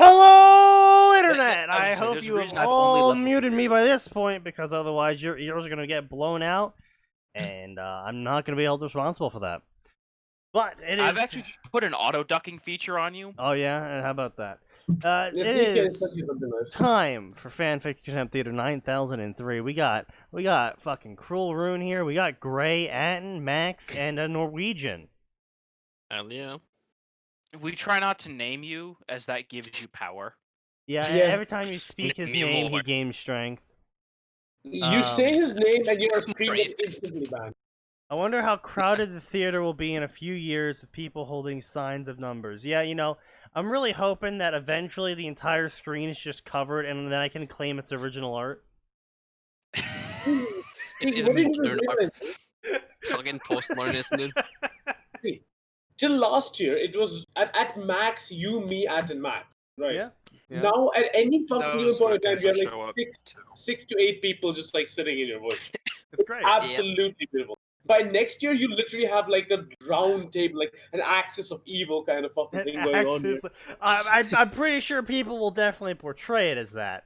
Hello, Internet! I Honestly, hope there's a you have reason I've only all leveled muted me 3. by this point, because otherwise your ears are going to get blown out, and I'm not going to be held responsible for that. But it is... I've actually just put an auto-ducking feature on you. Oh yeah? And how about that? Yes, It we can is expect you something nice. time for Fanfiction Contempt Theater 9003. We got fucking Cruel Rune here, we got Gray, Atin, Max, and a Norwegian. Hell yeah. We try not to name you, as that gives you power. Yeah, Yeah. every time you speak his Name me name, he more. gains strength. You say his name and you're screaming Racist. instantly banned. I wonder how crowded the theater will be in a few years with people holding signs of numbers. Yeah, you know, I'm really hoping that eventually the entire screen is just covered and then I can claim its original art. It's What did you modern art. realize? Fucking postmodernism, dude. See, till last year, it was at max you, me, and Matt, right? Yeah. Yeah. Now, at any fucking given Those point would of time, you have occasionally like show up, six to eight people just like sitting in your bush. It's great. Absolutely beautiful. By next year, you literally have like a round table, like an axis of evil kind of fucking thing going on here. I'm pretty sure people will definitely portray it as that.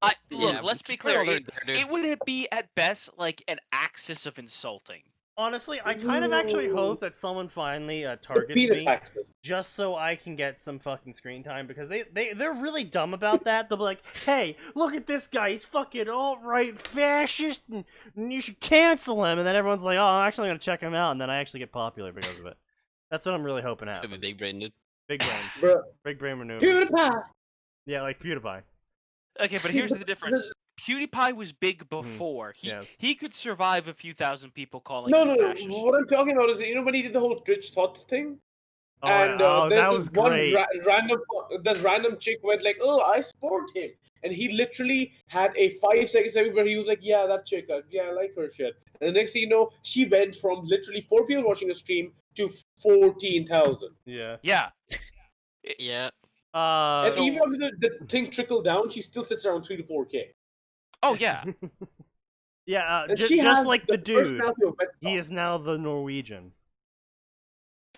Look, Yeah, let's but be you clear. put all It, that there, it would be at best like an axis of insulting. Honestly, I kind of actually hope that someone finally The targets peanut me axis. just so I can get some fucking screen time, because they're really dumb about that. They'll be like, hey, look at this guy, he's fucking alt-right fascist, and you should cancel him, and then everyone's like, oh, I'm actually gonna check him out, and then I actually get popular because of it. That's what I'm really hoping Could be happens. big brain, dude. Big brain. Bruh. Big brain maneuver. PewDiePie! Yeah, like PewDiePie. Okay, but here's the difference. PewDiePie was big before. yes. He could survive a few thousand people calling No, him no, no. fascist. What I'm talking about is, you know, when he did the whole Twitch thoughts thing? Oh, And oh, there's that this was one great. random chick went like, oh, I support him. And he literally had a 5 second segment where he was like, yeah, that chick, yeah, I like her shit. And the next thing you know, she went from literally 4 people watching a stream to 14,000. Yeah. Yeah. Yeah. And So- even after the thing trickled down, she still sits around 3 to 4K. Oh yeah. Yeah, And just she has like the dude. personality of Wet He is now the Norwegian.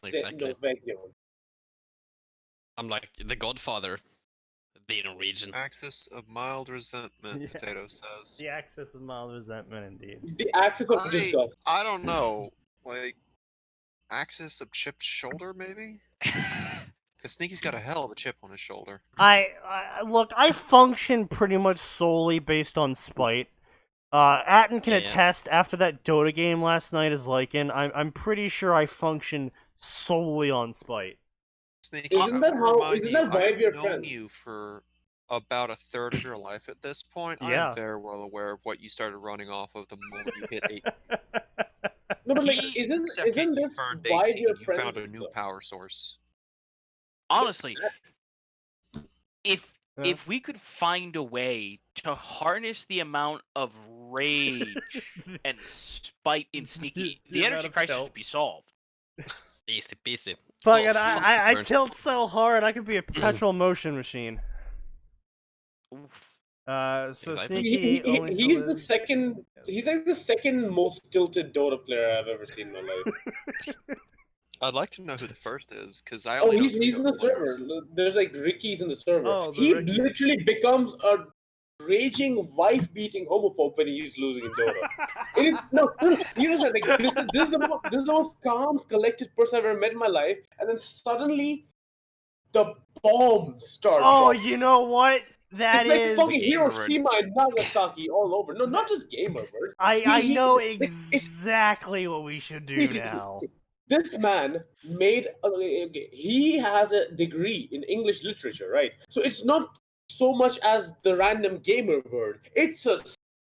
Exactly. No, thank you. I'm like the Godfather, the Norwegian. Axis of mild resentment, Yeah. Potato says. The axis of mild resentment, indeed. The axis of disgust. I don't know. Like, axis of chipped shoulder, maybe? Because Sneaky's got a hell of a chip on his shoulder. Look, I function pretty much solely based on spite. Atin can Yeah. attest, after that Dota game last night as Lycan, I'm pretty sure I function solely on spite. Sneaky, Isn't that I how- remind isn't you, that why I've we're known friends? you for about a third of your life at this point. Yeah. I'm very well aware of what you started running off of the moment you hit 8. No, but like, He- isn't Second you this turned why 18, we're you friends? found a new though? power source. Honestly, if Yeah. if we could find a way to harness the amount of rage and spite in Sneaky, The the amount energy of crisis stealth. would be solved. Easy peasy. Fucking, Oh, fuck, I burnt. tilt so hard, I could be a perpetual motion machine. Oof. So Exactly. Sneaky only He's the lives- second. He's like the second most tilted Dota player I've ever seen in my life. I'd like to know who the first is, because I Oh, only know he's three in the other players. server. There's like Ricky's in the server. Oh, the he Ricky's. literally becomes a raging wife-beating homophobe when he's losing in Dota. It is no. You know, like this is the most calm, collected person I've ever met in my life, and then suddenly the bombs start. Oh, dropping. you know what? That It's like is... fucking gamer Hiroshima and Nagasaki all over. No, not just gamer words. I He- know it's- exactly what we should do See, now. This man made. Okay, he has a degree in English literature, right? So it's not so much as the random gamer word. It's a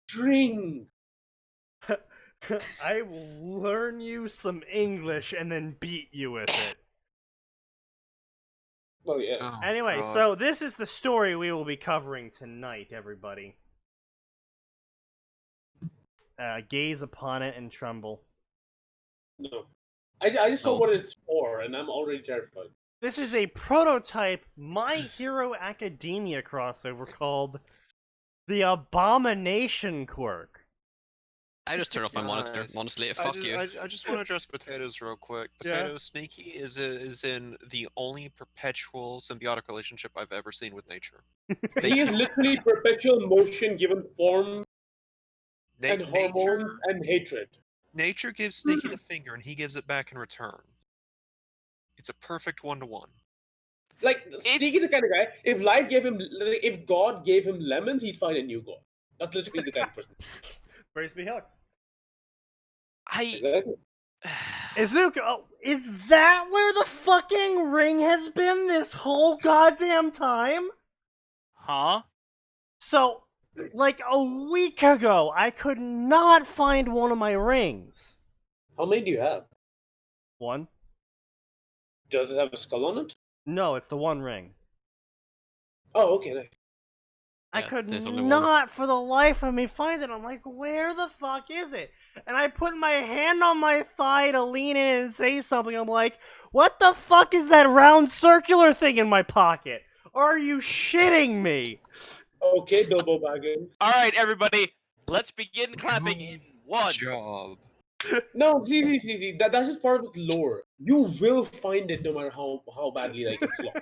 string. I will learn you some English and then beat you with it. Oh yeah. Oh, Anyway, God. so this is the story we will be covering tonight, everybody. Gaze upon it and tremble. No. I just saw Oh. what it's for, and I'm already terrified. This is a prototype My Hero Academia crossover called The Abomination Quirk. I just turned off my monitor. Guys, Honestly, fuck you. I just want to address potatoes real quick. Yeah. Potato Sneaky is in the only perpetual symbiotic relationship I've ever seen with nature. He is literally perpetual motion given form and Nature, hormones and hatred. nature gives Sneaky the finger, and he gives it back in return. It's a perfect 1-to-1. Like Sneaky's the kind of guy. If God gave him lemons, he'd find a new God. That's literally the kind of person. Praise be Alex. Exactly. Izuku, oh, is that where the fucking ring has been this whole goddamn time? Huh? So, like a week ago, I could not find one of my rings. How many do you have? One? Does it have a skull on it? No, it's the one ring. Oh, okay. Nice. I Yeah, could there's only one. not for the life of me find it. I'm like, where the fuck is it? And I put my hand on my thigh to lean in and say something. I'm like, what the fuck is that round circular thing in my pocket? Are you shitting me? Okay, Bilbo Baggins. All right, everybody, let's begin clapping in one. Job. No, see. That's just part of its lore. You will find it no matter how badly like it's lost.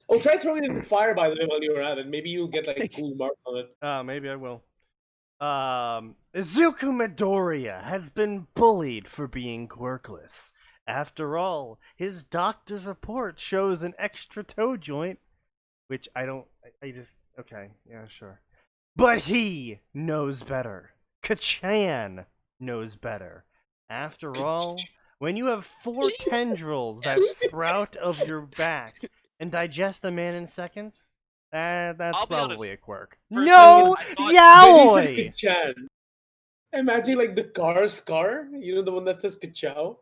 Oh, try throwing it in fire, by the way, while you're at it. Maybe you'll get like cool marks on it. Maybe I will. Izuku Midoriya has been bullied for being quirkless. After all, his doctor's report shows an extra toe joint, which I just, okay, yeah, sure. But he knows better. Kachan knows better. After all, when you have 4 tendrils that sprout of your back and digest a man in seconds, that's I'll be probably honest. a quirk. For a No, second, I thought- yaoi! When he said Kachan, imagine like the car's car. You know the one that says Kachao.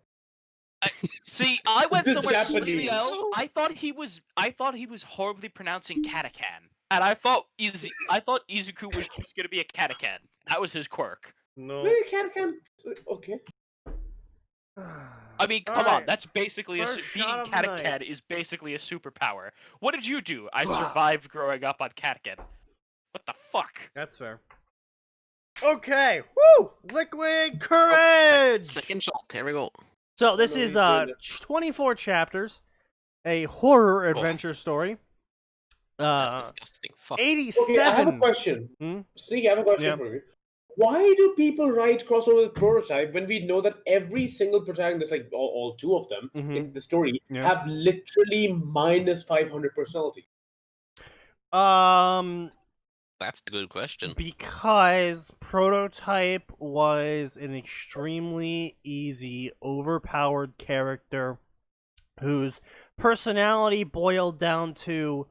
See, I went This somewhere Japanese. completely else. I thought he was horribly pronouncing Katakan, and I thought Izuku was just gonna be a Katakan. That was his quirk. No. Wait, can't. Okay. I mean, come on, Alright. that's basically First being shot of the night. Katakan is basically a superpower. What did you do? I survived growing up on Katakan. What the fuck? That's fair. Okay, woo! Liquid Oh, Courage! second shot. Here we go. So this No, is he's doing it. 24 chapters, a horror adventure story. That's disgusting. Fuck. 87. Okay, I have a question. Hmm? Sneaky, I have a question Yeah. for you. Why do people write crossover with Prototype when we know that every single protagonist, like all 2 of them in the story, Yeah. have literally minus 500 personality? That's the good question. Because Prototype was an extremely easy, overpowered character whose personality boiled down to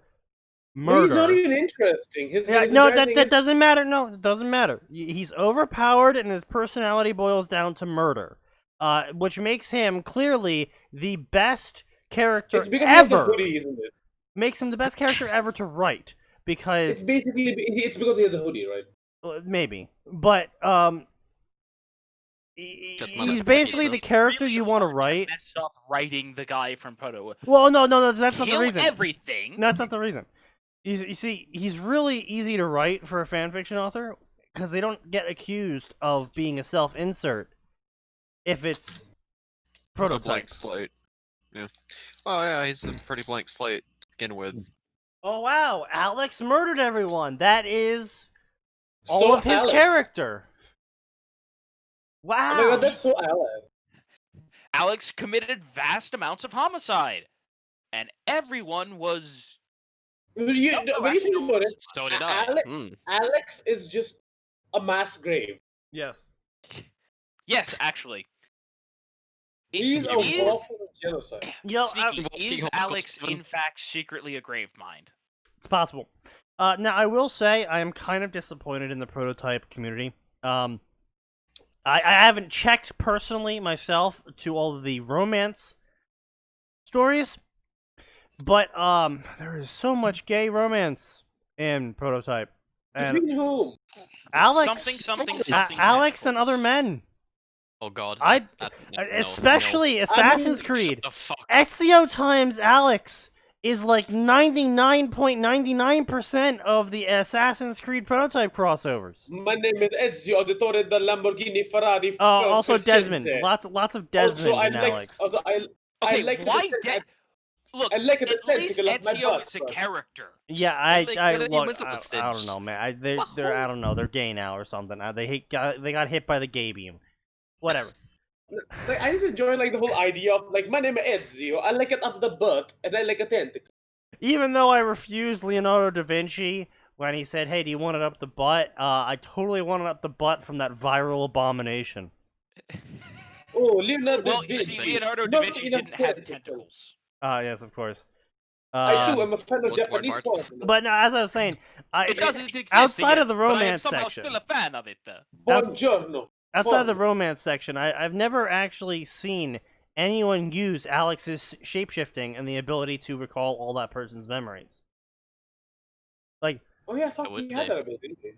murder. He's not even interesting. His Yeah, his no, entire that, thing that is- doesn't matter. No, it doesn't matter. He's overpowered, and his personality boils down to murder, which makes him clearly the best character It's because he has the ever. hoodie, isn't it? Makes him the best character ever to write because It's because he has a hoodie, right? maybe, but Just he's basically the Jesus. character Really you want to hard write. mess up writing the guy from Proto. Well, no, that's not the Kill reason. everything. No, that's not the reason. You see, he's really easy to write for a fanfiction author because they don't get accused of being a self-insert if it's A Prototype. blank slate. Yeah. Oh yeah, he's a pretty blank slate to begin with. Oh wow, Alex murdered everyone. That is all So of his Alex. character. Wow. Oh my god, that's so Alex. Alex committed vast amounts of homicide, and everyone was. When you think about it, So did I. Alex, Hmm. Alex is just a mass grave. Yes. Yes, actually. He's a is, walking genocide. You know, Sneaky, Walking is Holocaust Alex seven. in fact secretly a grave mind? it's possible. Now I will say I am kind of disappointed in the Prototype community. I haven't checked personally myself to all of the romance stories, but there is so much gay romance in Prototype, and Between whom? Alex, Something. Alex and other men, Oh god. especially I Assassin's mean, Creed. Shut the fuck up. Ezio times Alex is like 99.99% of the Assassin's Creed prototype crossovers. My name is Ezio Auditore the Lamborghini Ferrari. Also Ferrari. Desmond. Lots of Desmond Also, I and like. Alex. Also, I Okay, like why the, Look, I like the at least tentacle of my Ezio butt. is a character. Yeah, Like, get a look, humans up a I cinch. don't know, man. They're I don't know. They're gay now or something. They got hit by the gay beam. Whatever. Like, I just enjoy like the whole idea of like my name is Ezio. I like it up the butt and I like a tentacle. Even though I refused Leonardo da Vinci when he said, "Hey, do you want it up the butt?" I totally wanted up the butt from that viral abomination. Oh, Leonardo Well, da you see, Vinci. Leonardo da Not Vinci enough didn't have tentacles. tentacles. Yes, of course. I too am a fan of what's the word, Japanese Bart? porn. But no, as I was saying, It doesn't exist outside yet, of the but I am romance somehow section. still a fan of it. Buongiorno. Outside of the Porn. romance section, I've never actually seen anyone use Alex's shapeshifting and the ability to recall all that person's memories. Like, Oh yeah, fuck, would he had say. that ability. Didn't he?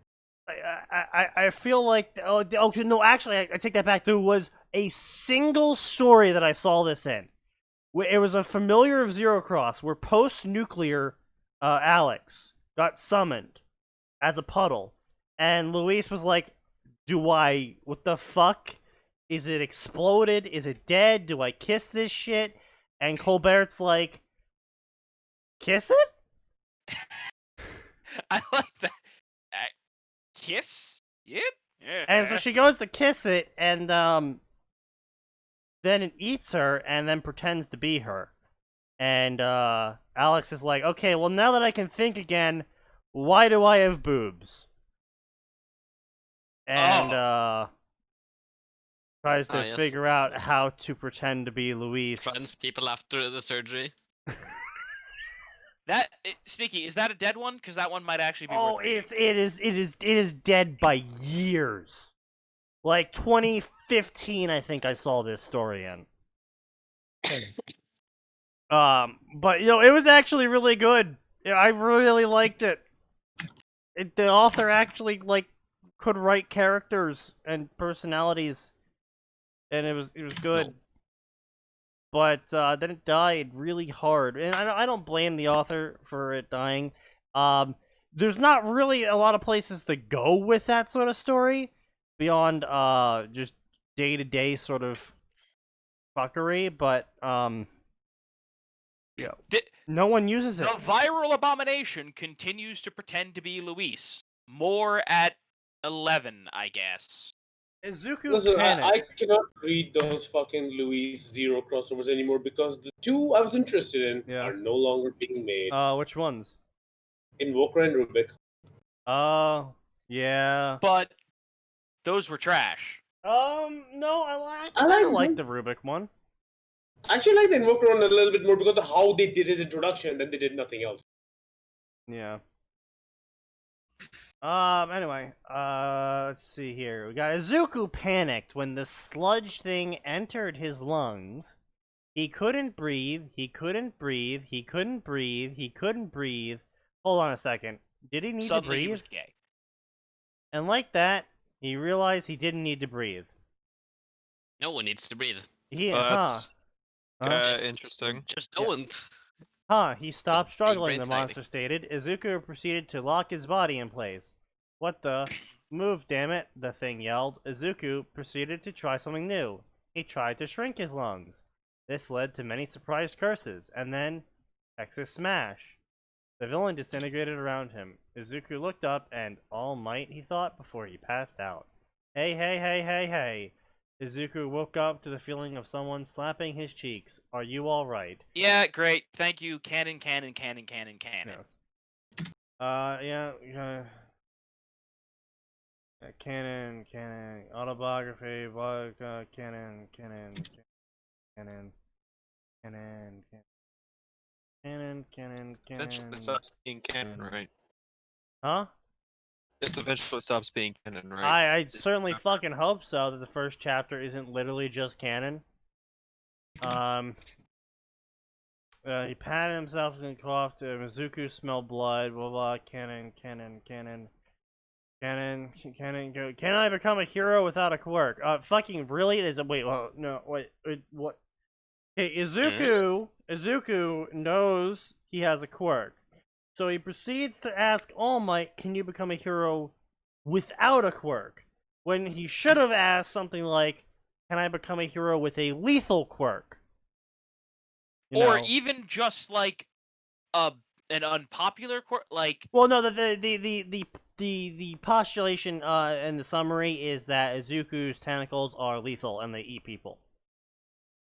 I feel like no, actually I take that back. There was a single story that I saw this in. It was a familiar of Zero Cross where post-nuclear Alex got summoned as a puddle, and Luis was like, what the fuck? Is it exploded? Is it dead? Do I kiss this shit? And Colbert's like, kiss it? I like that. Kiss? Yep. Yeah. And so she goes to kiss it, and then it eats her, and then pretends to be her. And Alex is like, okay, well now that I can think again, why do I have boobs? And tries to yes. figure out how to pretend to be Luis. Friends, people after the surgery. Sneaky, is that a dead one? Because that one might actually be. Oh, worth it is dead by years. Like 2015, I think I saw this story in. But you know, it was actually really good. Yeah, I really liked it. The author actually could write characters and personalities, and it was good. No. But then it died really hard, and I don't blame the author for it dying. There's not really a lot of places to go with that sort of story beyond just day-to-day sort of fuckery, but yeah, no one uses The it. viral abomination continues to pretend to be Luis. More at 11, I guess. Izuku Listen, I panicked. cannot read those fucking Louis Zero crossovers anymore because the two I was interested in Yeah. are no longer being made. Which ones? Invoker and Rubik. Oh, yeah. But those were trash. No, I like like them. the Rubik one. I actually like the Invoker one a little bit more because of how they did his introduction and then they did nothing else. Yeah. Anyway, let's see here. We got Izuku panicked when the sludge thing entered his lungs. He couldn't breathe, he couldn't breathe, he couldn't breathe, he couldn't breathe. Hold on a second. Did he need Suddenly to he breathe? was gay. And like that, he realized he didn't need to breathe. No one needs to breathe. That's Huh? interesting. Just Yeah. don't. He stopped struggling, the brain monster stated. Izuku proceeded to lock his body in place. What the? Move, damn it, the thing yelled. Izuku proceeded to try something new. He tried to shrink his lungs. This led to many surprised curses, and then Texas Smash. The villain disintegrated around him. Izuku looked up and, all might, he thought, before he passed out. Hey, hey, hey, hey, hey. Izuku woke up to the feeling of someone slapping his cheeks. Are you alright? Yeah, great. Thank you. Canon, canon, canon, canon, canon. Yes. Canon, autobiography, blog, canon, Eventually it stops being canon, right? Huh? This eventually stops being canon, right? I certainly fucking hope so, that the first chapter isn't literally just canon. He patted himself and coughed. Mizuku smelled blood. Blah blah. Canon. Can I become a hero without a quirk? Fucking really? Wait. Well, no. Wait. What? Okay, Izuku knows he has a quirk. So he proceeds to ask All Might, can you become a hero without a quirk? When he should have asked something like, can I become a hero with a lethal quirk? You Or know? even just like an unpopular like Well, no, the postulation in the summary is that Izuku's tentacles are lethal and they eat people.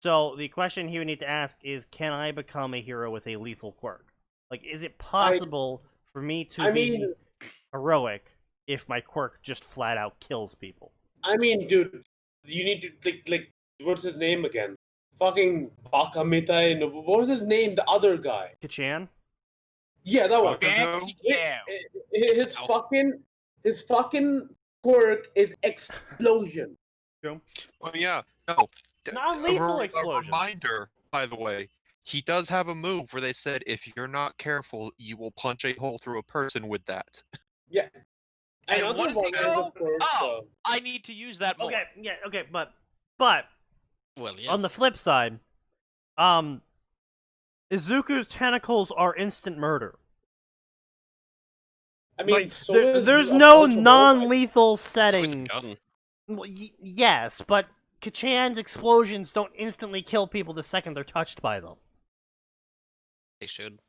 So the question he would need to ask is, can I become a hero with a lethal quirk? Like, is it possible for me to be heroic if my quirk just flat out kills people? I mean, dude, you need to like what's his name again? Fucking Bakamitai. What was his name? The other guy. Kachan? Yeah, that one. Bakugo? Yeah. His fucking quirk is explosion. Oh yeah, no. Non-lethal A explosions. reminder, by the way, he does have a move where they said if you're not careful, you will punch a hole through a person with that. Yeah. And Another what does he one is, go? of course, Oh, I need to use that more. Okay, yeah, okay, but Well, yes. on the flip side, Izuku's tentacles are instant murder. I mean, Like, so there's is a no bunch of non-lethal So is setting. a gun. Well, yes, but Kachan's explosions don't instantly kill people the second they're touched by them. They should.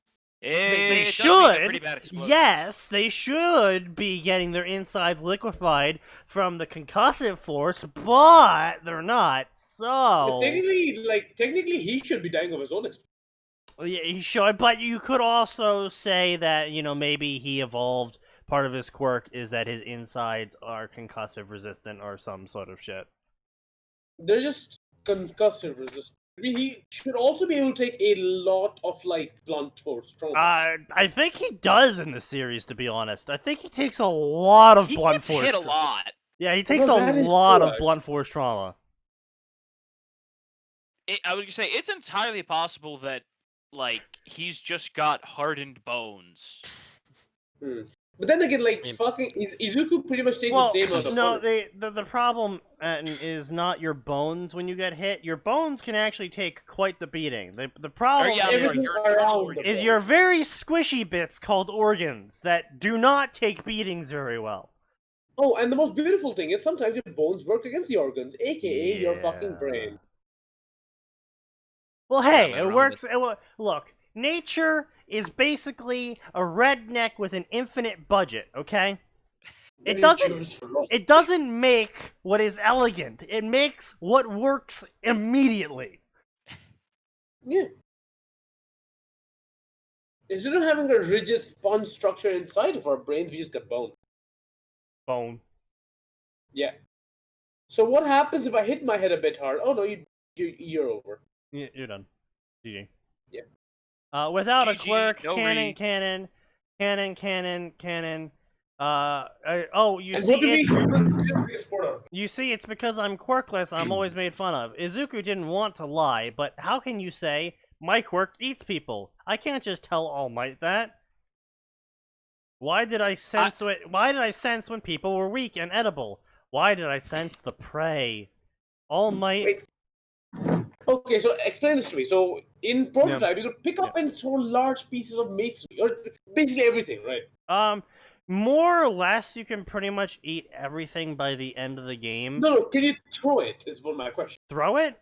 They It does make a should. pretty bad explosion. Yes, they should be getting their insides liquefied from the concussive force, but they're not. So But technically, he should be dying of his own explosion. yeah, he should. But you could also say that maybe he evolved. Part of his quirk is that his insides are concussive resistant or some sort of shit. They're just concussive resistant. I mean, he should also be able to take a lot of blunt force trauma. I think he does in the series, to be honest. I think he takes a lot of He blunt gets force. hit a lot. Yeah, he takes Well, a that is lot true, of blunt force trauma. I would say it's entirely possible that he's just got hardened bones. But then again, mean- fucking Izuku pretty much takes Well, the same amount of no, punch. the problem is not your bones when you get hit. Your bones can actually take quite the beating. The problem yeah, Everything you're around the is bone. your very squishy bits called organs that do not take beatings very well. Oh, and the most beautiful thing is sometimes your bones work against the organs, aka your fucking brain. Well, There's hey, nothing it wrong works. Look, nature is basically a redneck with an infinite budget. Okay, it doesn't make what is elegant. It makes what works immediately. Yeah. Instead of having a rigid sponge structure inside of our brains, we just got bone. Bone. Yeah. So what happens if I hit my head a bit hard? Oh no, you're over. You're done. GG. Yeah. Without a GG, quirk, no cannon. You And see, what do we it's, humans just make sport of? you see, it's because I'm quirkless. I'm always made fun of. Izuku didn't want to lie, but how can you say my quirk eats people? I can't just tell All Might that. Why did I sense it? Why did I sense when people were weak and edible? Why did I sense the prey? All Might. Wait. Okay, so explain this to me. So in prototype, you could pick up and throw large pieces of masonry, or basically everything, right? More or less, you can pretty much eat everything by the end of the game. No, can you throw it? Is what my question. Throw it?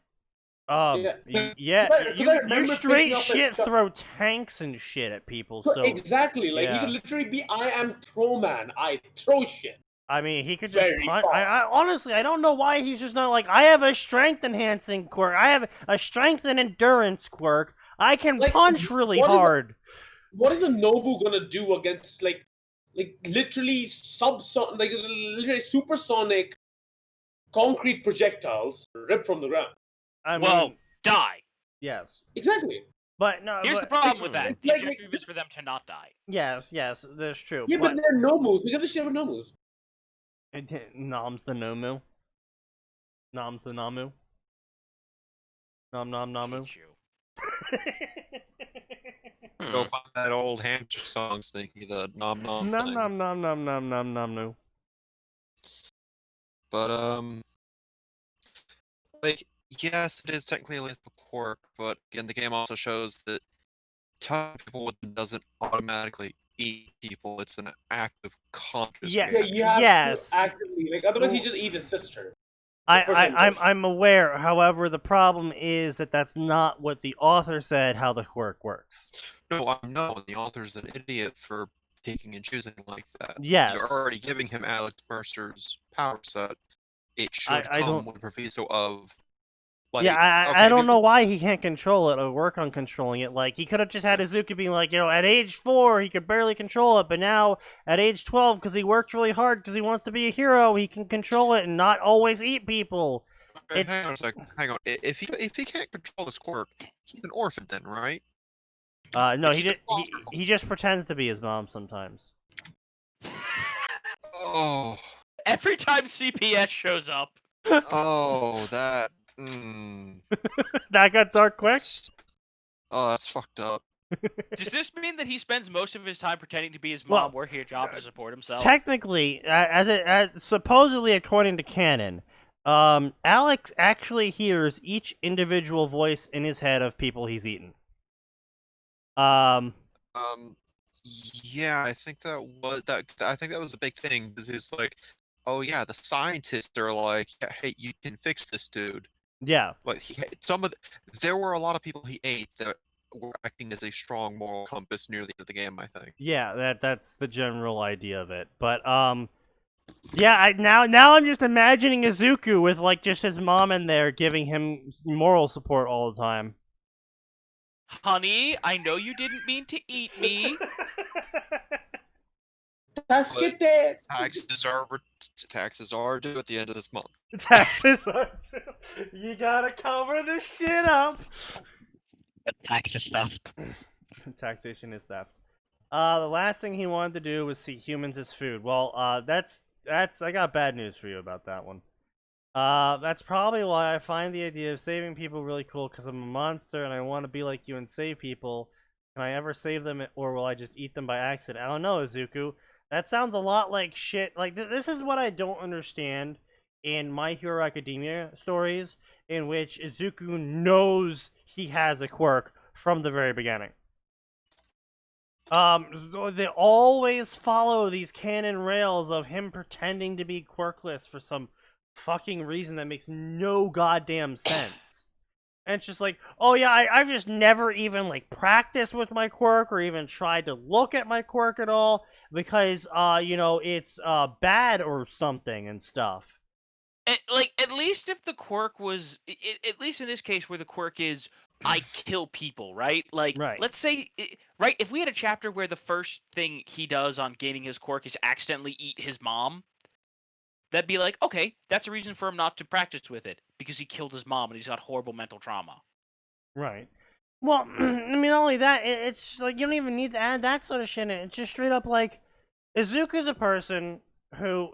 Yeah. Yeah, But I you remember straight picking up shit a- throw tanks and shit at people, So so... exactly, he yeah. could literally be, I am throw man. I throw shit. I mean, he could just Very punch... far. I honestly, I don't know why he's just not like, I have a strength-enhancing quirk, I have a strength and endurance quirk, I can punch really what is the- hard. What is a Nobu gonna do against literally literally supersonic concrete projectiles ripped from the ground? I mean, Well, die. yes. Exactly. But, no, Here's but, the problem with that. The Like- objective is for them to not die. Yes, that's true. Yeah, but they're Nomus. We got to share with Nomus. Nom's the Nomu. Nom's the Namu. Nom nom Namu. Hate you. Go find that old hamster song, Sneaky, the nom nom Nom thing. nom nom nom nom nom nom no. But yes, it is technically a lethal quirk, but again, the game also shows that touching people with it doesn't automatically eat people. It's an active, conscious Yeah, Yeah, reaction. you have yes. to actively otherwise he Well, just eats his sister. I, The first time I, he I'm, touched I'm aware. However, the problem is that that's not what the author said how the quirk works. No, I know the author's an idiot for picking and choosing like that. Yes. You're already giving him Alex Mercer's power set. It should I come don't. with a proviso of, like, Yeah, I okay, don't know why he can't control it or work on controlling it. Like, he could have just had Izuku being like, at age 4, he could barely control it, but now, at age 12, because he worked really hard because he wants to be a hero, he can control it and not always eat people. okay, hang on a second. Hang on. If he can't control this quirk, he's an orphan then, right? No, He's a foster home. he just pretends to be his mom sometimes. Oh, Every time CPS shows up. oh, that. That got dark quick? That's fucked up. Does this mean that he spends most of his time pretending to be his Well, mom, working a job to support himself? Technically, as supposedly according to canon, Alex actually hears each individual voice in his head of people he's eaten. Yeah, I think that was that. I think that was a big thing because it's like, oh yeah, the scientists are like, yeah, hey, you can fix this dude. Yeah. Like there were a lot of people he ate that were acting as a strong moral compass near the end of the game. I think. Yeah, that's the general idea of it. But yeah, now I'm just imagining Izuku with like just his mom in there giving him moral support all the time. Honey, I know you didn't mean to eat me. Taxes are due at the end of this month. Taxes are too. You gotta cover this shit up. Tax is theft. Taxation is theft. The last thing he wanted to do was see humans as food. Well, that's I got bad news for you about that one. That's probably why I find the idea of saving people really cool, because I'm a monster and I want to be like you and save people. Can I ever save them, or will I just eat them by accident? I don't know, Izuku. That sounds a lot like shit. Like, this is what I don't understand in My Hero Academia stories, in which Izuku knows he has a quirk from the very beginning. They always follow these canon rails of him pretending to be quirkless for some fucking reason that makes no goddamn sense. And it's just like, oh yeah, I've just never even like practiced with my quirk or even tried to look at my quirk at all because it's bad or something and stuff. At least if the quirk was, at least in this case where the quirk is, I kill people, right? Like, Right. let's say, right, if we had a chapter where the first thing he does on gaining his quirk is accidentally eat his mom, that'd be like, okay, that's a reason for him not to practice with it, because he killed his mom and he's got horrible mental trauma. Right. Well, I mean, not only that, it's just like, you don't even need to add that sort of shit in. It's just straight up like, Izuku's a person who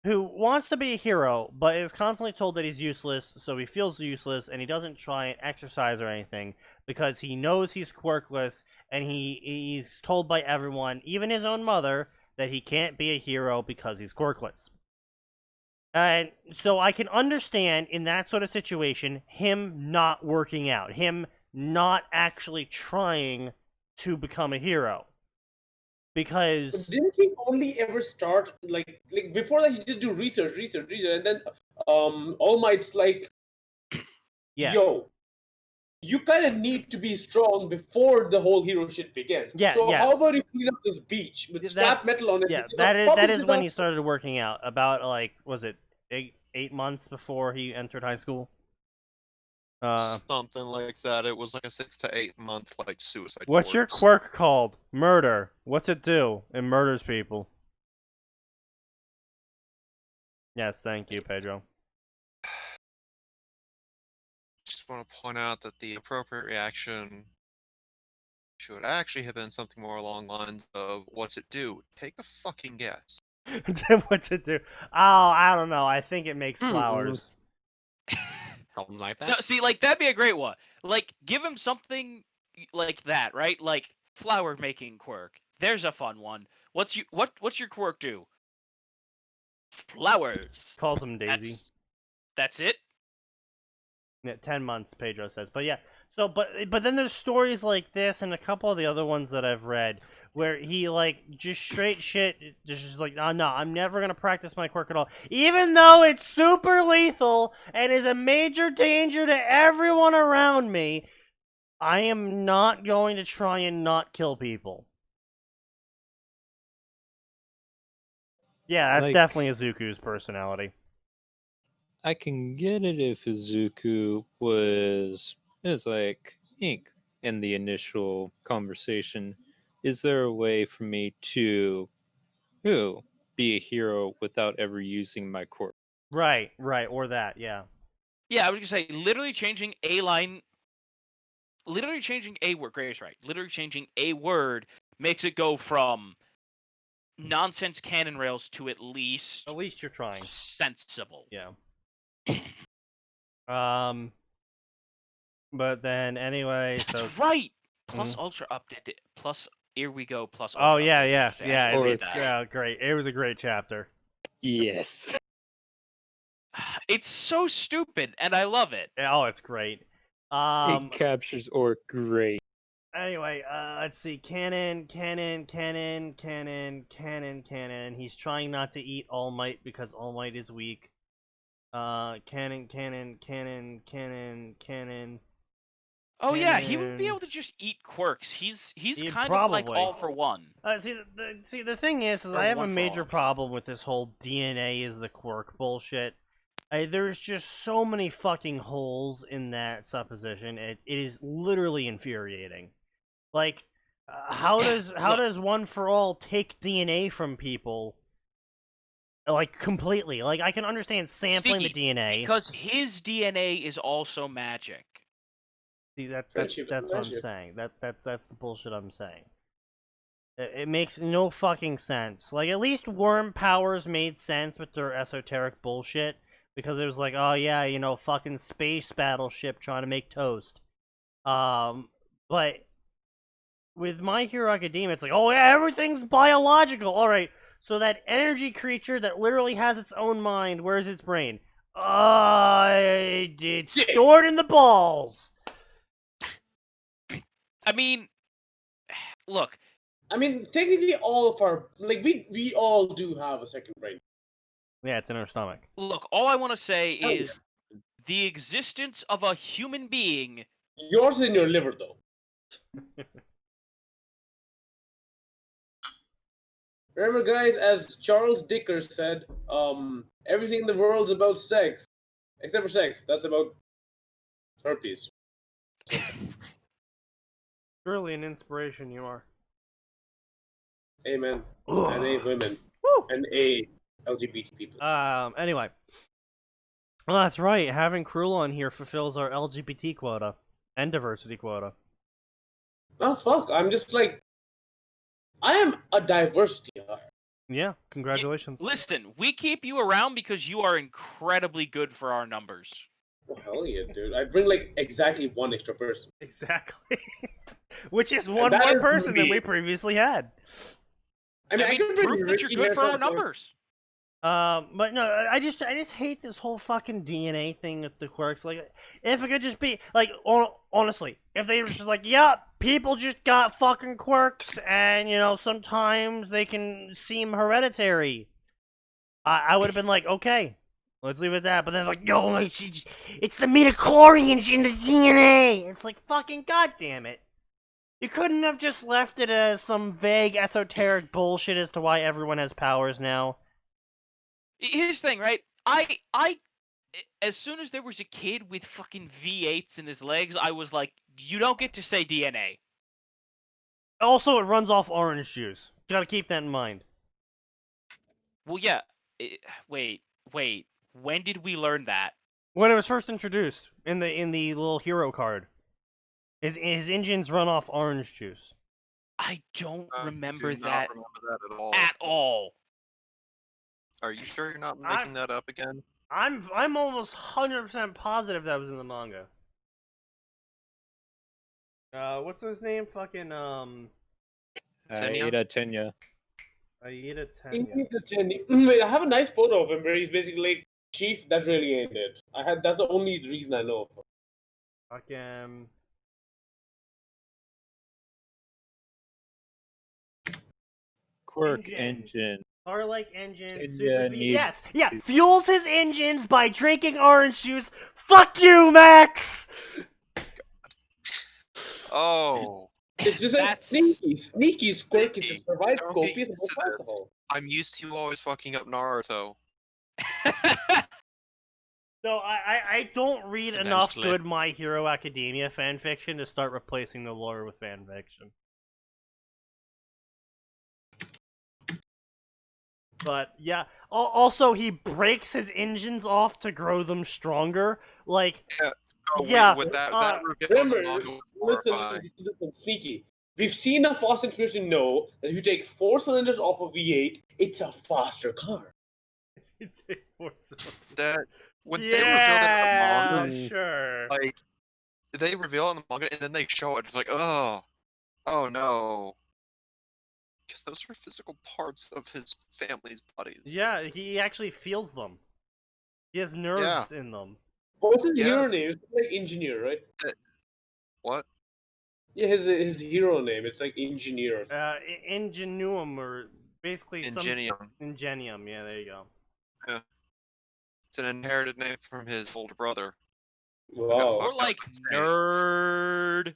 wants to be a hero, but is constantly told that he's useless, so he feels useless, and he doesn't try and exercise or anything, because he knows he's quirkless, and he's told by everyone, even his own mother, that he can't be a hero because he's quirkless. And so I can understand, in that sort of situation, him not working out, him not actually trying to become a hero. Because But didn't he only ever start like before that? He just do research, and then All Might's like, yeah, yo, you kind of need to be strong before the whole hero shit begins. Yeah, So yes. how about you clean up this beach with scrap metal on it? Yeah, Just that is when this he up. started working out. About like, was it eight months before he entered high school? Something like that. It was like a 6 to 8 month like suicide. What's your course. quirk called? Murder. What's it do? It murders people. Yes, thank you, Pedro. Just want to point out that the appropriate reaction should actually have been something more along the lines of, what's it do? Take a fucking guess. What's it do? Oh, I don't know. I think it makes flowers. Something like that. No, see, like, that'd be a great one. Like, give him something like that, right? Like, flower making quirk. There's a fun one. What's your quirk do? Flowers. Calls him Daisy. That's it? Yeah, 10 months, Pedro says. But yeah, so but then there's stories like this and a couple of the other ones that I've read where he like just straight shit, just like, oh, no, I'm never gonna practice my quirk at all, even though it's super lethal and is a major danger to everyone around me. I am not going to try and not kill people. Yeah, that's Like- definitely Izuku's personality. I can get it if Izuku was like Ink in the initial conversation. Is there a way for me to be a hero without ever using my quirk? Right, or that, yeah. Yeah, I was gonna say literally changing a line, literally changing a word. Gray's right. Literally changing a word makes it go from nonsense canon rails to at least you're trying. sensible. Yeah. But then anyway, That's so right. Plus Ultra updated. Plus here we go. Plus oh Ultra yeah, updated yeah, yesterday. yeah, I it read was, that. yeah, great. It was a great chapter. Yes. It's so stupid, and I love it. Oh, it's great. It captures Orc great. Anyway, let's see. Canon. He's trying not to eat All Might because All Might is weak. Canon. Oh yeah, he would be Canon. able to just eat quirks. He's He'd kind of like probably. all for one. See, the thing is Or I have a one for major all. problem with this whole DNA is the quirk bullshit. There's just so many fucking holes in that supposition. It is literally infuriating. Like, how does One for All take DNA from people? Like completely. Like I can understand sampling Sneaky, the DNA because his DNA is also magic. See, that's Friendship is what I'm magic. saying. That's the bullshit I'm saying. It makes no fucking sense. Like, at least Worm Powers made sense with their esoteric bullshit. Because it was like, oh yeah, you know, fucking space battleship trying to make toast. But with My Hero Academia, it's like, oh yeah, everything's biological. Alright, so that energy creature that literally has its own mind, where's its brain? It's stored in the balls. I mean, look. I mean, technically, all of our we all do have a second brain. Yeah, it's in our stomach. Look, all I want to say Hell is the existence of a human being. Yours is in your liver, though. Remember, guys, as Charles Dickens said, everything in the world's about sex, except for sex. That's about herpes. Truly an inspiration you are. Amen. And A women. Woo! And A LGBT people. Anyway. Well, that's right. Having Cruel on here fulfills our LGBT quota and diversity quota. Oh, fuck. I'm just like, I am a diversity hire. Yeah, congratulations. Listen, we keep you around because you are incredibly good for our numbers. Oh, hell yeah, dude. I bring like exactly one extra person. Exactly. Which is one that more is person than me. we previously had. I mean, I could bring proof that Ricky you're good for here our numbers. But no, I just hate this whole fucking DNA thing with the quirks. Like, if it could just be like, honestly, if they were just like, yeah, people just got fucking quirks, and you know sometimes they can seem hereditary. I would have been like, okay, let's leave it at that. But then like, no, it's the midichlorians in the DNA. It's like, fucking goddamn it. You couldn't have just left it as some vague esoteric bullshit as to why everyone has powers now. Here's the thing, right? I as soon as there was a kid with fucking V8s in his legs, I was like, you don't get to say DNA. Also, it runs off orange juice. Gotta keep that in mind. Well, yeah. Wait. When did we learn that? When it was first introduced in the little hero card, his engines run off orange juice. I don't remember do not that remember that at all. at all. Are you sure you're not making that up again? I'm almost 100% positive that was in the manga. What's his name? Fucking Tenya? Tenya. Aida Tenya. Wait, I have a nice photo of him where he's basically like, Chief, that really ain't it. That's the only reason I know of him. Fucking. Quirk engine. Car-like engine. Kenya Super needs yes. Yeah. to- Fuels his engines by drinking orange juice. Fuck you, Max. Oh, It's just like That's sneaky. Sneaky's quirk is to Sneaky, survive don't get copious used amounts to of this. alcohol. I'm used to you always fucking up Naruto. No, I don't read enough Eventually. good My Hero Academia fanfiction to start replacing the lore with fanfiction. But yeah, also he breaks his engines off to grow them stronger. Like, Oh, Yeah, with that reveal in Remember, the manga was listen, horrifying. listen, Sneaky. We've seen enough Fast and Furious to know that if you take 4 cylinders off a V8, it's a faster car. it's a force. That when they revealed it in the Yeah, manga, sure. like they reveal it in the manga and then they show it. It's like, oh no, because those are physical parts of his family's bodies. Yeah, he actually feels them. He has nerves in them. What's his Yeah. hero name? It's like engineer, right? What? Yeah, his hero name. It's like engineer. Ingenuum, or basically Ingenium. some Ingenium. Yeah, there you go. It's an inherited name from his older brother. Wow. or like Insane. nerd.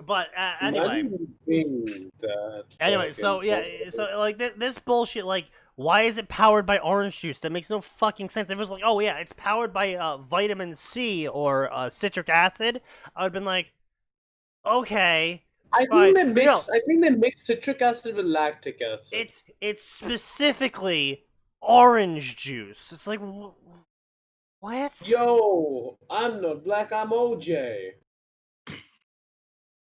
But anyway. Imagine being that Anyway, so fucking yeah, awful. so like this bullshit, like, why is it powered by orange juice? That makes no fucking sense. If it was like, oh yeah, it's powered by vitamin C or citric acid, I would've been like, okay, I fine. think they mix. No. I think they mix citric acid with lactic acid. It's specifically orange juice. It's like, what? Yo, I'm not black. I'm OJ.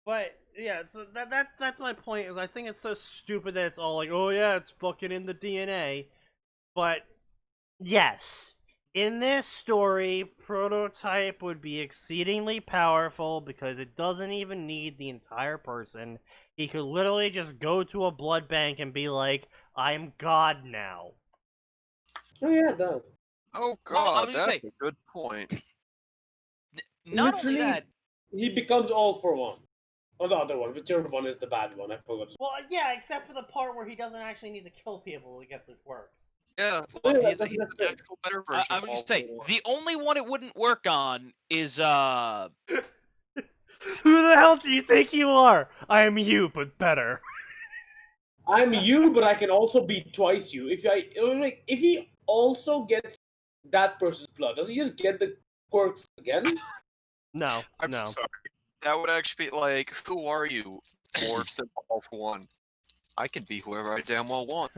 But yeah, so that's my point. Is I think it's so stupid that it's all like, oh yeah, it's fucking in the DNA. But yes, in this story, Prototype would be exceedingly powerful because it doesn't even need the entire person. He could literally just go to a blood bank and be like, I'm God now. Oh yeah, that. Oh Well, I god, was gonna that's say- a good point. Not Literally- only that, He becomes all for one. Or the other one, whichever one is the bad one. I forgot. Well, yeah, except for the part where he doesn't actually need to kill people to get the quirks. Yeah, Yeah, well, he's that's an fair. actual better version I of was all just say four. the only one it wouldn't work on is Who the hell do you think you are? I am you, but better. I'm you, but I can also be twice you. If he also gets that person's blood, does he just get the quirks again? No, I'm no. sorry. That would actually be like, who are you? Or simple all for one. I can be whoever I damn well want.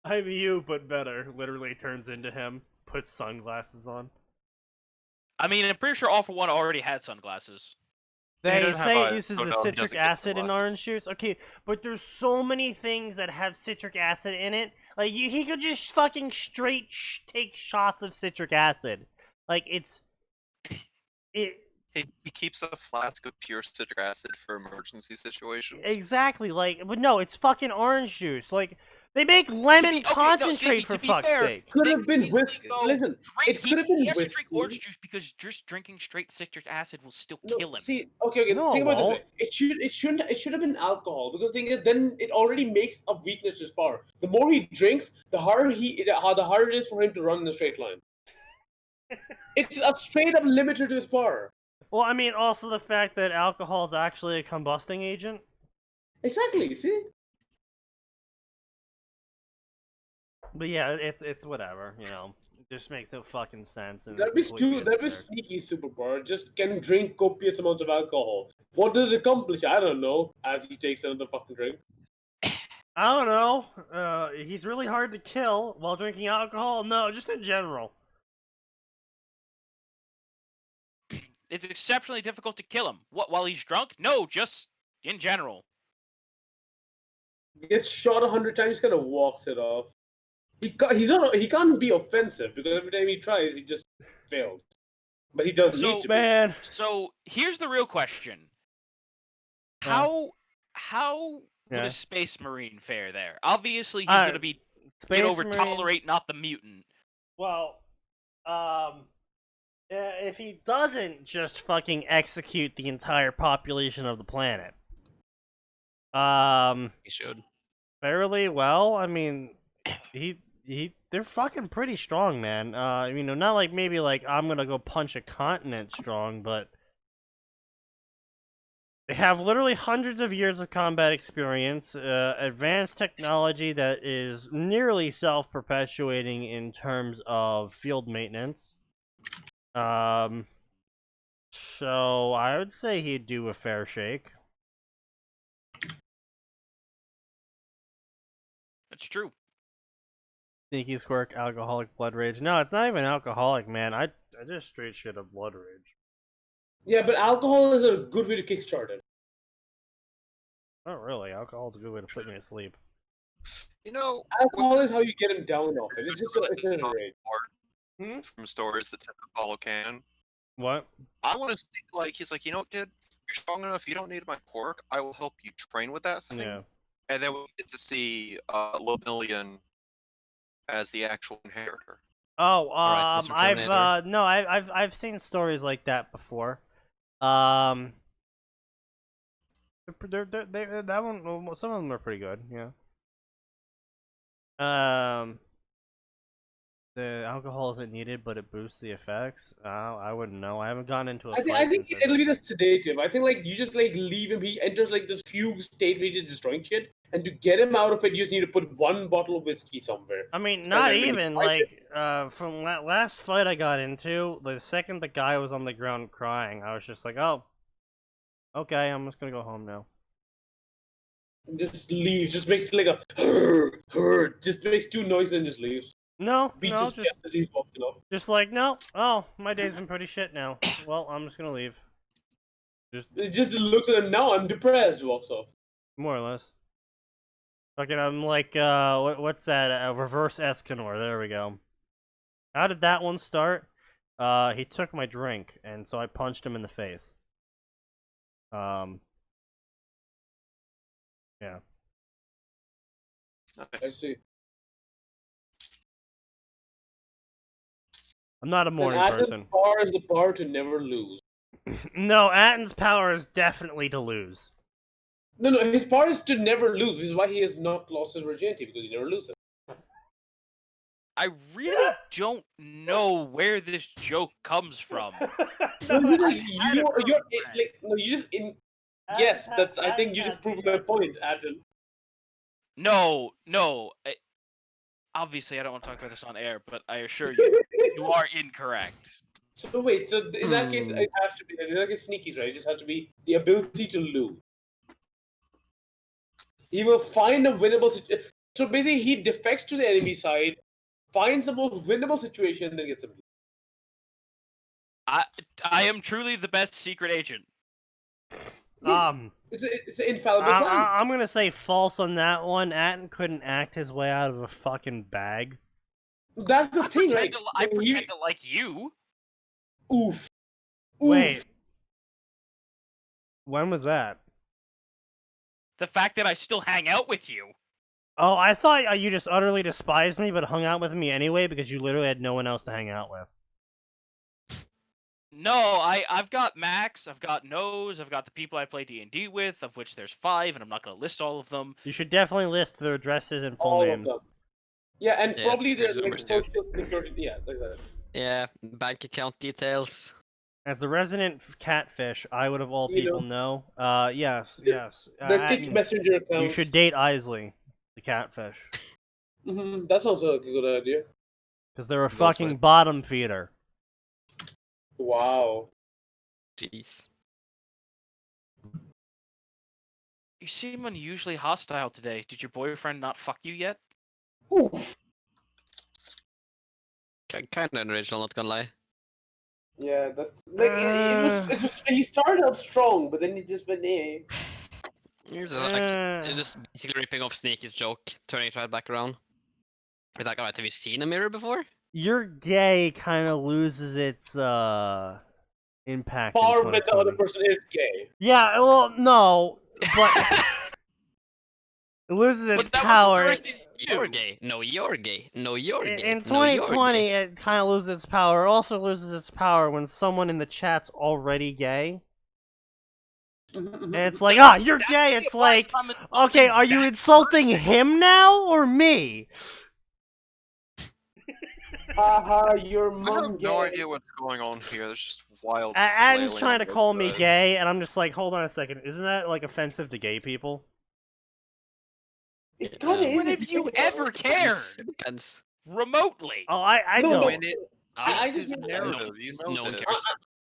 I'm you, but better. Literally turns into him. Puts sunglasses on. I mean, I'm pretty sure All For One already had sunglasses. He They doesn't have say it eyes, uses so the no, he citric doesn't get acid in sunglasses. orange juice. Okay, but there's so many things that have citric acid in it. Like, he could just fucking straight take shots of citric acid. Like, He keeps a flask of pure citric acid for emergency situations. exactly, like, but no, it's fucking orange juice. Like, they make lemon Okay, no, concentrate, Sneaky, for to be fuck's fair, sake. Could They have been easily whiskey. go Listen, Drink, it could have been he has to drink whiskey. orange juice because just drinking straight citric acid will still No, kill him. see, okay. No, think it about it this won't. way. It should have been alcohol because the thing is, then it already makes a weakness to his power. The more he drinks, the harder it is for him to run in a straight line. It's a straight up limiter to his power. Well, I mean, also the fact that alcohol is actually a combusting agent. Exactly. See. But yeah, it's whatever, you know. It just makes no fucking sense. And That'd be completely That'd be unnecessary. sneaky superpower. Just can drink copious amounts of alcohol. What does it accomplish? I don't know. As he takes another fucking drink. I don't know. He's really hard to kill while drinking alcohol. No, just in general. It's exceptionally difficult to kill him. What, while he's drunk? No, just in general. Gets shot 100 times, kind of walks it off. He can't be offensive because every time he tries, he just failed. But he doesn't So, need to. Man, So here's the real question: Yeah. How would Yeah. a space marine fare there? Obviously, he's Uh, gonna be Space get over Marine- tolerate, not the mutant. Well, if he doesn't just fucking execute the entire population of the planet. He should. Fairly well. I mean, they're fucking pretty strong, man. Not like maybe like I'm gonna go punch a continent strong, but they have literally hundreds of years of combat experience, advanced technology that is nearly self-perpetuating in terms of field maintenance. So I would say he'd do a fair shake. That's true. Sneaky Squirk, alcoholic, blood rage. No, it's not even alcoholic, man. I just straight shit of blood rage. Yeah, but alcohol is a good way to kickstart it. Not really. Alcohol's a good way to put me to sleep. You know, Alcohol is how you get him down off it. It's just it's a rage. from stories that tend to follow canon. What? I want to see, like, he's like, you know what, kid? You're strong enough. You don't need my quirk. I will help you train with that thing. Yeah. And then we get to see Lobmillion as the actual inheritor. Oh, Alright, Mr. Terminator. I've seen stories like that before. That one, some of them are pretty good. Yeah. The alcohol isn't needed, but it boosts the effects. I wouldn't know. I haven't gone into a I think it'll be the sedative. I think like you just like leave him. He enters like this fugue state where he's just destroying shit, and to get him out of it, you just need to put one bottle of whiskey somewhere. I mean, not then when you even fight like from that last fight I got into. The second the guy was on the ground crying, I was just like, oh, okay, I'm just gonna go home now. Just leaves. Just makes like a just makes two noises and just leaves. No, Beats no, his chest as he's walking off. just like no. Oh, my day's been pretty shit now. Well, I'm just gonna leave. It just looks at him now. I'm depressed. Walks off. More or less. Fucking, I'm like, what's that? Reverse Escanor. There we go. How did that one start? He took my drink, and so I punched him in the face. Yeah. I Nice. see. I'm not a And morning Atin's person. power is the power to never lose. No, Atin's power is definitely to lose. No, his power is to never lose, which is why he has not lost his virginity, because he never loses. I really don't know where this joke comes from. Yes, that's. I think you just proved my point, Atin. No. Obviously, I don't want to talk about this on air, but I assure you, you are incorrect. So wait, so in that case, it has to be. In that case, Sneaky's right. It just has to be the ability to lose. He will find a winnable situation. So basically, he defects to the enemy side, finds the most winnable situation, then gets him. I am truly the best secret agent. It's an infallible plan. I'm gonna say false on that one. Atin couldn't act his way out of a fucking bag. That's the thing, right? I pretend to like you. Oof. Wait. When was that? The fact that I still hang out with you. Oh, I thought you just utterly despised me, but hung out with me anyway because you literally had no one else to hang out with. No, I've got Max, I've got Nose, I've got the people I play D&D with, of which there's 5, and I'm not going to list all of them. You should definitely list their addresses and full All names. of them. Yeah, and Yes, probably there's like numbers too. social security. Yeah, like that. Yeah, bank account details. As the resident catfish, I would of all You people know. Yes. The tick messenger accounts. You should date Isley, the catfish, That sounds like a good idea. because they're a Go for fucking it. bottom feeder. Wow. Jeez. You seem unusually hostile today. Did your boyfriend not fuck you yet? Oof. Kind of original, not gonna lie. Yeah, that's like it was. He started out strong, but then he just went. It's like, just basically ripping off Sneaky's joke, turning it right back around. It's like, alright, have you seen a mirror before? Your gay kind of loses its impact. in Power when the other 2020. person is gay. Yeah, well, no, but it loses its But that power. was directed you're gay. No, you're gay. No, you're gay. In No, you're 2020, gay. it kind of loses its power. It also loses its power when someone in the chat's already gay. And it's like, you're gay. It's like, okay, are you insulting him now or me? Haha, your I mom have no gay. idea what's going on here. There's just wild. Adam's flailing trying on to both call me sides. gay, and I'm just like, hold on a second. Isn't that like offensive to gay people? It kind of When is. have you ever cared It depends. remotely? Oh, I No, don't. no. I mean, I it's just his mean- narrative. You know no one this. cares.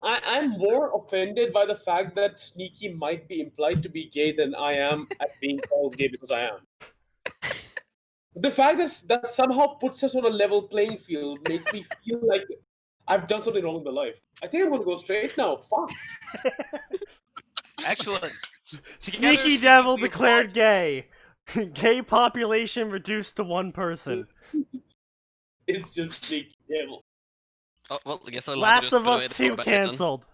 I'm more offended by the fact that Sneaky might be implied to be gay than I am at being called gay because I am. The fact that somehow puts us on a level playing field makes me feel like I've done something wrong in my life. I think I'm going to go straight now. Fuck. Excellent. Sneaky Devil declared gay. Gay population reduced to 1 person. It's just Sneaky Devil. Oh, well, I guess I'll have to Last just of put away Us the 2 power battery then. cancelled.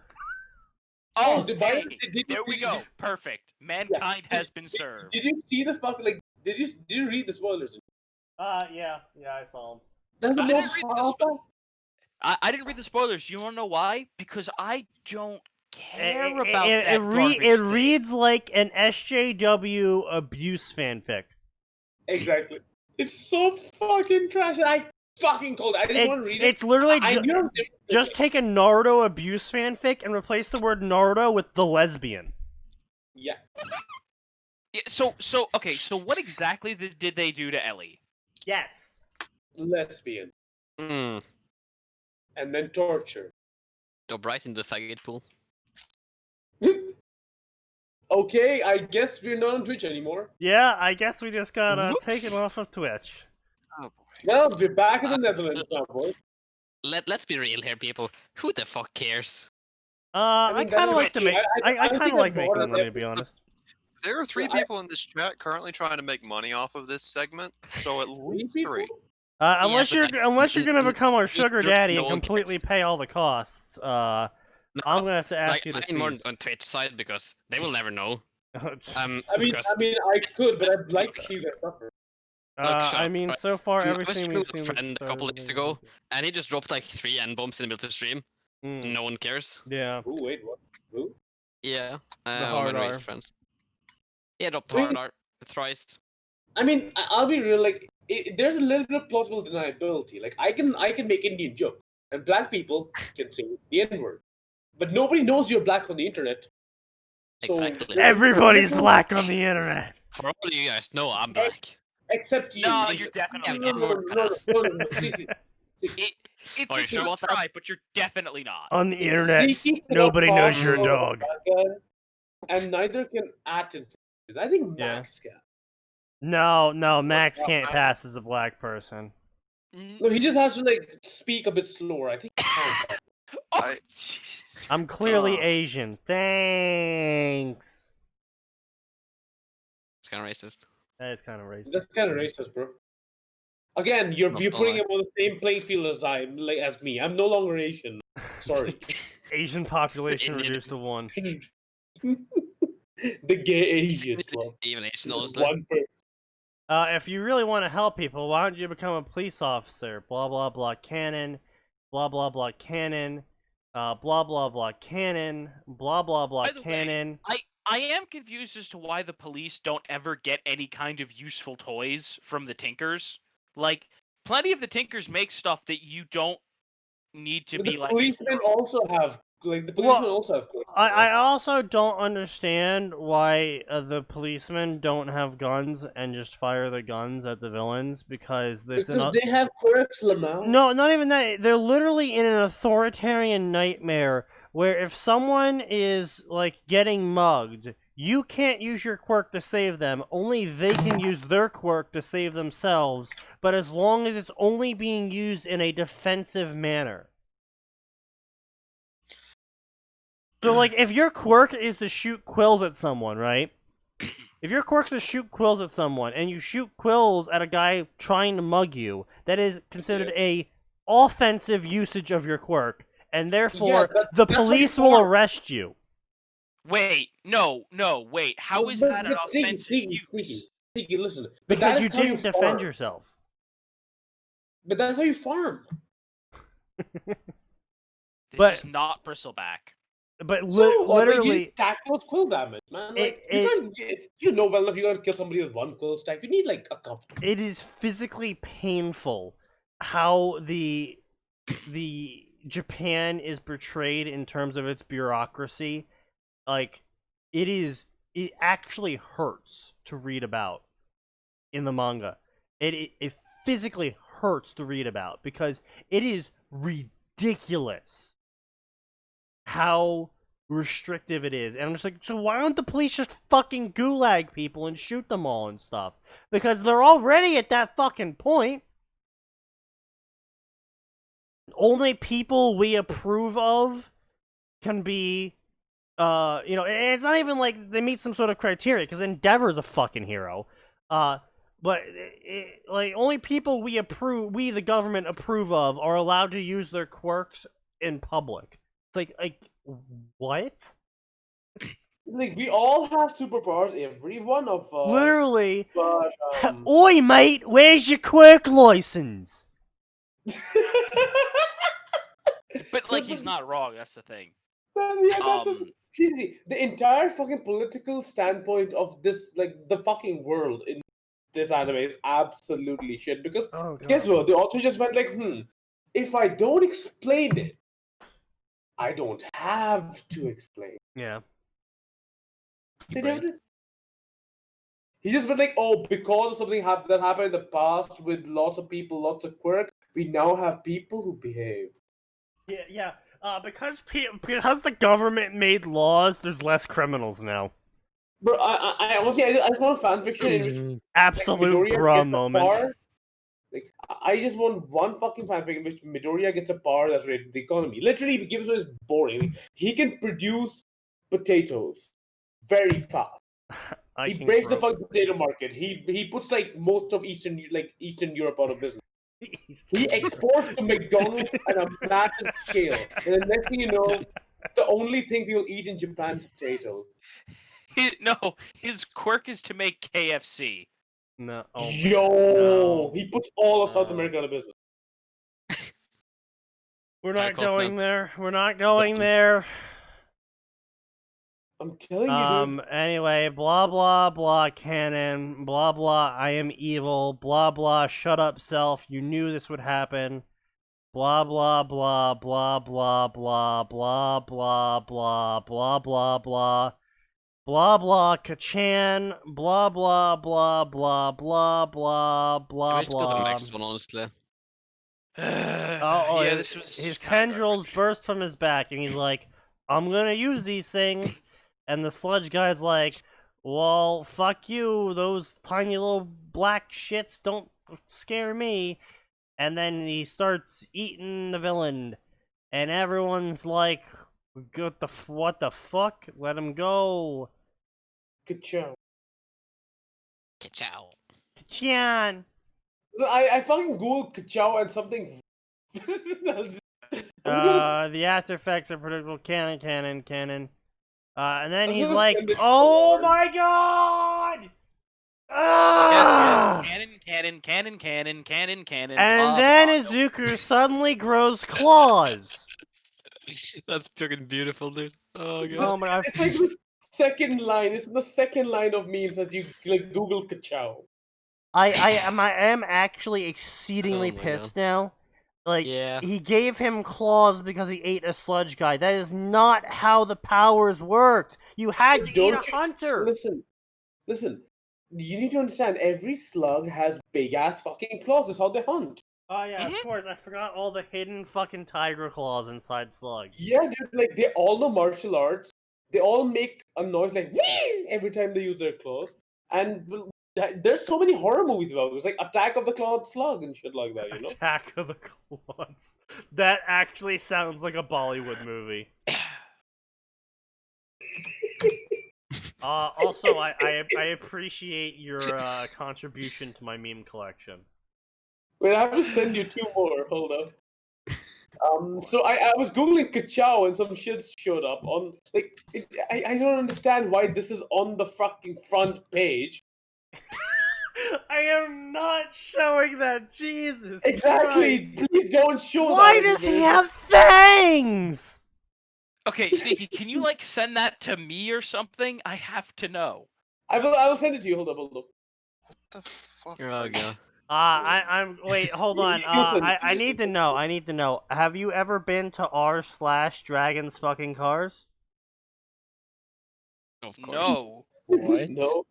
Oh, did hey, you- there we did- go. Perfect. Mankind has been served. Did you see the fucking like? Did you read the spoilers? Yeah, I saw him. That's the I didn't most read the horrible. I didn't read the spoilers. You want to know why? Because I don't care It, about it, that it, garbage it thing. reads like an SJW abuse fanfic. Exactly. It's so fucking trash. And I fucking called it. I just want to read it. It's literally I knew it was different. just take a Naruto abuse fanfic and replace the word Naruto with the lesbian. Yeah. Yeah, so okay. So what exactly did they do to Ellie? Yes. Lesbian. Hmm. And then torture. Dub right in the faggot pool. Okay, I guess we're not on Twitch anymore. Yeah, I guess we just got Whoops. taken off of Twitch. Oh boy. Well, we're back in the Netherlands now, boys. Let's be real here, people. Who the fuck cares? I mean, kind that of is like to okay. make. I I don't kind think of like I brought making it money, up. to be honest. There are 3 Yeah, people in this chat currently trying to make money off of this segment, so at least people? 3. Unless but you're like, unless you're gonna become our you sugar don't daddy and know completely kids. pay all the costs, I'm gonna have to ask Like, you to I'm more cease. on Twitch side because they will never know. I mean, Because I could, but I'd like to see that suffer. shut I up, mean, right. so far I was everything streaming we've with a seen. friend a couple days ago, and he just dropped like 3 N-bombs in the middle of the stream. No one cares. Yeah, Ooh, wait, what? Who? Yeah. hard when R. we're friends. Yeah, dropped Wait. hard R thrice. I mean, I'll be real. Like, there's a little bit of plausible deniability. Like, I can make Indian joke, and black people can say the N-word, but nobody knows you're black on the internet. So, Exactly. everybody's black on the internet. For all of you guys know I'm black. except you. No, It's- you're definitely no, not. no, no, no, no, no. See, It's Are you just sure a about that? try, but you're definitely not. On the internet, Sneaky cannot nobody knows pass you're a for dog. black guy, and neither can Atin. I think Yeah. Max can. No, Max can't pass as a black person. Mm. No, he just has to like speak a bit slower. I think. He can. Oh, I- jeez. I'm clearly Ugh. Asian. Thanks. It's kind of racist. That is kind of racist. That's kind of racist, bro. Again, you're Not putting gonna him on the same playing field as me. I'm no longer Asian. Sorry. Asian population Indian. reduced to 1. The gay Asian club. Even Asian, honestly. One person. If you really want to help people, why don't you become a police officer? Blah blah blah canon, blah blah blah canon, blah blah blah canon, blah blah blah By the way, canon. I am confused as to why the police don't ever get any kind of useful toys from the Tinkers. Like, plenty of the Tinkers make stuff that you don't need to But be the like. policemen also have the policemen also have guns. I also don't understand why the policemen don't have guns and just fire the guns at the villains because there's because they have quirks, Lamau. No, not even that. They're literally in an authoritarian nightmare where if someone is like getting mugged, you can't use your quirk to save them. Only they can use their quirk to save themselves, but as long as it's only being used in a defensive manner. So, like, if your quirk is to shoot quills at someone, right? If your quirk is to shoot quills at someone, and you shoot quills at a guy trying to mug you, that is considered a offensive usage of your quirk, and therefore but the that's what police it's will for. arrest you. Wait, no, wait. How is But- that an but Sneaky, offensive Sneaky, use? Sneaky. Sneaky, listen. But Because that you is how you didn't defend farm. yourself. But that's how you farm. This But- is not bristleback. But So what, like, you literally, stack those quill damage, man. Like It- you know well enough you gotta kill somebody with one quill stack. You need like a couple. it is physically painful how the Japan is portrayed in terms of its bureaucracy. Like, it actually hurts to read about in the manga. It physically hurts to read about because it is ridiculous how restrictive it is. And I'm just like, so why don't the police just fucking gulag people and shoot them all and stuff? Because they're already at that fucking point. Only people we approve of can be, it's not even like they meet some sort of criteria, because Endeavor's a fucking hero. But like, only people we the government approve of, are allowed to use their quirks in public. It's like what? Like, we all have superpowers, every one of us. Literally. But Oi, mate, where's your quirk license? But like, he's not wrong. That's the thing. yeah, that's Um, the entire fucking political standpoint of this, like, the fucking world in this anime is absolutely shit. Because Oh, God. guess what? The author just went like, if I don't explain it, I don't have to explain. Yeah. They Right. don't. He just went like, oh, because of something that happened in the past with lots of people, lots of quirk, we now have people who behave. Yeah. Because the government made laws, there's less criminals now. Bro, I honestly, I just want a fanfiction in which Absolute Midoriya bruh gets a moment. bar. Like, I just want one fucking fanfic in which Midoriya gets a bar that's related to the economy. Literally, given to us boring. He can produce potatoes very fast. He breaks the fucking potato market. He puts like most of Eastern Europe out of business. He exports to McDonald's at a massive scale. And the next thing you know, the only thing people eat in Japan is potatoes. His quirk is to make KFC. No. Oh, Yo, no. he puts all of South No. America out of business. We're not Contempt. going there. We're not going there. I'm telling you, dude. Anyway, blah blah blah canon, blah blah I am evil, blah blah shut up self, you knew this would happen. Blah blah blah blah blah blah blah blah blah blah blah blah. Blah blah Kachan, blah blah blah blah blah blah blah We should go to the blah. next one, honestly. Yeah, this was his just kinda tendrils garbage. burst from his back, and he's like, "I'm gonna use these things." And the sludge guy's like, "Well, fuck you. Those tiny little black shits don't scare me." And then he starts eating the villain, and everyone's like, "What the fuck? Let him go." Good job. Ka-chow. Kachan. I fucking googled Kachow and something. The after effects are predictable. Canon. And then I'm he's gonna like, send it "Oh forward. my god!" Yes, Ah! canon. And then Izuku suddenly grows claws. That's fucking beautiful, dude. Oh god. Oh my god. It's like the second line. It's the second line of memes as you like Google Kachow. I am actually exceedingly Oh my pissed now. Like, Yeah. he gave him claws because he ate a sludge guy. That is not how the powers worked. You had to eat Don't a you- hunter. Listen. You need to understand. Every slug has big ass fucking claws. That's how they hunt. Oh yeah, Mhm. of course. I forgot all the hidden fucking tiger claws inside slugs. Yeah, dude. Like they all know martial arts. They all make a noise like "Wee!" every time they use their claws. And there's so many horror movies about this, like Attack of the Clawed Slug and shit like that. You know. Attack of the Claws. That actually sounds like a Bollywood movie. Also, I appreciate your contribution to my meme collection. Wait, I have to send you two more. Hold up. So I was googling Kachow and some shit showed up on I don't understand why this is on the fucking front page. I am not showing that. Jesus. Exactly. Christ. Please don't show that. Why does he have fangs? Okay, Sneaky, can you like send that to me or something? I have to know. I will send it to you. Hold up. What the fuck? Oh god. Wait, hold on. I need to know. Have you ever been to r/dragons fucking cars? Of course. No. What? No.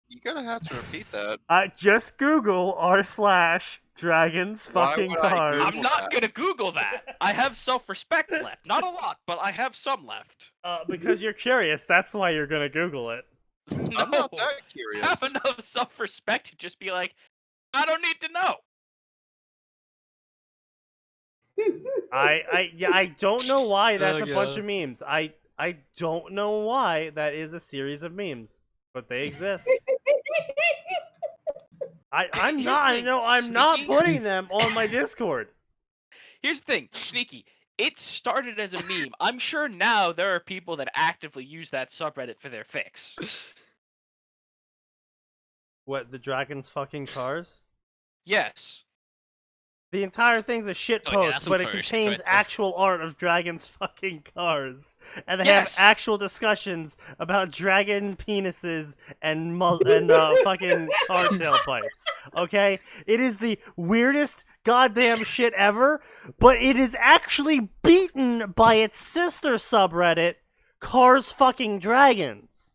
You're gonna have to repeat that. Just Google r/dragons Why fucking would I cars. Google I'm not that? gonna Google that. I have self-respect left. Not a lot, but I have some left. Because you're curious. That's why you're gonna Google it. No. I'm not that I curious. have enough self-respect to just be like, I don't need to know. I don't know why that's Oh, a bunch God. of memes. I don't know why that is a series of memes, but they exist. I'm Here's not. the thing, I'm not Sneaky. putting them on my Discord. Here's the thing, Sneaky. It started as a meme. I'm sure now there are people that actively use that subreddit for their fix. What, the dragons fucking cars? Yes. The entire thing's a shit Oh, yeah, post, that's but it some furry shit contains right there. actual art of dragons fucking cars, and they Yes. have actual discussions about dragon penises and fucking car tailpipes. Okay, it is the weirdest goddamn shit ever, but it is actually beaten by its sister subreddit, Cars Fucking Dragons.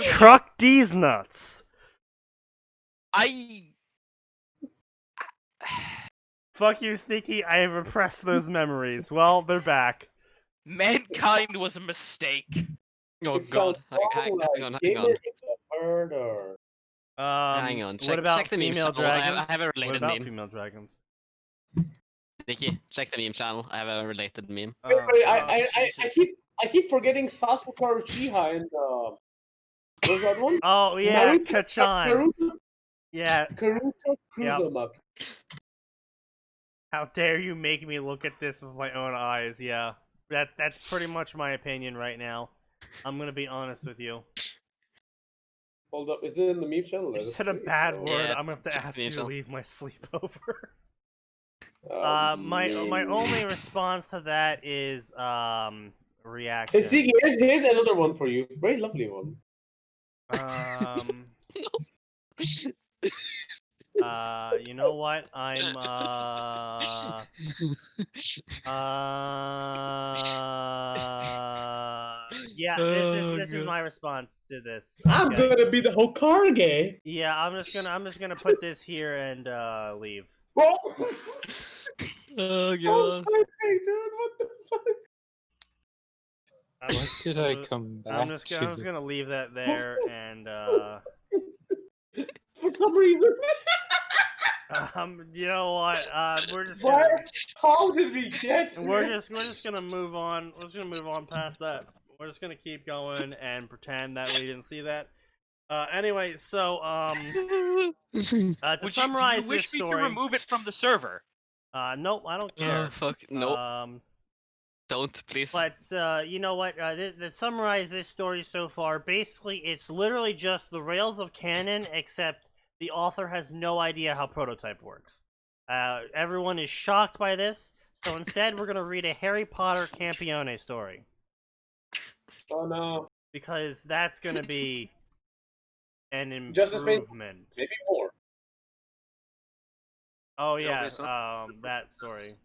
Truck D's nuts. Fuck you, Sneaky. I have repressed those memories. Well, they're back. Mankind was a mistake. Oh It god. sounds Hang like on. gamer is a murder. Hang on. What Check about the meme female channel. I dragons? have a What related about meme. female dragons? Nikki, check the meme channel. I have a related meme. Wait, I Jesus. keep forgetting Sasuke Uchiha and what's that one? Oh yeah, Naruto- Kachan. Naruto Yeah. Karuto Yep. Kurumaki. How dare you make me look at this with my own eyes? Yeah, that's pretty much my opinion right now. I'm gonna be honest with you. Hold up, is it in the meme channel? You Let us said a see. bad Oh. word. Yeah, I'm gonna have to check ask the you to channel. leave my sleepover. My Man. only response to that is Hey, reaction. see, here's another one for you. Very lovely one. You know what? Yeah, this is my response to this. I'm Okay. gonna be the Hokage. Yeah, I'm just gonna put this here and leave. Oh, Oh god. Hey, dude, what the fuck? I'm Why did I come back I'm just to gonna leave that there and For some reason. you know what? We're just Why? gonna, How did we get we're here? just gonna move on. We're just gonna move on past that. We're just gonna keep going and pretend that we didn't see that. Anyway, so to Do summarize you wish this me story, to remove it from the server? nope, I don't care. Oh fuck. No. Don't, please. But you know what? To summarize this story so far, basically it's literally just the rails of canon, except the author has no idea how Prototype works. Everyone is shocked by this, so instead we're gonna read a Harry Potter Campione story Oh no. because that's gonna be an Justice League? improvement. Maybe more. Oh There'll yeah, be some- that story.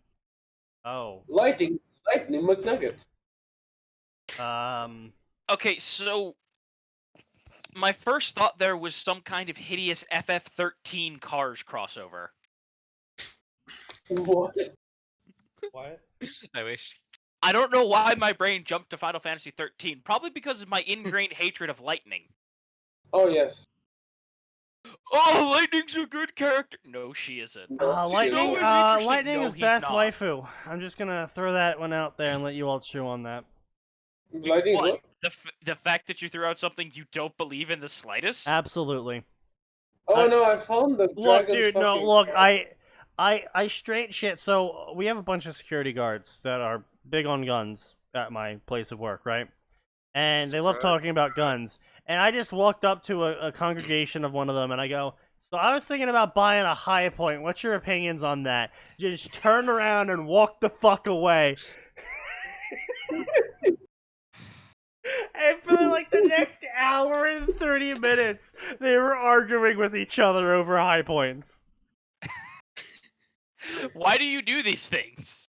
Oh, Lightning McNuggets. Okay, so my first thought there was some kind of hideous FF13 Cars crossover. What? what? I wish. I don't know why my brain jumped to Final Fantasy 13. Probably because of my ingrained hatred of Lightning. Oh yes. Oh, Lightning's a good character. No, she isn't. No, she Lightning. isn't. interesting. Lightning No, is he's best not. waifu. I'm just gonna throw that one out there and let you all chew on that. Lightning is What? what? The fact that you threw out something you don't believe in the slightest? Absolutely. Oh no, I found the Look, dragon's dude. No, fucking- look. I straight shit. So we have a bunch of security guards that are big on guns at my place of work, right? and they love Surprise. talking about guns. And I just walked up to a congregation of one of them, and I go, "So I was thinking about buying a High Point. What's your opinions on that?" Just turn around and walk the fuck away. And for like the next hour and 30 minutes, they were arguing with each other over High Points. Why do you do these things?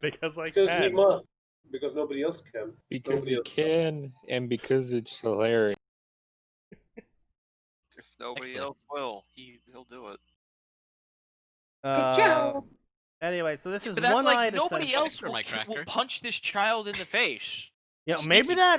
Because like Because he that. must. Because nobody else can. Because Nobody he else can, and because it's hilarious. If nobody Excellent. else will, he'll do it. Good job. Anyway, so this is But that's like one-eyed nobody ascension. else For will, my cracker. will punch this child in the face. Yeah, Sneaky.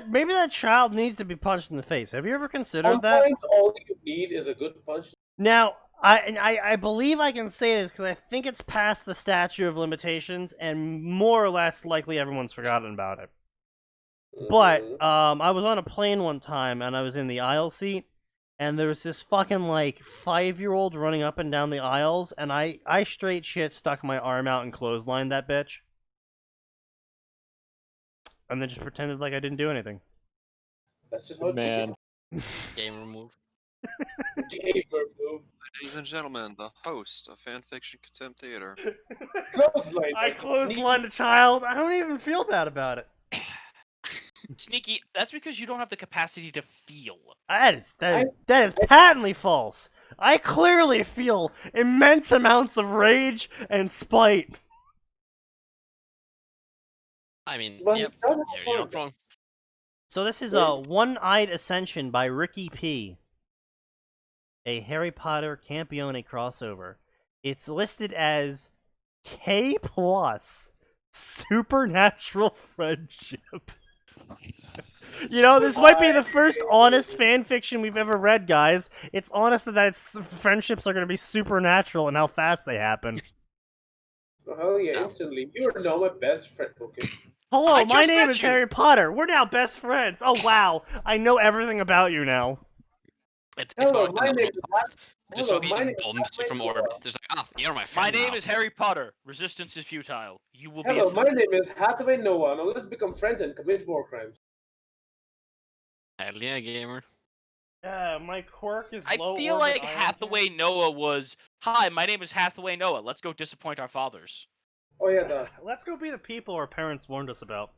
maybe that child needs to be punched in the face. Have you ever considered that? Sometimes all you need is a good punch. Now, I believe I can say this because I think it's past the statute of limitations, and more or less likely everyone's forgotten about it. But Mhm. I was on a plane one time, and I was in the aisle seat, and there was this fucking like 5-year-old running up and down the aisles, and I straight shit stuck my arm out and clotheslined that bitch, and then just pretended like I didn't do anything. That's just how it Man, Gamer move. is. Gamer move. Ladies and gentlemen, the host of Fanfiction Contempt Theater. Clothesline. I clotheslined a child. I don't even feel bad about it. Sneaky, that's because you don't have the capacity to feel. That is patently false. I clearly feel immense amounts of rage and spite. I mean, Well, yep, he doesn't you're have not wrong. So this is a One-Eyed Ascension by Ricky P. A Harry Potter Campione crossover. It's listed as K+, supernatural friendship. You know, this might be the first honest fan fiction we've ever read, guys. It's honest that friendships are going to be supernatural and how fast they happen. Oh, hell yeah, instantly. You are now my best friend. Okay. Hello, I my just name met is you. Harry Potter. We're now best friends. Oh, wow. I know everything about you now. It's Hello, more my than name is just Hello, fucking my name is bombs you from Hathaway orbit. Noah. There's like, you're my My friend name now. is Harry Potter. Resistance is futile. You will be Hello, a my name is Hathaway Noah. Now let's become friends and commit war crimes. Hell yeah, gamer. My quirk is I low feel orbit like ion Hathaway Noah was, "Hi, my name is Hathaway Noah. Let's go disappoint our fathers." Oh yeah, cannon. Let's go be the people our parents warned us about.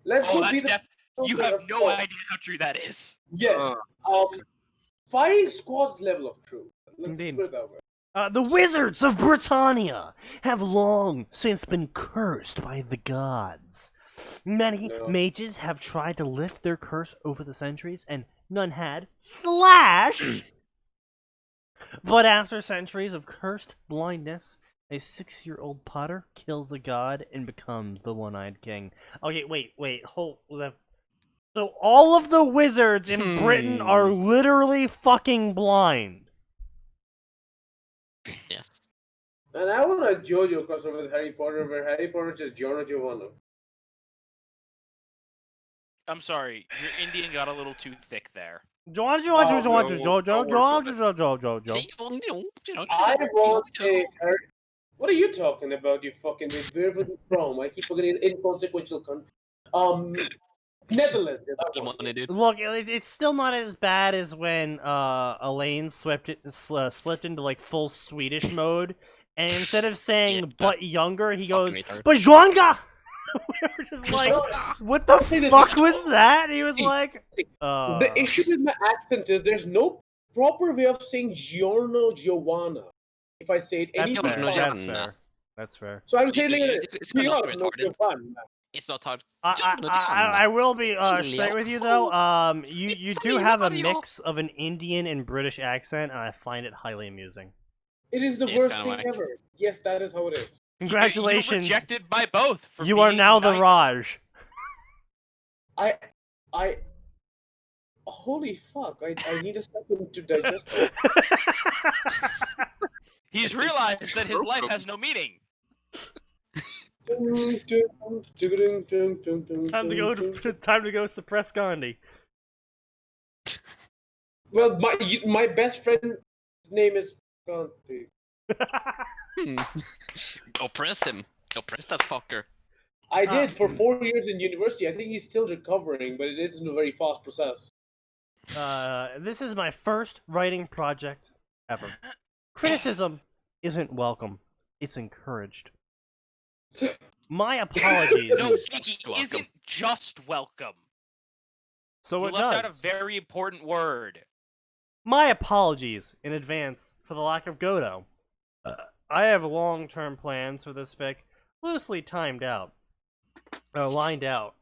Let's Oh, go be that's the. you have no idea how true that is. Yes. Fighting squad's level of true. Let's Indeed. put it that way. The wizards of Britannia have long since been cursed by the gods. Many No. mages have tried to lift their curse over the centuries, and none had. Slash! But after centuries of cursed blindness, a 6-year-old Potter kills a god and becomes the One-Eyed King. Okay, wait, hold. So all of the wizards in Britain are literally fucking blind. Yes. And I want a JoJo crossover with Harry Potter, where Harry Potter is just Giorno Giovanna. I'm sorry, your Indian got a little too thick there. See, I want a Harry. What are you talking about, you fucking where was it from? I keep forgetting it's inconsequential country. Netherlands. Yeah, that The was money, it. dude. Look, it's still not as bad as when Elaine slipped into like full Swedish mode, and instead of saying Yeah. "but younger," he goes Fucking retard. "but Jonga." We were just like, what the See, this fuck is- was that? He was See, like, The issue with my accent is there's no proper way of saying Giorno Giovanna. If I say it any That's Giorno fair. different. That's Giovanna. fair. That's fair. So I would say it like It's not Giorno retarded. Giovanna. It's not hard. I will be straight with you though. You It's do me, have a Mario. mix of an Indian and British accent, and I find it highly amusing. It is the It's worst kinda thing whack. ever. Yes, that is how it is. You're Congratulations, rejected by both. For you are being now the neither. Raj. I holy fuck, I need a second to digest it. He's realized that his life has no meaning. Time to go suppress Gandhi. Well, my best friend's name is Gandhi. Oppress him. Oppress that fucker. I did for 4 years in university. I think he's still recovering, but it isn't a very fast process. This is my first writing project ever. Criticism isn't welcome; it's encouraged. My apologies. No, Just Sneaky welcome. isn't just welcome. So You it left out does. a very important word. My apologies in advance for the lack of Godot. I have long-term plans for this fic, loosely lined out.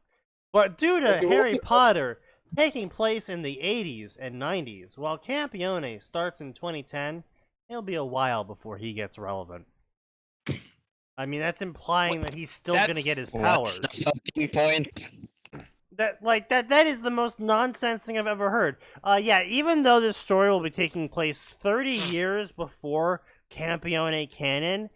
But due to Okay, Harry what- Potter taking place in the 80s and 90s, while Campione starts in 2010, it'll be a while before he gets relevant. I mean, that's implying that he's still gonna get his powers. What's the fucking point? That is the most nonsense thing I've ever heard. Yeah, even though this story will be taking place 30 years before Campione canon,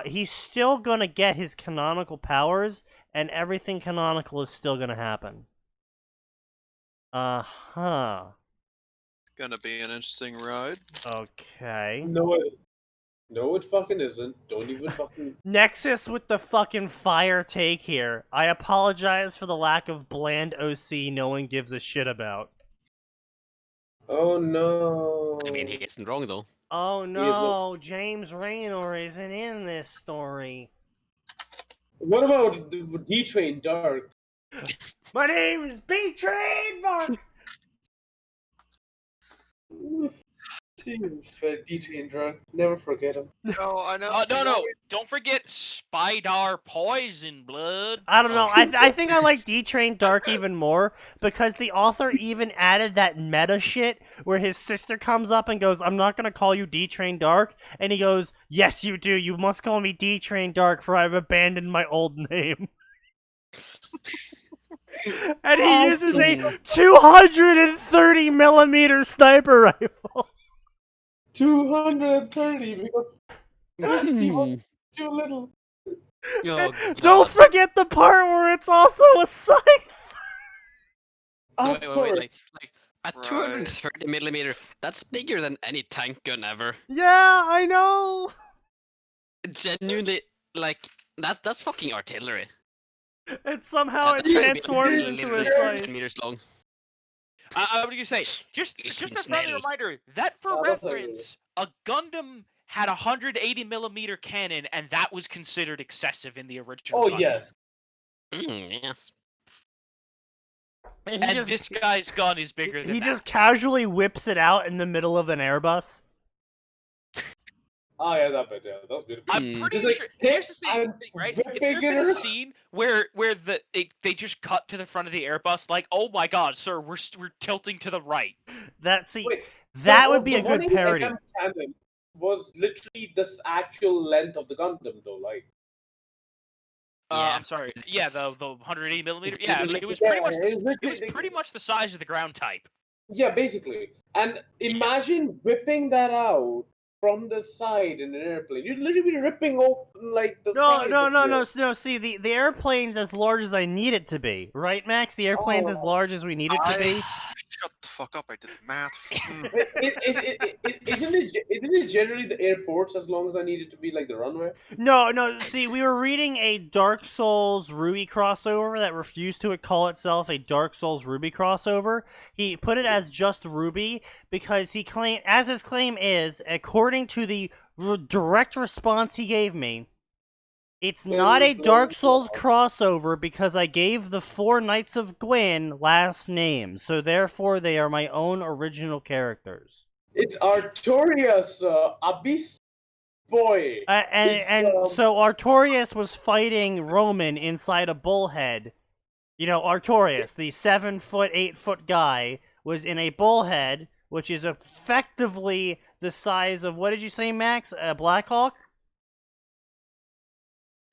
he's still gonna get his canonical powers, and everything canonical is still gonna happen. Uh-huh. It's gonna be an interesting ride. Okay. No, it fucking isn't. Don't even fucking. Nexus with the fucking fire take here. I apologize for the lack of bland OC no one gives a shit about. Oh no. I mean, he isn't wrong though. Oh no, James Raynor isn't in this story. What about D-Train Dark? My name is B Trademark! Jesus Christ, D-Train Dark. Never forget him. No, I know. No. Don't forget Spydar Poison Blood. I don't know. I think I like D-Train Dark even more because the author even added that meta shit where his sister comes up and goes, I'm not going to call you D-Train Dark. And he goes, yes, you do. You must call me D-Train Dark for I've abandoned my old name. And he uses a 230 millimeter sniper rifle. 230 because 50 was too little. Oh, Don't forget the part where it's also a sight. Of course. Like at 230 millimeter, that's bigger than any tank gun ever. Yeah, I know. Genuinely, like that's fucking artillery. And somehow it That's gonna be transforms into a literally sight. 10 meters long. I was gonna say, just It's a friendly snail. reminder that for Oh, that's reference, a Gundam had a 180 millimeter cannon, and that was considered excessive in the original. Oh Gundam. yes. Yes. And he And just, this guy's gun is bigger than he that. just casually whips it out in the middle of an Airbus. Oh yeah, that bit. Yeah, that was beautiful. I'm pretty Just like, sure. hey, Here's the thing, I'm right? very If there's been a bigger. scene where they just cut to the front of the Airbus, like, oh my god, sir, we're tilting to the right. That see, Wait, that the- would be the a good 180 parody. mm cannon was literally this actual length of the Gundam, though. Like, Yeah. I'm sorry. Yeah, the 180 millimeter. It's Yeah, literally- it was yeah, pretty much it was it was literally- pretty much the size of the ground type. yeah, basically. And imagine whipping that out from the side in an airplane. You'd literally be ripping open like the sides. No. See, the airplane's as large as I need it to be, right, Max? The airplane's as large as we need it to be. Shut the fuck up! I did the math. Isn't it generally the airports as long as I need it to be like the runway? No. See, we were reading a Dark Souls Ruby crossover that refused to call itself a Dark Souls Ruby crossover. He put it as just Ruby because his claim is, according to the direct response he gave me, it's not a Dark Souls crossover because I gave the 4 Knights of Gwyn last names, so therefore they are my own original characters. It's Artorias, Abyss boy. So Artorias was fighting Roman inside a bullhead. You know, Artorias, the 7 foot, 8 foot guy, was in a bullhead, which is effectively the size of, what did you say, Max? A Blackhawk?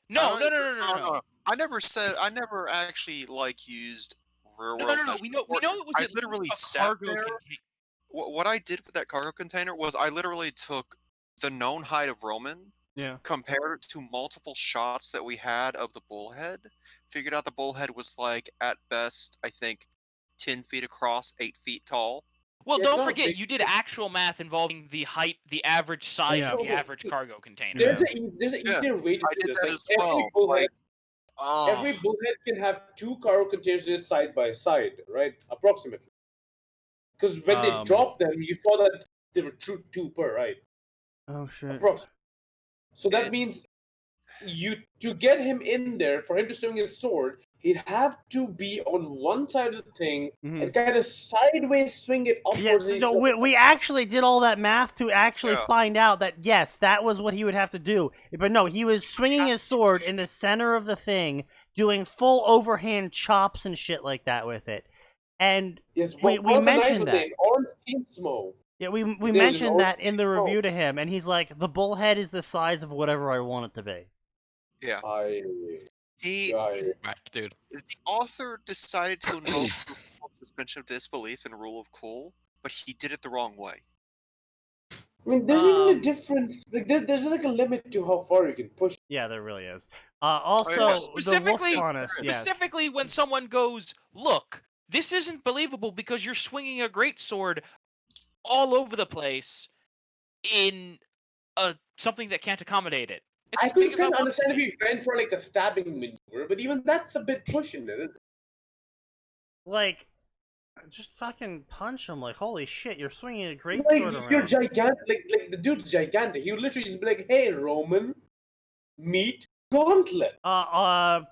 No. I never actually like used real world. No. We know it was I at least literally a sat cargo there. container. What I did with that cargo container was I literally took the known height of Roman, compared it to multiple shots that we had of the bullhead, figured out the bullhead was like at best I think 10 feet across, 8 feet tall. Well, Yeah, don't it's forget, big. you did actual math involving the height, the average size Yeah. of the average cargo container. There's an Yeah, easier way to I do did this. that Like, as well. every bullhead, every bullhead can have 2 cargo containers side by side, right? Approximately. Because when they dropped them, you saw that there were 2 per, right? Oh shit. Approximately. So that means to get him in there, for him to swing his sword, he'd have to be on one side of the thing and kind of sideways swing it upwards. Yes, no, we actually did all that math to actually Yeah. find out that, yes, that was what he would have to do. But no, he was swinging his sword in the center of the thing, doing full overhand chops and shit like that with it. And yes, we mentioned that. On Steam Smoke. Yeah, we mentioned that in the review to him, and he's like, the bullhead is the size of whatever I want it to be. Yeah. He, Back, dude. the author decided to invoke suspension of disbelief and rule of cool, but he did it the wrong way. I mean, there's even a difference. Like, there's like a limit to how far you can push. Yeah, there really is. Also, specifically, the wolf honest, yes. specifically when someone goes, look, this isn't believable because you're swinging a greatsword all over the place in something that can't accommodate it. I could kind of understand if he went for like a stabbing maneuver, but even that's a bit pushing it. Like, just fucking punch him. Like, holy shit, you're swinging a great Like, sword around. you're gigantic. Like the dude's gigantic. He would literally just be like, "Hey, Roman, meet Gauntlet."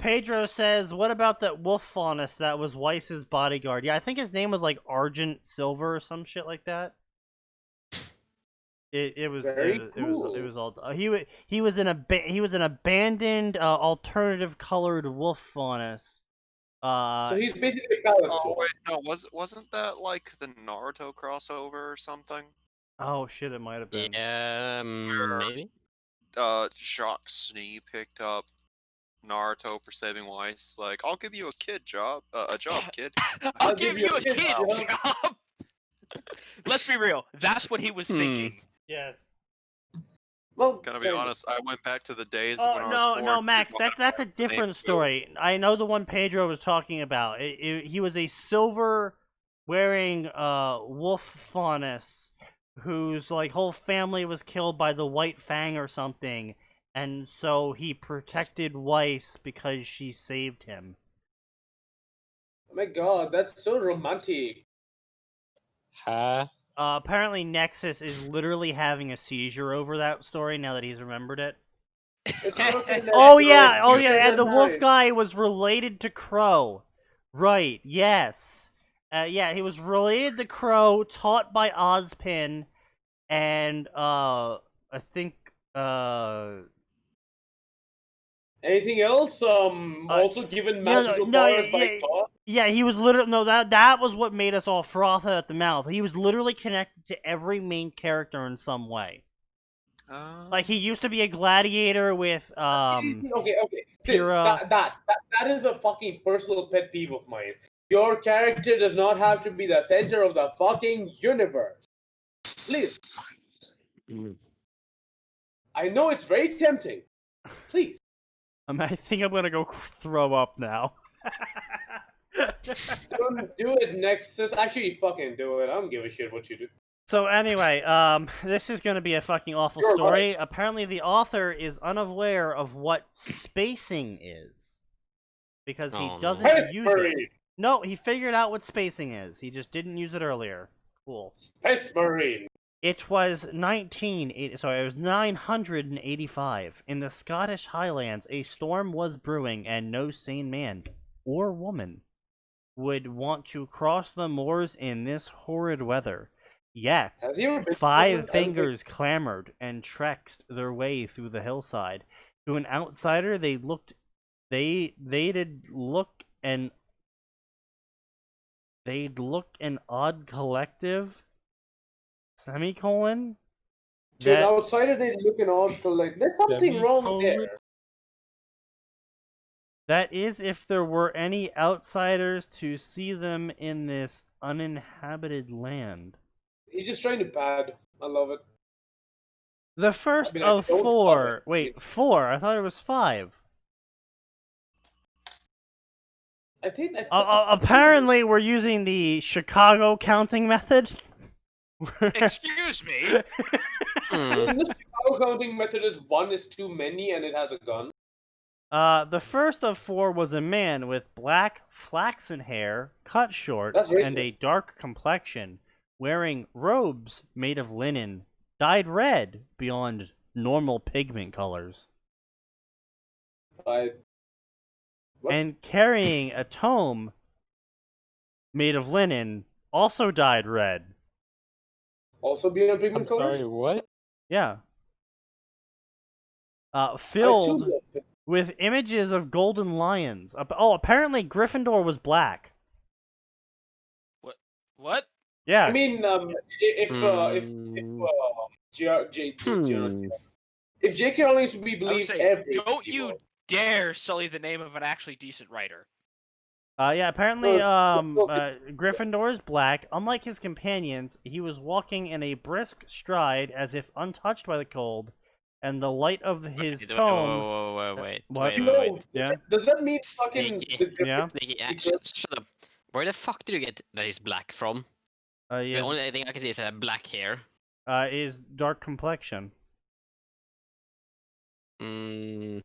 Pedro says, what about that wolf faunus that was Weiss's bodyguard? Yeah, I think his name was like Argent Silver or some shit like that. It was all he was an abandoned alternative colored wolf faunus. So he's basically a Palace Oh wait, no, wasn't that like the Naruto crossover or something? Oh shit, it might have been. Yeah, maybe. Jacques Snee picked up Naruto for saving Weiss. Like, I'll give you a job, kid. I'll give you a kid job. Let's be real. That's what he was thinking. Yes. Well, Gotta be honest, I went back to the days when I was 4. No, Max, that's a different story. I know the one Pedro was talking about. He was a silver wearing wolf faunus whose like whole family was killed by the White Fang or something, and so he protected Weiss because she saved him. Oh my god, that's so romantic. Huh? Apparently Nexus is literally having a seizure over that story now that he's remembered it. Oh yeah, and the wolf guy was related to Crow. Right, yes. Yeah, he was related to Crow, taught by Ozpin, and I think anything else? Also given magical powers by God? Yeah, he was literally that was what made us all froth at the mouth. He was literally connected to every main character in some way. Like he used to be a gladiator with Okay. Pyrrha. That is a fucking personal pet peeve of mine. Your character does not have to be the center of the fucking universe. Please. I know it's very tempting. Please. I think I'm gonna go throw up now. Don't do it, Nexus. Actually, fucking do it. I don't give a shit what you do. So anyway, this is gonna be a fucking awful story. Right. Apparently, the author is unaware of what spacing is because he doesn't use it. No, he figured out what spacing is. He just didn't use it earlier. Cool. Space Marine. It was 985. In the Scottish Highlands, a storm was brewing, and no sane man or woman would want to cross the moors in this horrid weather. Yet, 5 fingers clamored and trekked their way through the hillside. To an outsider, they'd look an odd collective. Semicolon. To an outsider, they look an odd collective. There's something wrong there. That is, if there were any outsiders to see them in this uninhabited land. He's just trying to pad. I love it. The first of 4. Wait, 4? I thought it was 5. I think. Apparently, we're using the Chicago counting method. Excuse me. The Chicago counting method is 1 is too many and it has a gun. The first of 4 was a man with black flaxen hair, cut short, That's and a racist. dark complexion, wearing robes made of linen, dyed red beyond normal pigment colors, What? and carrying a tome made of linen, also dyed red. Also beyond I'm pigment colors? sorry, what? Yeah. I Filled too love with images of golden lions. Oh, apparently Gryffindor was black. What? Yeah. I mean, if J.K. Rowling is to be I would believed, say, every don't you dare sully the name of an actually decent writer. Yeah, apparently, Look, Gryffindor is black. Unlike his companions, he was walking in a brisk stride as if untouched by the cold, and the light of his tome... Wait. What? Yeah? Does that mean fucking Sneaky. Yeah? Sneaky, shut up. Where the fuck did you get that he's black from? He The has, only thing I can see is black hair. is dark complexion. Mm,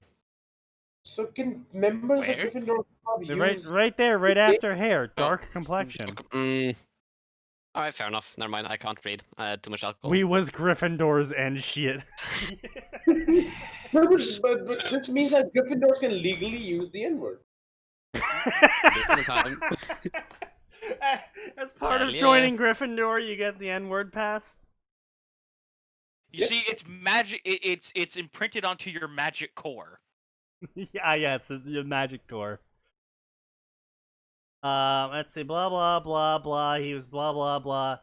So can members of the Where? Gryffindor Club use... Right there, right after hair, dark complexion. Alright, fair enough. Never mind, I can't read. I had too much alcohol. We was Gryffindors and shit. No, but this means that Gryffindors can legally use the N-word. Time. As part of Hell yeah. joining Gryffindor, you get the N-word pass. You Yeah. see, it's magic. It's imprinted onto your magic core. Yeah, it's the magic core. Let's see, blah, blah, blah, blah, he was blah, blah, blah.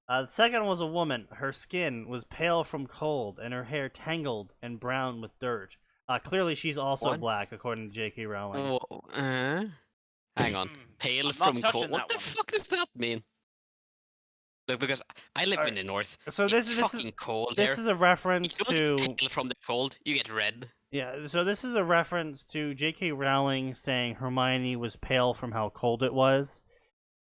The second was a woman. Her skin was pale from cold, and her hair tangled and brown with dirt. Clearly she's also What? black, according to J.K. Rowling. Oh, hang on. Pale I'm not from touching cold. What that the one. fuck does that mean? Look, because I live in the north. So It's this is fucking cold this here. is a reference You don't to... get pale from the cold, you get red. Yeah, so this is a reference to J.K. Rowling saying Hermione was pale from how cold it was,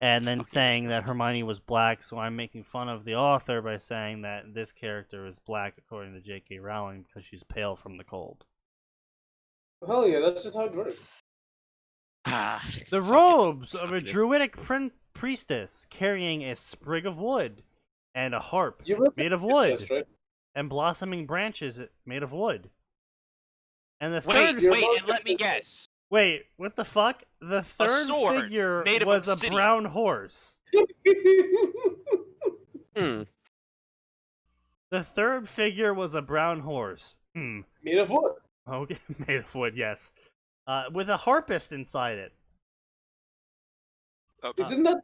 and then Fucking saying that disgusting. Hermione was black, so I'm making fun of the author by saying that this character is black according to J.K. Rowling because she's pale from the cold. Hell yeah, that's just how it works. The Fuck it. robes of Fuck a it. druidic priestess carrying a sprig of wood and a harp You were made of wood Just, right? and blossoming branches made of wood. And the Wait, third... You're wait, both and let me guess. Wait, what the fuck? The third sword figure made of was a obsidian. brown horse. Hmm. The third figure was a brown horse. Made of wood. Okay, made of wood, yes. With a harpist inside it. Isn't that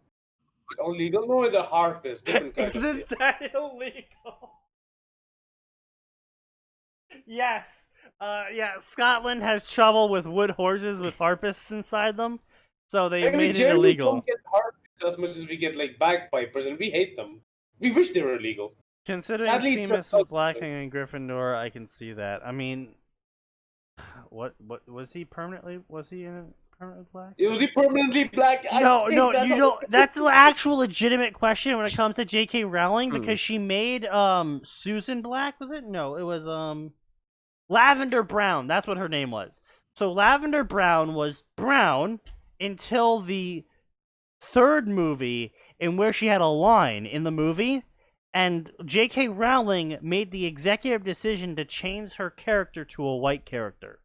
illegal? No, the harp is different kind of Isn't that illegal? Yes. Yeah, Scotland has trouble with wood horses with harpists inside them, so they we made it generally illegal. don't get harpists as much as we get like bagpipers, and we hate them. We wish they were illegal. Considering Sadly, it's Seamus so- was black and in Gryffindor, I can see that. I mean, what was he permanently? Was he in permanently black? Was he permanently black? No, I think no, that's you how- don't. That's an actual legitimate question when it comes to J.K. Rowling Hmm. because she made Susan black. Was it? No, it was Lavender Brown. That's what her name was. So Lavender Brown was brown until the third movie, in where she had a line in the movie, and J.K. Rowling made the executive decision to change her character to a white character.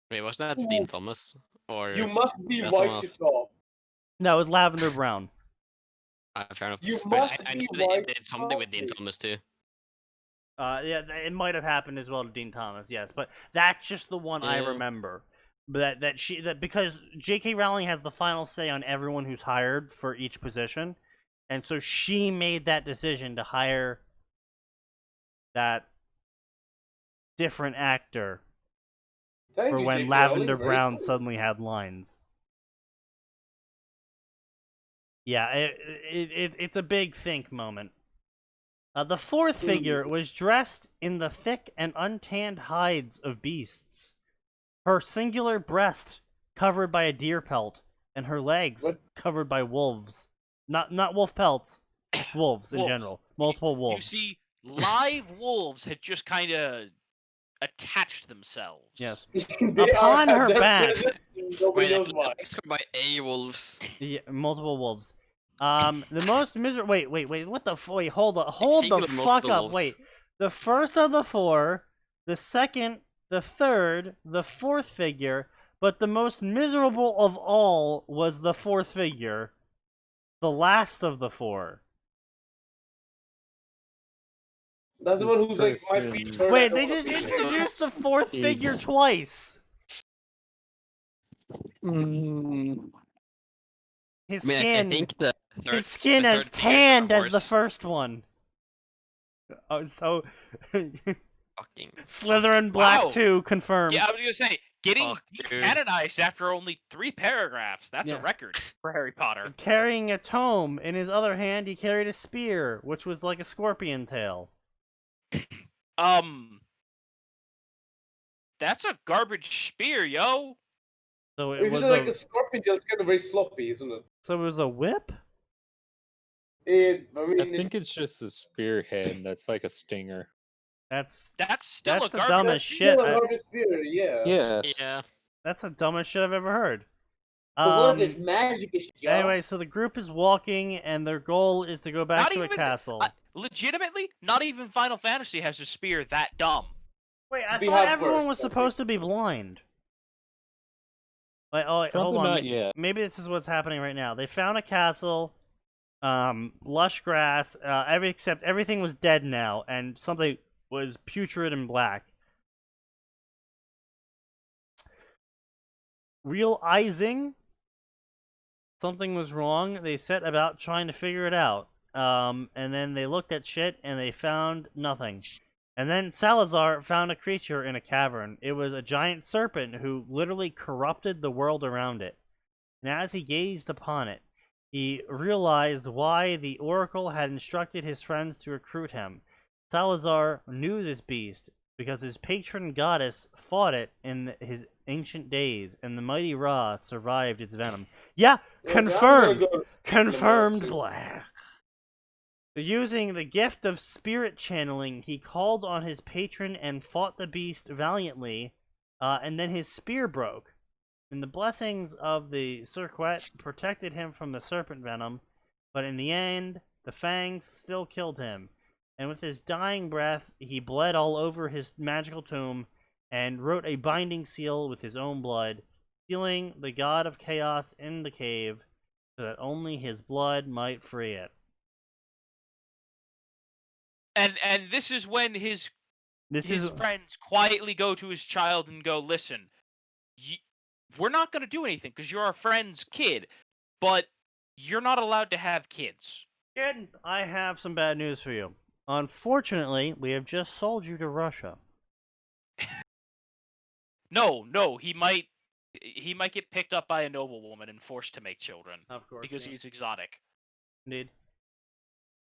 Wait, was that Dean Thomas? Or You must be That's white someone to else. talk. No, it was Lavender Brown. fair enough. You But must I be know they white did something with Dean to- Thomas too. Yeah, it might have happened as well to Dean Thomas, yes, but that's just the one I Yeah. remember. That because J.K. Rowling has the final say on everyone who's hired for each position, and so she made that decision to hire that different actor Thank for you, when J.K. Lavender Rowling, very Brown cool. suddenly had lines. Yeah, it's a big think moment. The fourth figure was dressed in the thick and untanned hides of beasts. Her singular breast covered by a deer pelt, and her legs What? covered by wolves. Not wolf pelts, just wolves in Wolves. general. Multiple wolves. You see, live wolves had just kind of attached themselves. Yes. They Upon are her at back. present, nobody knows why. Escorted by A-wolves. Yeah, multiple wolves. The most miserable. Wait. What the? Wait, hold the fuck up. wolves. Wait. The first of the four, the second, the third, the fourth figure, but the most miserable of all was the fourth figure, the last of the four. That's the one who's like, my person- feet hurt. I Wait, don't they wanna just be here." introduced the fourth figure AIDS. twice. Mm. His I mean, I skin, think the third, his skin the as third figure's tanned as the horse. first one. Oh, so Fucking Slytherin Black Wow. 2 confirmed. Yeah, I was gonna say, getting Fuck, dude. canonized after only 3 paragraphs. That's Yeah. a record for Harry Potter. Carrying a tome. In his other hand, he carried a spear, which was like a scorpion tail. That's a garbage spear, yo. So If it it's was like a scorpion tail, it's kind of very sloppy, isn't it? So it was a whip? I I mean, think it's just a spearhead that's like a stinger. That's Still That's a the garbage dumbest it's shit. still a garbage spear, yeah. Yes. yeah. That's the dumbest shit I've ever heard. But what if it's magic-ish, yo? Anyway, so the group is walking, and their goal is to go back Not to a even- castle. Legitimately, not even Final Fantasy has a spear that dumb. Wait, I we thought have everyone worse, was don't supposed to be blind. Wait, hold Probably on. not yet. Maybe this is what's happening right now. They found a castle, lush grass, except everything was dead now, and something was putrid and black. Realizing something was wrong, they set about trying to figure it out. And then they looked at shit, and they found nothing. And then Salazar found a creature in a cavern. It was a giant serpent who literally corrupted the world around it. And as he gazed upon it, he realized why the Oracle had instructed his friends to recruit him. Salazar knew this beast because his patron goddess fought it in his ancient days, and the mighty Ra survived its venom. Yeah, Look, I'm gonna confirmed! go- Confirmed Soon. black. Using the gift of spirit channeling, he called on his patron and fought the beast valiantly, and then his spear broke. And the blessings of the Circuit protected him from the serpent venom, but in the end, the fangs still killed him. And with his dying breath, he bled all over his magical tomb and wrote a binding seal with his own blood, sealing the god of chaos in the cave so that only his blood might free it. And this is when his friends quietly go to his child and go, listen, we're not going to do anything because you're our friend's kid, but you're not allowed to have kids. Kid, I have some bad news for you. Unfortunately, we have just sold you to Russia. No, he might get picked up by a noblewoman and forced to make children. Of course. Because he's exotic. Indeed.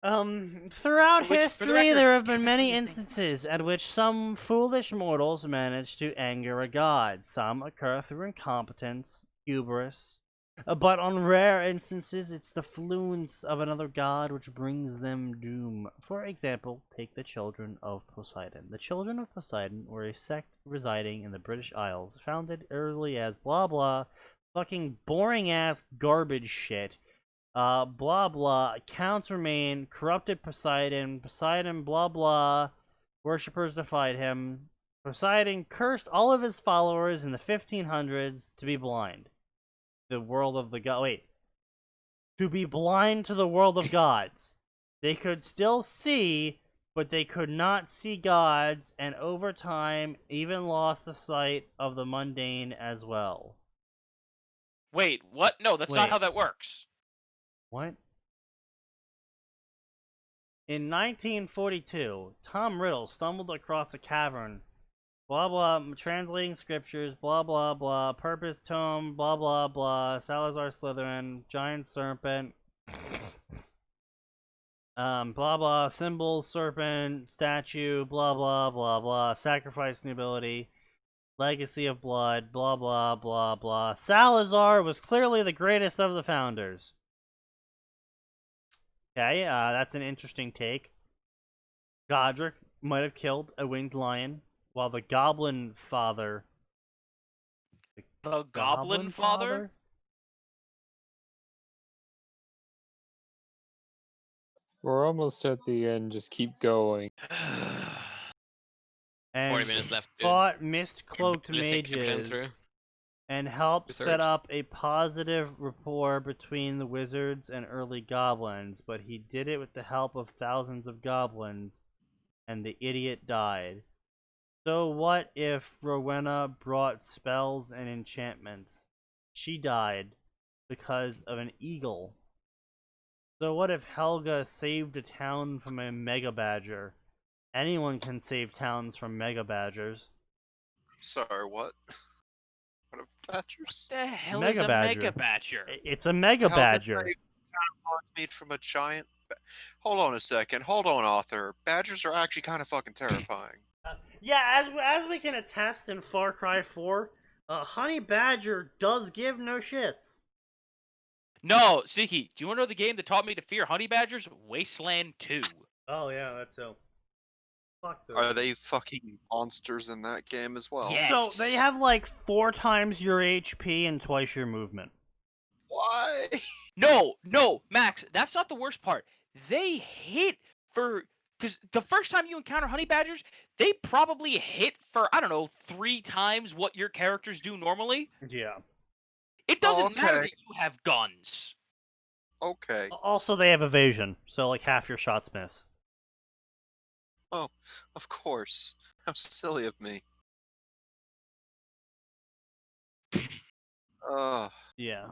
Throughout Which, for the history, record, there have been many everything- instances at which some foolish mortals manage to anger a god. Some occur through incompetence, hubris, but on rare instances, it's the fluence of another god which brings them doom. For example, take the Children of Poseidon. The Children of Poseidon were a sect residing in the British Isles, founded early as blah blah, fucking boring ass garbage shit. Blah blah, accounts remain, corrupted Poseidon, blah blah, worshippers defied him. Poseidon cursed all of his followers in the 1500s to be blind. The world of the god. Wait. To be blind to the world of gods. They could still see, but they could not see gods, and over time, even lost the sight of the mundane as well. Wait, what? No, that's not Wait. how that works. What? In 1942, Tom Riddle stumbled across a cavern. Blah blah, translating scriptures, blah blah blah, purpose tome, blah blah blah, Salazar Slytherin, giant serpent, blah blah, symbol, serpent, statue, blah blah blah blah, sacrifice nobility, legacy of blood, blah blah blah blah. Salazar was clearly the greatest of the founders. Okay, that's an interesting take. Godric might have killed a winged lion. while the Goblin Father. The Goblin Father? We're almost at the end. Just keep going. And 40 minutes left, dude. fought mist-cloaked We're 60% mages through. and helped set 2/3. up a positive rapport between the wizards and early goblins, but he did it with the help of thousands of goblins, and the idiot died. So what if Rowena brought spells and enchantments? She died because of an eagle. So what if Helga saved a town from a mega badger? Anyone can save towns from mega badgers. Sorry, what? What are badgers? The hell Mega is a badger. mega badger? It's a mega Helga badger. saved a town made from a giant. Hold on a second. Hold on, author. Badgers are actually kind of fucking terrifying. Yeah, as we can attest in Far Cry 4, Honey Badger does give no shits. No, Sneaky, do you want to know the game that taught me to fear honey badgers? Wasteland 2. Oh yeah, that's so. Fuck those. Are they fucking monsters in that game as well? Yes. So they have like 4 times your HP and twice your movement. Why? No, Max, that's not the worst part. They hit for... Because the first time you encounter honey badgers, they probably hit for, I don't know, 3 times what your characters do normally. Yeah. It doesn't matter okay. that you have guns. Okay. Also, they have evasion, so like half your shots miss. Oh, of course. How silly of me. Ugh. Yeah.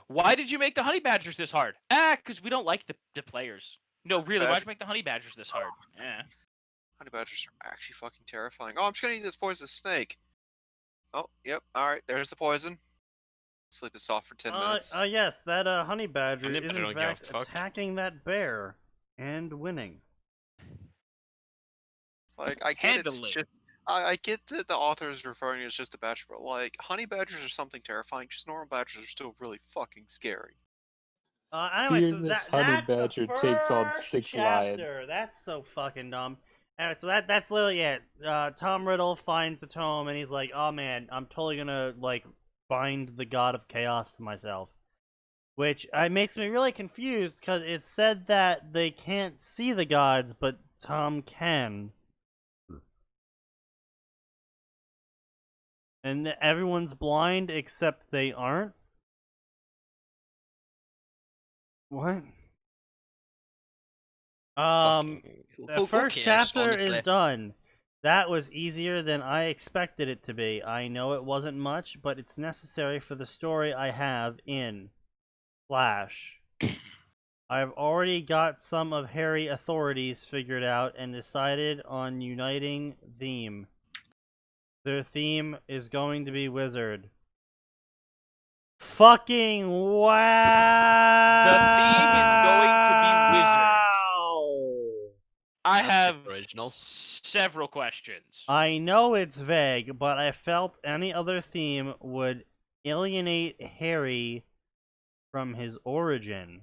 Why did you make the honey badgers this hard? Because we don't like the players. No, really, why'd you make the honey badgers this hard? Honey badgers are actually fucking terrifying. Oh, I'm just gonna eat this poisonous snake. Oh, yep. Alright, there's the poison. Sleep this off for 10 minutes. Yes, that honey badger Honey is badger in don't give a fact fuck. attacking that bear and winning. Like, I get it's Handily. just... I get that the author is referring to it as just a badger, but like, honey badgers are something terrifying. Just normal badgers are still really fucking scary. Anyway, so Fearless that, honey that's the badger takes on first 6 lions. chapter. That's so fucking dumb. Anyway, so that's literally it. Tom Riddle finds the tome and he's like, "Oh man, I'm totally gonna like bind the god of chaos to myself," which makes me really confused because it said that they can't see the gods, but Tom can. And everyone's blind except they aren't? What? The first cares, chapter honestly? is done. That was easier than I expected it to be. I know it wasn't much, but it's necessary for the story I have in Flash. I've already got some of Harry authorities figured out and decided on uniting theme. Their theme is going to be wizard. Fucking wow! The theme is going to be wizard. I have Original. several questions. I know it's vague, but I felt any other theme would alienate Harry from his origin.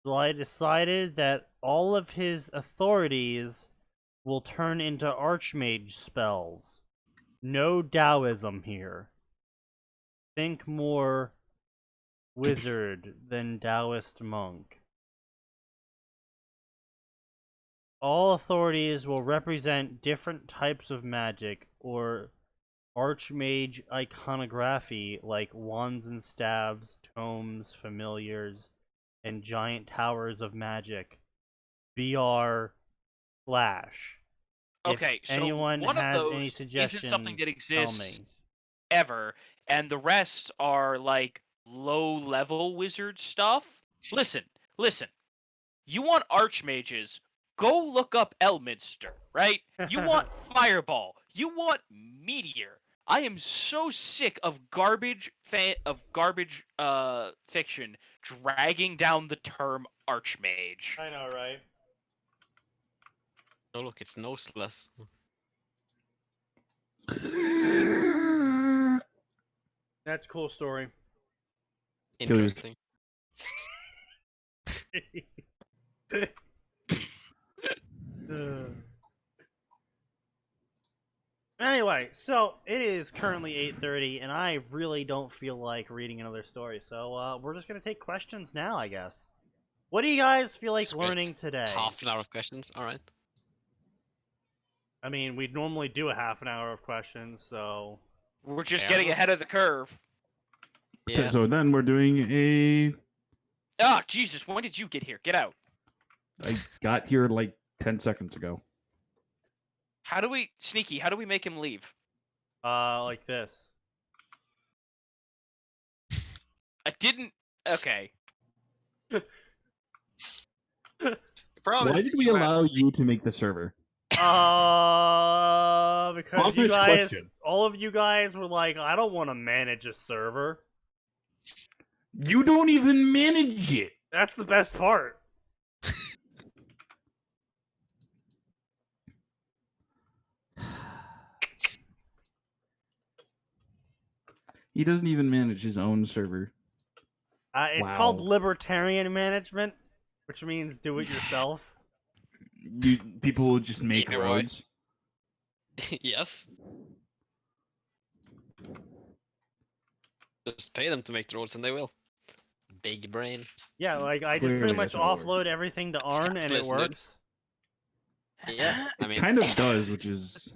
So I decided that all of his authorities will turn into Archmage spells. No Taoism here. Think more wizard than Taoist monk. All authorities will represent different types of magic or Archmage iconography like wands and staves, tomes, familiars, and giant towers of magic. VR Flash. Okay, If so anyone one has of any those suggestions, isn't something that tell exists me. ever, and the rest are like low-level wizard stuff. Listen. You want archmages? Go look up Elminster, right? You want Fireball. You want Meteor. I am so sick of garbage fiction dragging down the term archmage. I know, right? Oh look, it's noseless. That's a cool story. Interesting. Anyway, so it is currently 8:30, and I really don't feel like reading another story. So we're just gonna take questions now, I guess. What do you guys feel like Just learning today? Half an hour of questions. All right. I mean, we'd normally do a half an hour of questions, so We're just Fair getting enough. ahead of the curve. Yeah. So then we're doing a. Ah, Jesus! When did you get here? Get out! I got here like 10 seconds ago. How do we, Sneaky? How do we make him leave? like this. I didn't. Okay. The problem Why is did we you allow you to make the server? Because you Obvious guys, question. all of you guys were like, I don't want to manage a server. You don't even manage it. That's the best part. He doesn't even manage his own server. It's Wow. called libertarian management, which means do it yourself. People will just make Either way. roads. Yes. Just pay them to make the roads, and they will. Big brain. Yeah, like I just Clearly pretty much that's how it offload everything to Arn, and it Listen, dude. works. Yeah. I mean, Kind of does, which is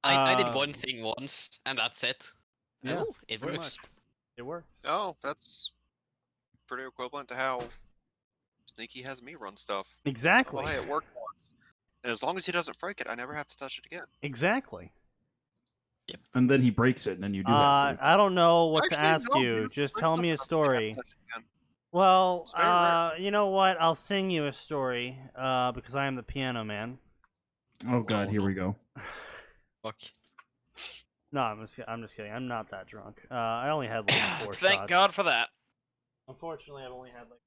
I did Uh, one thing once, and that's it. Yeah, Oh, it pretty works. much. It works. Oh, that's pretty equivalent to how Sneaky has me run stuff. Exactly. Oh, hey, it worked once. And as long as he doesn't break it, I never have to touch it again. Exactly. and then he breaks it, and then you do have to. I don't know what to Actually, ask no, he you. doesn't Just break tell stuff me a enough that I have to story. touch it again. Well, It's very rare. you know what? I'll sing you a story. Because I am the piano man. Oh god, Oh, here no. we go. Fuck. No, I'm just kidding. I'm not that drunk. I only had like 4 Thank shots. God for that. Unfortunately, I've only had like.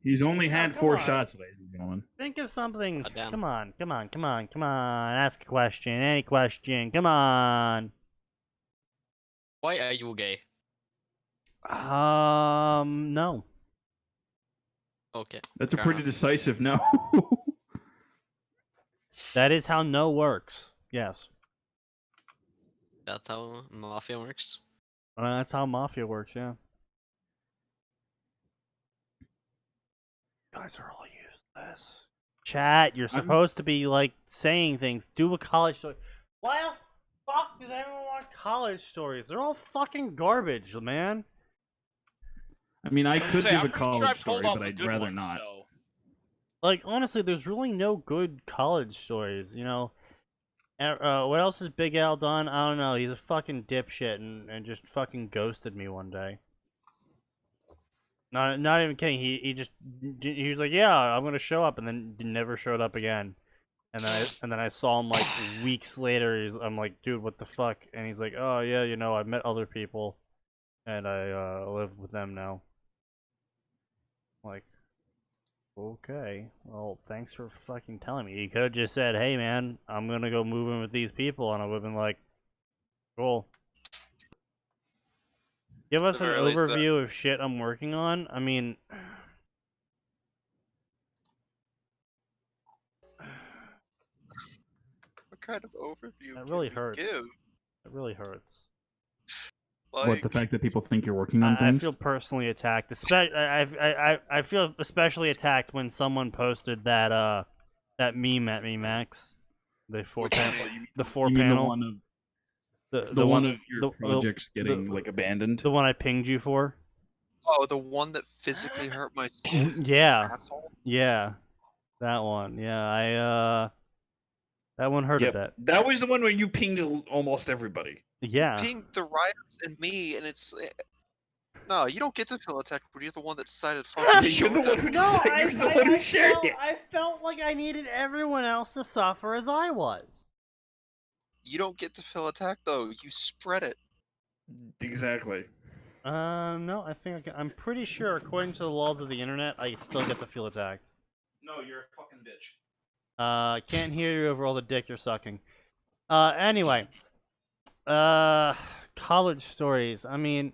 He's only had come 4 on. shots, ladies and gentlemen. Think of something. Goddamn. Come on. Ask a question. Any question. Come on. Why are you gay? No. Okay. That's a fair pretty enough. decisive no. That is how no works. Yes. That's how mafia works. That's how mafia works, yeah. You guys are all useless. Chat, you're I'm- supposed to be, like, saying things. Do a college story. Why the fuck does everyone want college stories? They're all fucking garbage, man. I mean, I could Say, give I'm a pretty sure college I've told story, all but the I'd good rather ones, not. though. Like, honestly, there's really no good college stories, you know? What else has Big Al done? I don't know. He's a fucking dipshit and just fucking ghosted me one day. Not even kidding. He was like, yeah, I'm gonna show up, and then never showed up again. And then I saw him like weeks later. I'm like, dude, what the fuck? And he's like, oh yeah, you know, I met other people, and I live with them now. Like, okay, well, thanks for fucking telling me. You could have just said, hey man, I'm gonna go move in with these people, and I would have been like, cool. Give us the an very least, that- overview of shit I'm working on. I mean, What kind of overview That can really we hurts. give? it really hurts. Like, What, the fact that people think you're working on I things? feel personally attacked. I feel especially attacked when someone posted that meme at me, Max. The four Which panel, meme? the four You mean panel, the one of your projects getting the- like abandoned? the one I pinged you for. Oh, the one that physically hurt my soul. Yeah, Asshole. yeah, that one. Yeah, that one hurt a bit. That was the one where you pinged almost everybody. Yeah, Ping the writers and me, and it's no, you don't get to feel attacked when you're the one that decided. Fuck it, You're the one who no, you're the one who shared it. I felt like I needed everyone else to suffer as I was. You don't get to feel attacked though. You spread it. Exactly. No, I'm pretty sure, according to the laws of the internet, I still get to feel attacked. No, you're a fucking bitch. Can't hear you over all the dick you're sucking. Anyway. College stories. I mean,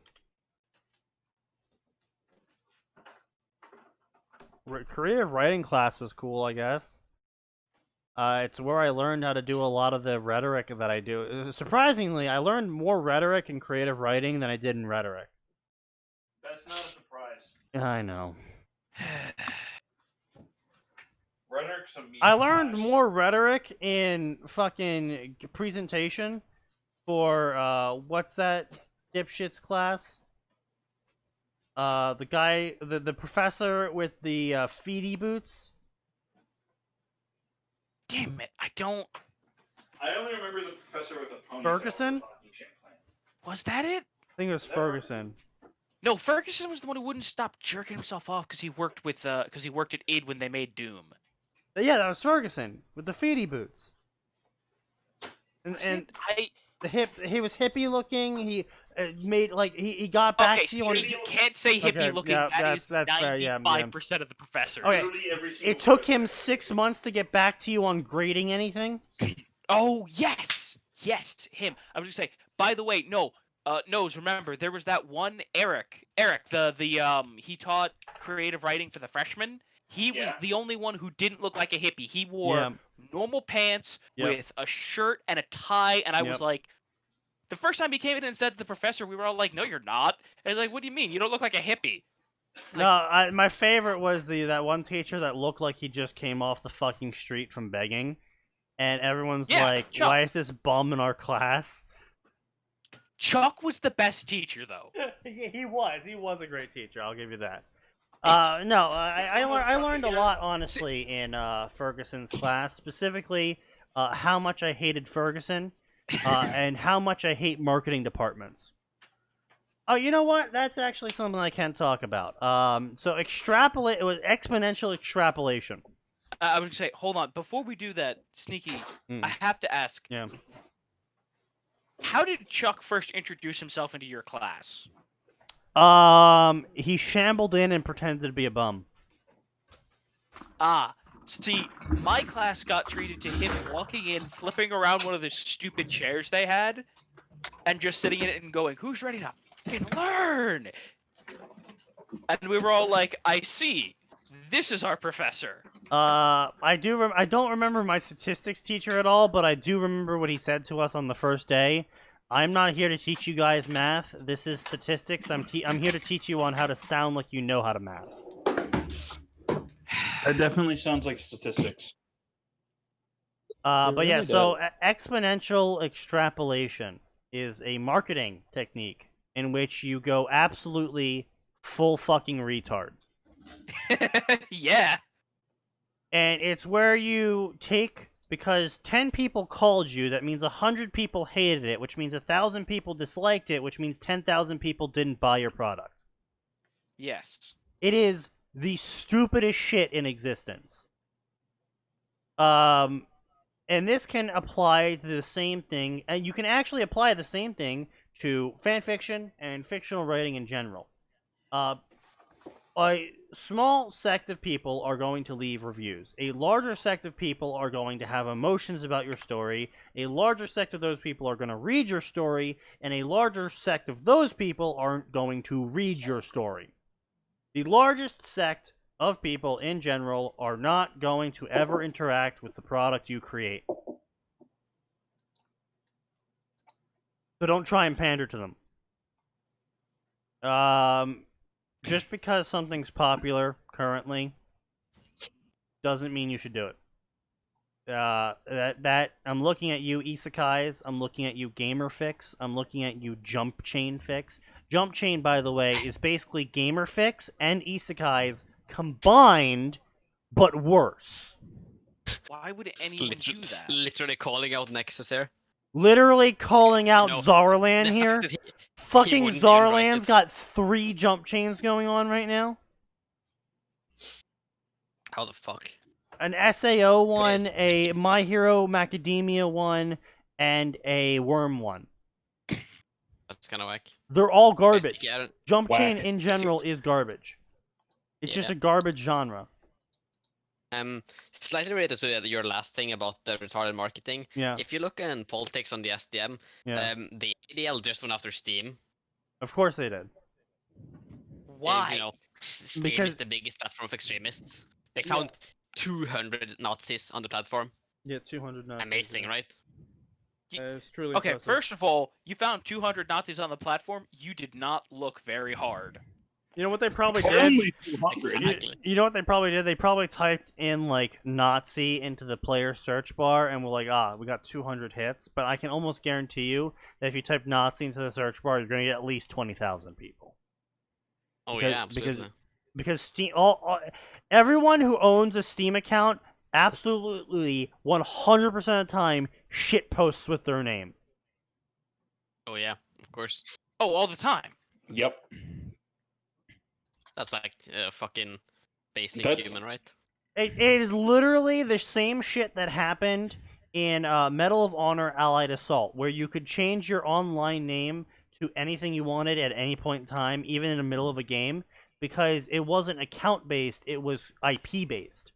creative writing class was cool, I guess. It's where I learned how to do a lot of the rhetoric that I do. Surprisingly, I learned more rhetoric in creative writing than I did in rhetoric. That's not a surprise. I know. Rhetoric's a meme I learned class. more rhetoric in fucking presentation for, what's that dipshit's class? The guy, the professor with the, feety boots. Damn it! I don't. I only remember the professor with a ponytail. Ferguson? talking Champlain. Was that it? I think it was Is that Ferguson. No, Ferguson was the one who wouldn't stop jerking himself off because he worked at id when they made Doom. Yeah, that was Ferguson with the feety boots. Was And it? he was hippie looking. He made like he got back Okay, to so you on. you can't say hippie Okay, looking. yeah, That is that's fair, yeah, 95% of the professors. Okay. Literally every single It took him professor. 6 months to get back to you on grading anything. Oh yes, him. I was gonna say. By the way, Nose. Remember, there was that one Eric. He taught creative writing for the freshmen. He was Yeah. the only one who didn't look like a hippie. He wore Yeah. normal pants Yep. with a shirt and a tie, and I was Yep. like, the first time he came in and said to the professor, we were all like, "No, you're not." And he's like, "What do you mean? You don't look like a hippie." It's No, like, my favorite was that one teacher that looked like he just came off the fucking street from begging, and everyone's Yeah, like, Chuck. "Why is this bum in our class?" Chuck was the best teacher, though. He was a great teacher. I'll give you that. No, I learned a lot honestly in Ferguson's class, specifically how much I hated Ferguson, and how much I hate marketing departments. Oh, you know what? That's actually something I can talk about. So extrapolate. It was exponential extrapolation. I was gonna say, hold on, before we do that, Sneaky, Mm. I have to ask. Yeah. How did Chuck first introduce himself into your class? He shambled in and pretended to be a bum. See, my class got treated to him walking in, flipping around one of the stupid chairs they had, and just sitting in it and going, "Who's ready to fucking learn?" And we were all like, "I see. This is our professor." I don't remember my statistics teacher at all, but I do remember what he said to us on the first day. I'm not here to teach you guys math. This is statistics. I'm here to teach you on how to sound like you know how to math. That definitely sounds like statistics. But yeah, really so exponential extrapolation is a marketing technique in which you go absolutely full fucking retard. Yeah. And it's where you take, because 10 people called you, that means 100 people hated it, which means 1,000 people disliked it, which means 10,000 people didn't buy your product. Yes. It is the stupidest shit in existence. And this can apply to the same thing, and you can actually apply the same thing to fanfiction and fictional writing in general. A small sect of people are going to leave reviews. A larger sect of people are going to have emotions about your story. A larger sect of those people are going to read your story, and a larger sect of those people aren't going to read your story. The largest sect of people in general are not going to ever interact with the product you create. So don't try and pander to them. Just because something's popular currently doesn't mean you should do it. I'm looking at you, Isekais. I'm looking at you, Gamerfix. I'm looking at you, Jump Chain Fix. Jump Chain, by the way, is basically Gamerfix and Isekais combined, but worse. Why would anyone do that? Literally calling out Nexus here. Literally calling out No, Zarlan the here. fact that Fucking wouldn't even write Zarlan's it. got 3 jump chains going on right now. How the fuck? An SAO one, Yes. a My Hero Macadamia one, and a Worm one. That's kind of whack. They're all garbage. Yeah, Jump Whack. chain in general is garbage. It's just a garbage genre. Slightly related to your last thing about the retarded marketing. Yeah, If you look in politics on the SDM, yeah. the ADL just went after Steam. Of course they did. Why? You know, Steam Because- is the biggest platform of extremists. They found 200 Nazis on the platform. Yeah, 200 Nazis. Amazing, right? It's truly Okay, impressive. first of all, you found 200 Nazis on the platform. You did not look very hard. You know what they probably did? Only 200. Exactly. You know what they probably did? They probably typed in like Nazi into the player search bar and were like, we got 200 hits. But I can almost guarantee you that if you type Nazi into the search bar, you're going to get at least 20,000 people. Oh Because- yeah, absolutely. Because Steam, everyone who owns a Steam account, absolutely 100% of the time, shit posts with their name. Oh yeah, of course. Oh, all the time. Yep. That's like fucking basic That's- human, right? It is literally the same shit that happened in Medal of Honor Allied Assault, where you could change your online name to anything you wanted at any point in time, even in the middle of a game, because it wasn't account-based, it was IP-based.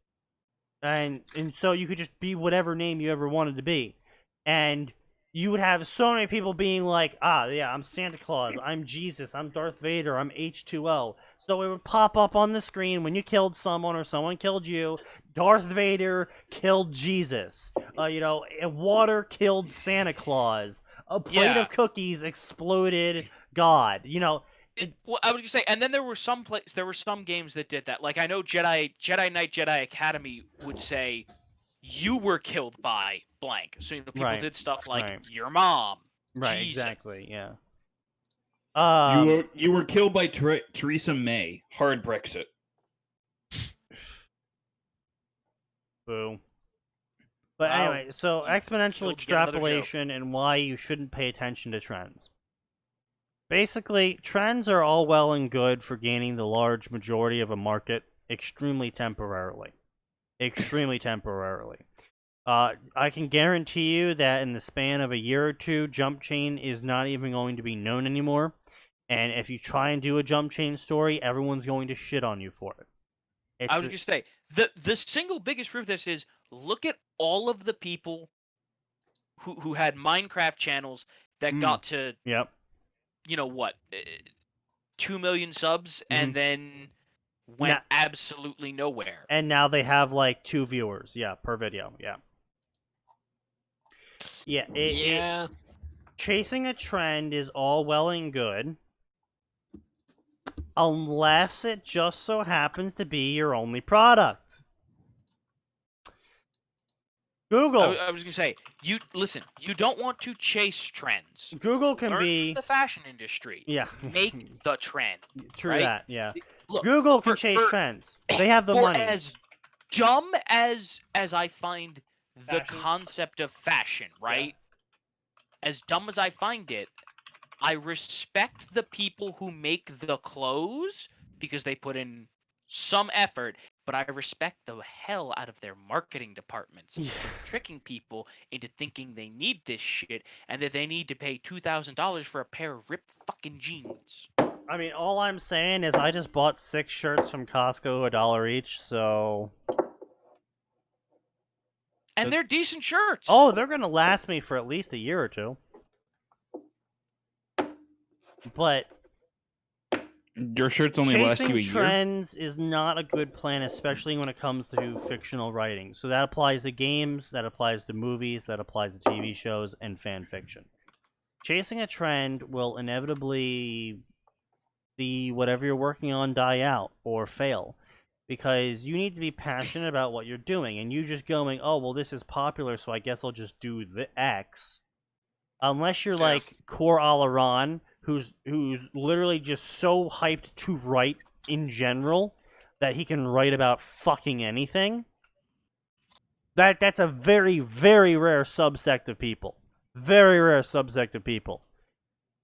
And so you could just be whatever name you ever wanted to be. And you would have so many people being like, yeah, I'm Santa Claus, I'm Jesus, I'm Darth Vader, I'm H2O. So it would pop up on the screen when you killed someone or someone killed you. Darth Vader killed Jesus. Water killed Santa Claus. A plate Yeah. of cookies exploded God. Well, I was gonna say, and then there were some games that did that. Like I know Jedi Knight Jedi Academy would say, "You were killed by blank." So people Right, did stuff like right. your mom. Right, Jesus. exactly, yeah. You were killed by Theresa May. Hard Brexit. Boo. But Wow. anyway, so You exponential killed yet another joke. extrapolation and why you shouldn't pay attention to trends. Basically, trends are all well and good for gaining the large majority of a market extremely temporarily. Extremely temporarily. I can guarantee you that in the span of a year or two, jump chain is not even going to be known anymore. And if you try and do a jump chain story, everyone's going to shit on you for it. I was gonna say the single biggest proof of this is look at all of the people who had Minecraft channels that got to Yep. 2 million subs and then went absolutely nowhere. And now they have like 2 viewers, per video, Yeah. Chasing a trend is all well and good, unless it just so happens to be your only product. Google. I was gonna say, you don't want to chase trends. Google can Learn be from the fashion industry. Yeah. Make the trend. True right? that, yeah. Look, Google can chase trends. They have the for money. As dumb as I find the Fashion? concept of fashion, right? As dumb as I find it, I respect the people who make the clothes because they put in some effort, but I respect the hell out of their marketing departments for tricking people into thinking they need this shit and that they need to pay $2,000 for a pair of ripped fucking jeans. I mean, all I'm saying is I just bought 6 shirts from Costco, $1 each, so... And they're decent shirts. Oh, they're gonna last me for at least a year or two. But... Your shirts only last you a chasing year? trends is not a good plan, especially when it comes to fictional writing. So that applies to games, that applies to movies, that applies to TV shows, and fan fiction. Chasing a trend will inevitably see whatever you're working on die out or fail. Because you need to be passionate about what you're doing. And you just going, oh, well, this is popular, so I guess I'll just do the X. Unless you're like Core Alaran, who's literally just so hyped to write in general that he can write about fucking anything. That's a very, very rare subsect of people. Very rare subsect of people.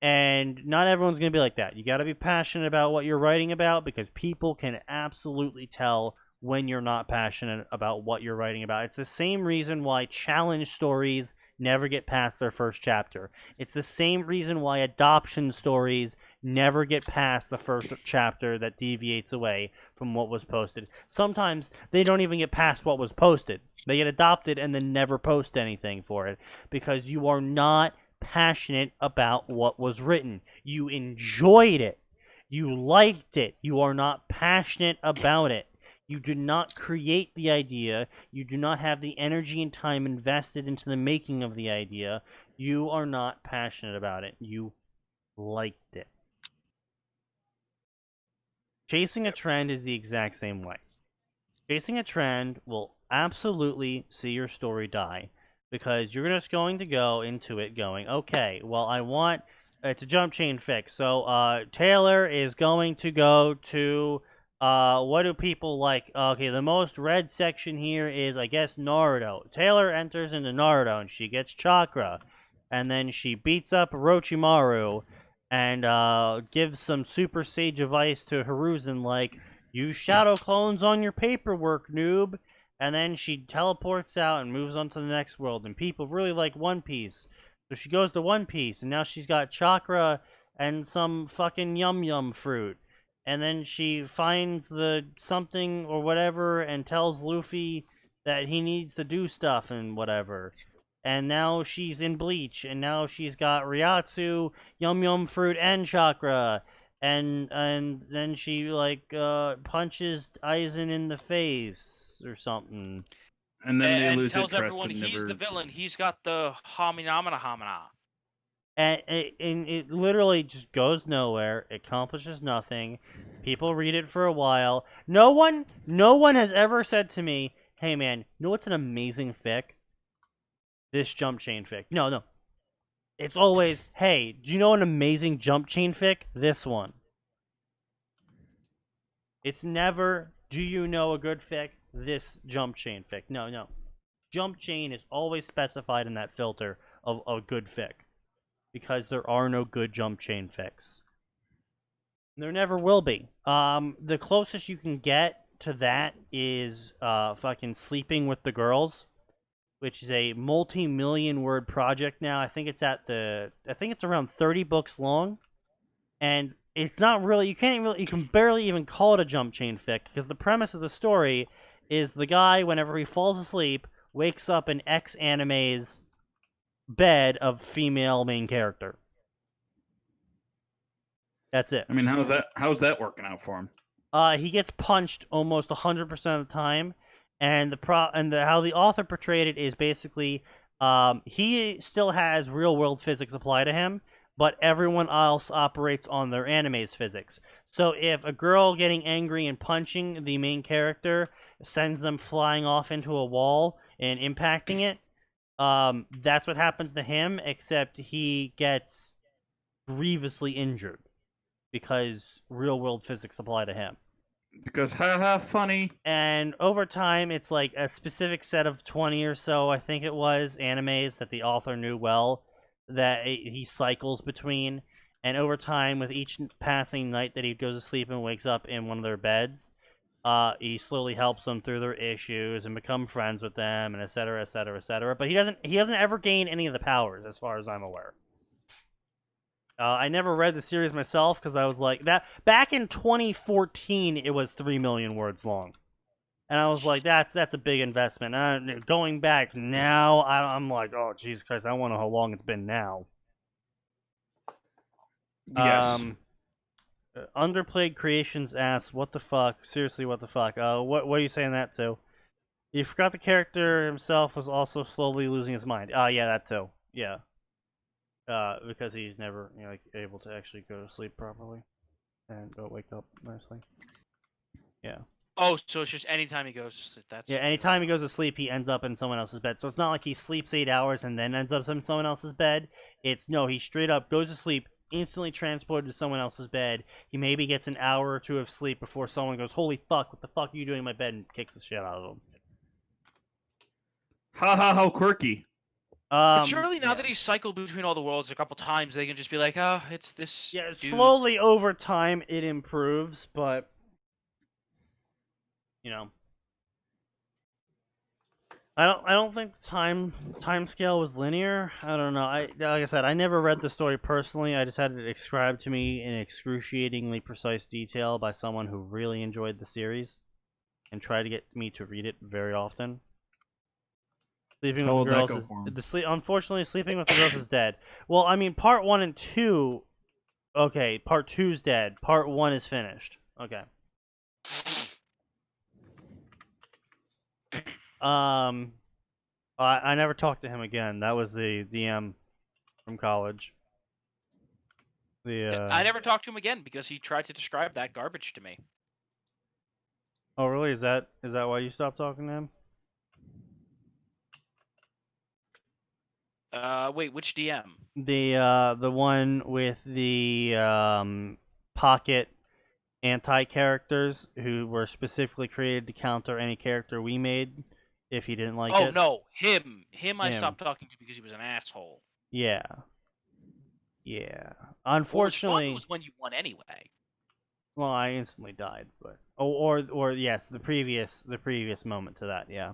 And not everyone's going to be like that. You got to be passionate about what you're writing about because people can absolutely tell when you're not passionate about what you're writing about. It's the same reason why challenge stories never get past their first chapter. It's the same reason why adoption stories never get past the first chapter that deviates away from what was posted. Sometimes they don't even get past what was posted. They get adopted and then never post anything for it because you are not passionate about what was written. You enjoyed it. You liked it. You are not passionate about it. You do not create the idea. You do not have the energy and time invested into the making of the idea. You are not passionate about it. You liked it. Chasing a trend is the exact same way. Chasing a trend will absolutely see your story die, because you're just going to go into it going, okay, well, I want it's a jump chain fix. So Taylor is going to go to what do people like? Okay, the most read section here is, I guess, Naruto. Taylor enters into Naruto and she gets chakra, and then she beats up Orochimaru and gives some super sage advice to Hiruzen, like, use shadow clones on your paperwork, noob. And then she teleports out and moves on to the next world. And people really like One Piece. So she goes to One Piece, and now she's got chakra and some fucking yum-yum fruit. And then she finds the something or whatever and tells Luffy that he needs to do stuff and whatever. And now she's in Bleach, and now she's got Ryatsu, yum-yum fruit, and chakra. And then she, like, punches Aizen in the face or something. And then they and lose tells interest everyone and he's never... the villain. He's got the Haminamana Hamina. And it literally just goes nowhere. It accomplishes nothing. People read it for a while. No one has ever said to me, hey man, you know what's an amazing fic? This jump chain fic. No. It's always, hey, do you know an amazing jump chain fic? This one. It's never, do you know a good fic? This jump chain fic. No. Jump chain is always specified in that filter of a good fic. Because there are no good jump chain fics. There never will be. The closest you can get to that is fucking Sleeping with the Girls, which is a multi-million word project now. I think it's around 30 books long, and it's not really, you can barely even call it a jump chain fic, because the premise of the story is the guy, whenever he falls asleep, wakes up in X-Anime's bed of female main character. That's it. I mean, how's that working out for him? He gets punched almost 100% of the time, and how the author portrayed it is basically he still has real world physics apply to him, but everyone else operates on their anime's physics. So if a girl getting angry and punching the main character sends them flying off into a wall and impacting it, that's what happens to him, except he gets grievously injured because real world physics apply to him. Because haha, funny. And over time, it's like a specific set of 20 or so, I think it was, animes that the author knew well, that he cycles between. And over time, with each passing night that he goes to sleep and wakes up in one of their beds, he slowly helps them through their issues and become friends with them, and et cetera, et cetera, et cetera. But he doesn't ever gain any of the powers, as far as I'm aware. I never read the series myself because I was like, that back in 2014 it was 3 million words long, and I was like, that's a big investment. Going back now, I'm like, oh Jesus Christ, I want to know how long it's been now. Yes. Underplayed Creations asks, what the fuck? Seriously, what the fuck? What are you saying that to? You forgot the character himself was also slowly losing his mind. Yeah, that too. Yeah. Because he's never, able to actually go to sleep properly and wake up nicely. Yeah. Oh, so it's just anytime he goes to sleep. Yeah, anytime he goes to sleep, he ends up in someone else's bed. So it's not like he sleeps 8 hours and then ends up in someone else's bed. No, he straight up goes to sleep, instantly transported to someone else's bed. He maybe gets an hour or two of sleep before someone goes, holy fuck, what the fuck are you doing in my bed, and kicks the shit out of him. How quirky. But surely now that he's cycled between all the worlds a couple times, they can just be like, oh, it's this. Yeah, dude. Slowly over time it improves, but I don't think the time scale was linear. I don't know. Like I said, I never read the story personally. I just had it described to me in excruciatingly precise detail by someone who really enjoyed the series and tried to get me to read it very often. Sleeping with the Girls unfortunately, Sleeping with the Girls is dead. Well, I mean, part 1 and 2. Okay, part 2's dead. Part 1 is finished. Okay. I never talked to him again. That was the DM from college. I never talked to him again because he tried to describe that garbage to me. Oh, really? Is that why you stopped talking to him? Wait, which DM? The one with the pocket anti-characters who were specifically created to counter any character we made if he didn't like it. Oh no, him. I Him. stopped talking to because he was an asshole. Yeah. Yeah. What Unfortunately, was when you won anyway. well, I instantly died, but or yes, the previous moment to that, yeah.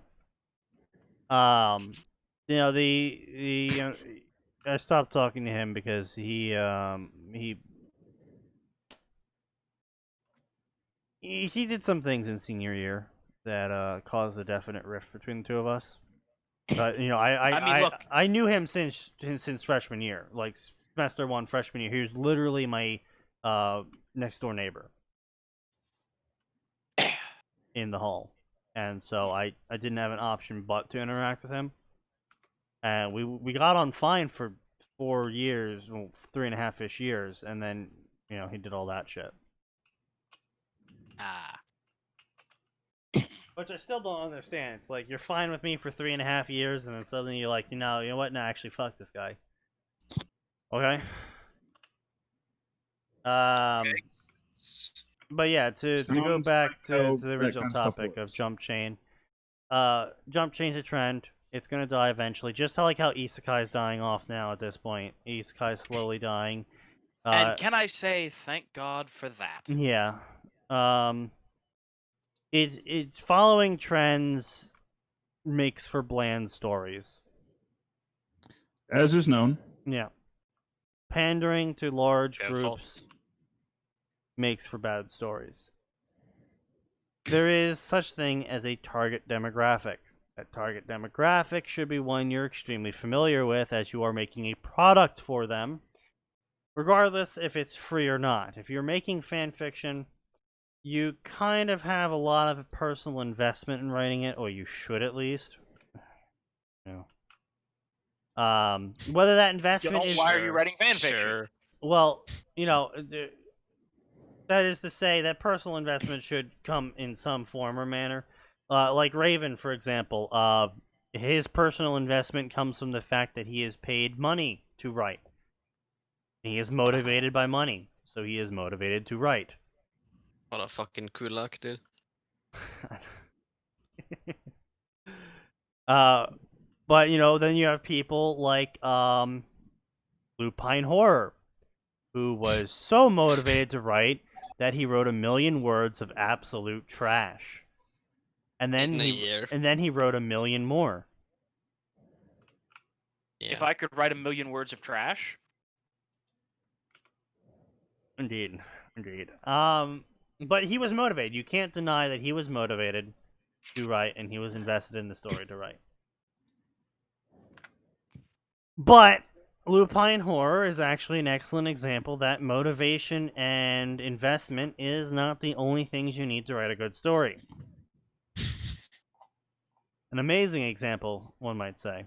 You know, I stopped talking to him because he did some things in senior year that caused a definite rift between the two of us. But you know, I mean, look. I knew him since freshman year, like semester 1 freshman year. He was literally my next door neighbor in the hall, and so I didn't have an option but to interact with him. And we got on fine for 4 years, well, 3.5-ish years, and then you know he did all that shit. Which I still don't understand. It's like you're fine with me for 3.5 years, and then suddenly you're like, you know what? No, actually, fuck this guy. Okay. But yeah, to go back to the original topic of jump chain. Jump chain's a trend. It's gonna die eventually. Just like how Isekai's dying off now at this point. Isekai's slowly dying. And can I say thank God for that? Yeah. It's following trends makes for bland stories. As is known. Yeah. Pandering to large Their groups fault. makes for bad stories. There is such thing as a target demographic. That target demographic should be one you're extremely familiar with as you are making a product for them, regardless if it's free or not. If you're making fan fiction, you kind of have a lot of personal investment in writing it, or you should at least. You know. Whether that investment is... Why are you writing fan fiction? Sure. Well, you know, that is to say that personal investment should come in some form or manner. Like Raven, for example, his personal investment comes from the fact that he is paid money to write. He is motivated by money, so he is motivated to write. What a fucking cool luck, dude. But you know, then you have people like Lupine Horror, who was so motivated to write that he wrote 1,000,000 words of absolute trash, and then In a year. he wrote 1,000,000 more. Yeah. If I could write 1,000,000 words of trash. Indeed. But he was motivated. You can't deny that he was motivated to write, and he was invested in the story to write. But Lupine Horror is actually an excellent example that motivation and investment is not the only things you need to write a good story. An amazing example, one might say.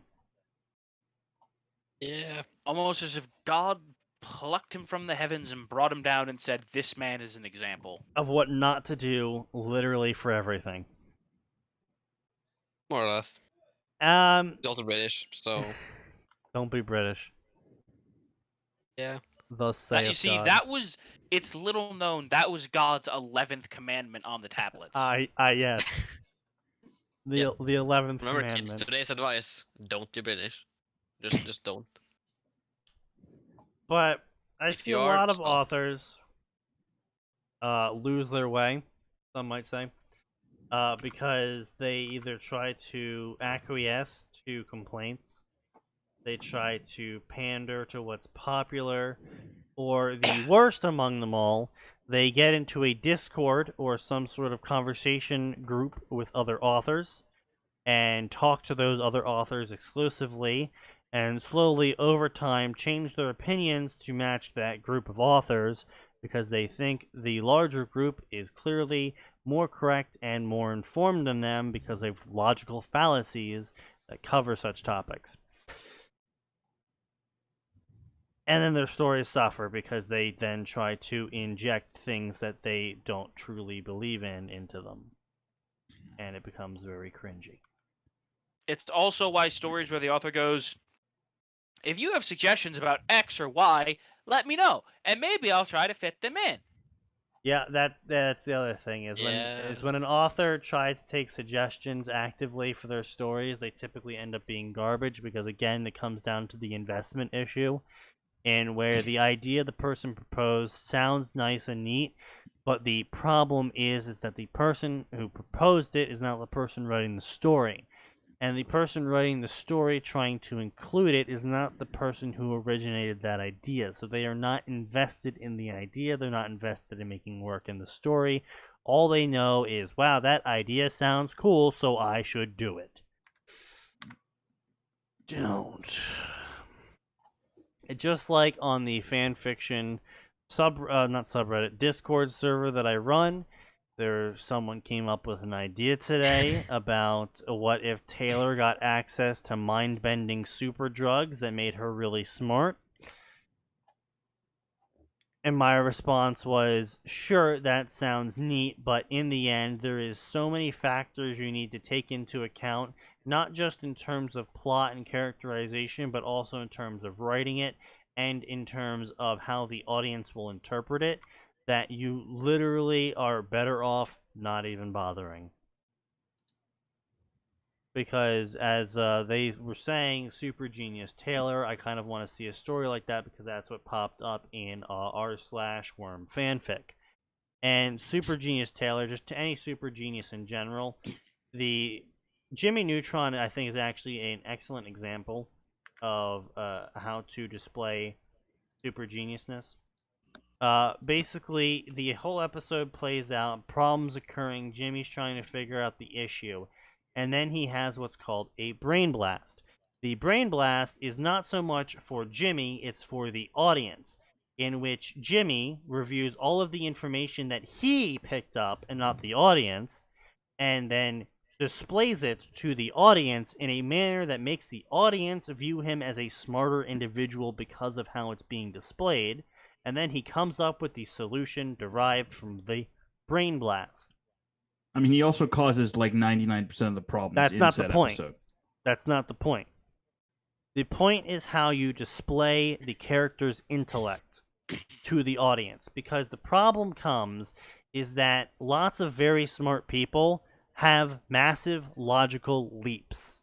Yeah. Almost as if God plucked him from the heavens and brought him down and said, this man is an example. Of what not to do, literally, for everything. More or less. He's also British, so... Don't be British. Yeah. Thus saith You see, God. it's little known, that was God's 11th commandment on the tablets. Yes. The 11th Remember, commandment. kids, today's advice: don't be British. Just don't. But I If see you a are, lot of stop. authors lose their way, some might say, because they either try to acquiesce to complaints, they try to pander to what's popular, or the worst among them all, they get into a Discord or some sort of conversation group with other authors and talk to those other authors exclusively, and slowly over time change their opinions to match that group of authors because they think the larger group is clearly more correct and more informed than them because they have logical fallacies that cover such topics. And then their stories suffer because they then try to inject things that they don't truly believe in into them. And it becomes very cringy. It's also why stories where the author goes, if you have suggestions about X or Y, let me know, and maybe I'll try to fit them in. Yeah, that's the other thing is when an author tries to take suggestions actively for their stories, they typically end up being garbage because again, it comes down to the investment issue, and where the idea the person proposed sounds nice and neat, but the problem is that the person who proposed it is not the person writing the story. And the person writing the story trying to include it is not the person who originated that idea. So they are not invested in the idea. They're not invested in making work in the story. All they know is, wow, that idea sounds cool, so I should do it. Don't. Just like on the fanfiction not subreddit, Discord server that I run, someone came up with an idea today about what if Taylor got access to mind-bending super drugs that made her really smart. And my response was, sure, that sounds neat, but in the end, there is so many factors you need to take into account, not just in terms of plot and characterization, but also in terms of writing it, and in terms of how the audience will interpret it, that you literally are better off not even bothering. Because as they were saying, Super Genius Taylor, I kind of want to see a story like that because that's what popped up in r/worm fanfic. And Super Genius Taylor, just to any Super Genius in general, the Jimmy Neutron, I think, is actually an excellent example of how to display super geniusness. Basically, the whole episode plays out, problems occurring, Jimmy's trying to figure out the issue, and then he has what's called a brain blast. The brain blast is not so much for Jimmy, it's for the audience, in which Jimmy reviews all of the information that he picked up and not the audience, and then displays it to the audience in a manner that makes the audience view him as a smarter individual because of how it's being displayed, and then he comes up with the solution derived from the brain blast. I mean, he also causes like 99% of the problems. That's not the point. Episode. That's not the point. The point is how you display the character's intellect to the audience, because the problem comes is that lots of very smart people have massive logical leaps.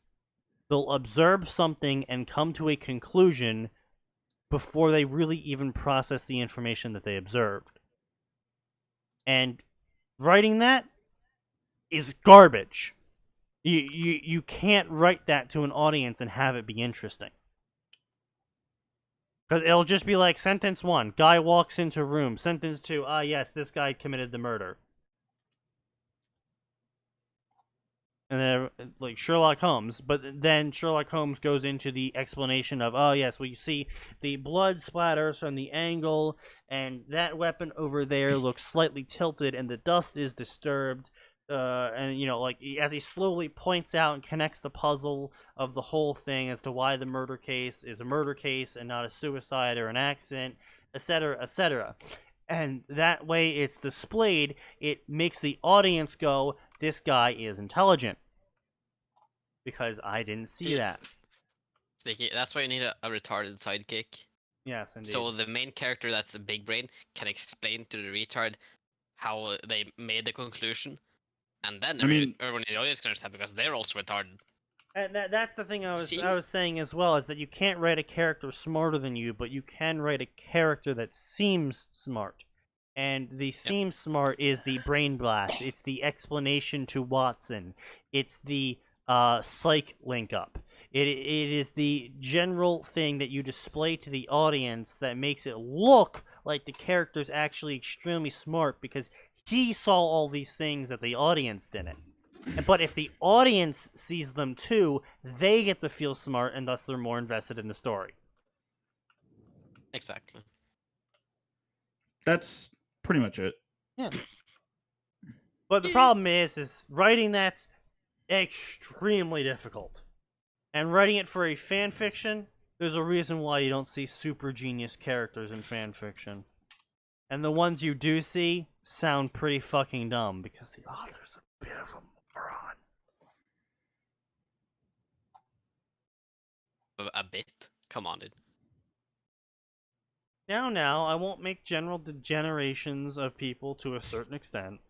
They'll observe something and come to a conclusion before they really even process the information that they observed. And writing that is garbage. You can't write that to an audience and have it be interesting. Because it'll just be like, sentence 1, guy walks into room. Sentence 2, yes, this guy committed the murder. And then, like, Sherlock Holmes. But then Sherlock Holmes goes into the explanation of, oh, yes, well, you see the blood splatters from the angle, and that weapon over there looks slightly tilted, and the dust is disturbed. And, you know, like, as he slowly points out and connects the puzzle of the whole thing as to why the murder case is a murder case and not a suicide or an accident, etc., etc. And that way it's displayed, it makes the audience go, this guy is intelligent. Because I didn't see that. Sneaky, that's why you need a retarded sidekick. Yes, indeed. So the main character that's a big brain can explain to the retard how they made the conclusion. And then everyone in the audience can understand because they're also retarded. And that's the thing I was saying as well, is that you can't write a character smarter than you, but you can write a character that seems smart. And the seems smart is the brain blast. It's the explanation to Watson. It's the psych link up. It is the general thing that you display to the audience that makes it look like the character's actually extremely smart because he saw all these things that the audience didn't. But if the audience sees them too, they get to feel smart, and thus they're more invested in the story. Exactly. That's pretty much it. Yeah. But the problem is writing that's extremely difficult. And writing it for a fan fiction, there's a reason why you don't see super genius characters in fan fiction. And the ones you do see sound pretty fucking dumb because the author's a bit of a moron. A bit? Come on, dude. Now, I won't make general degenerations of people to a certain extent.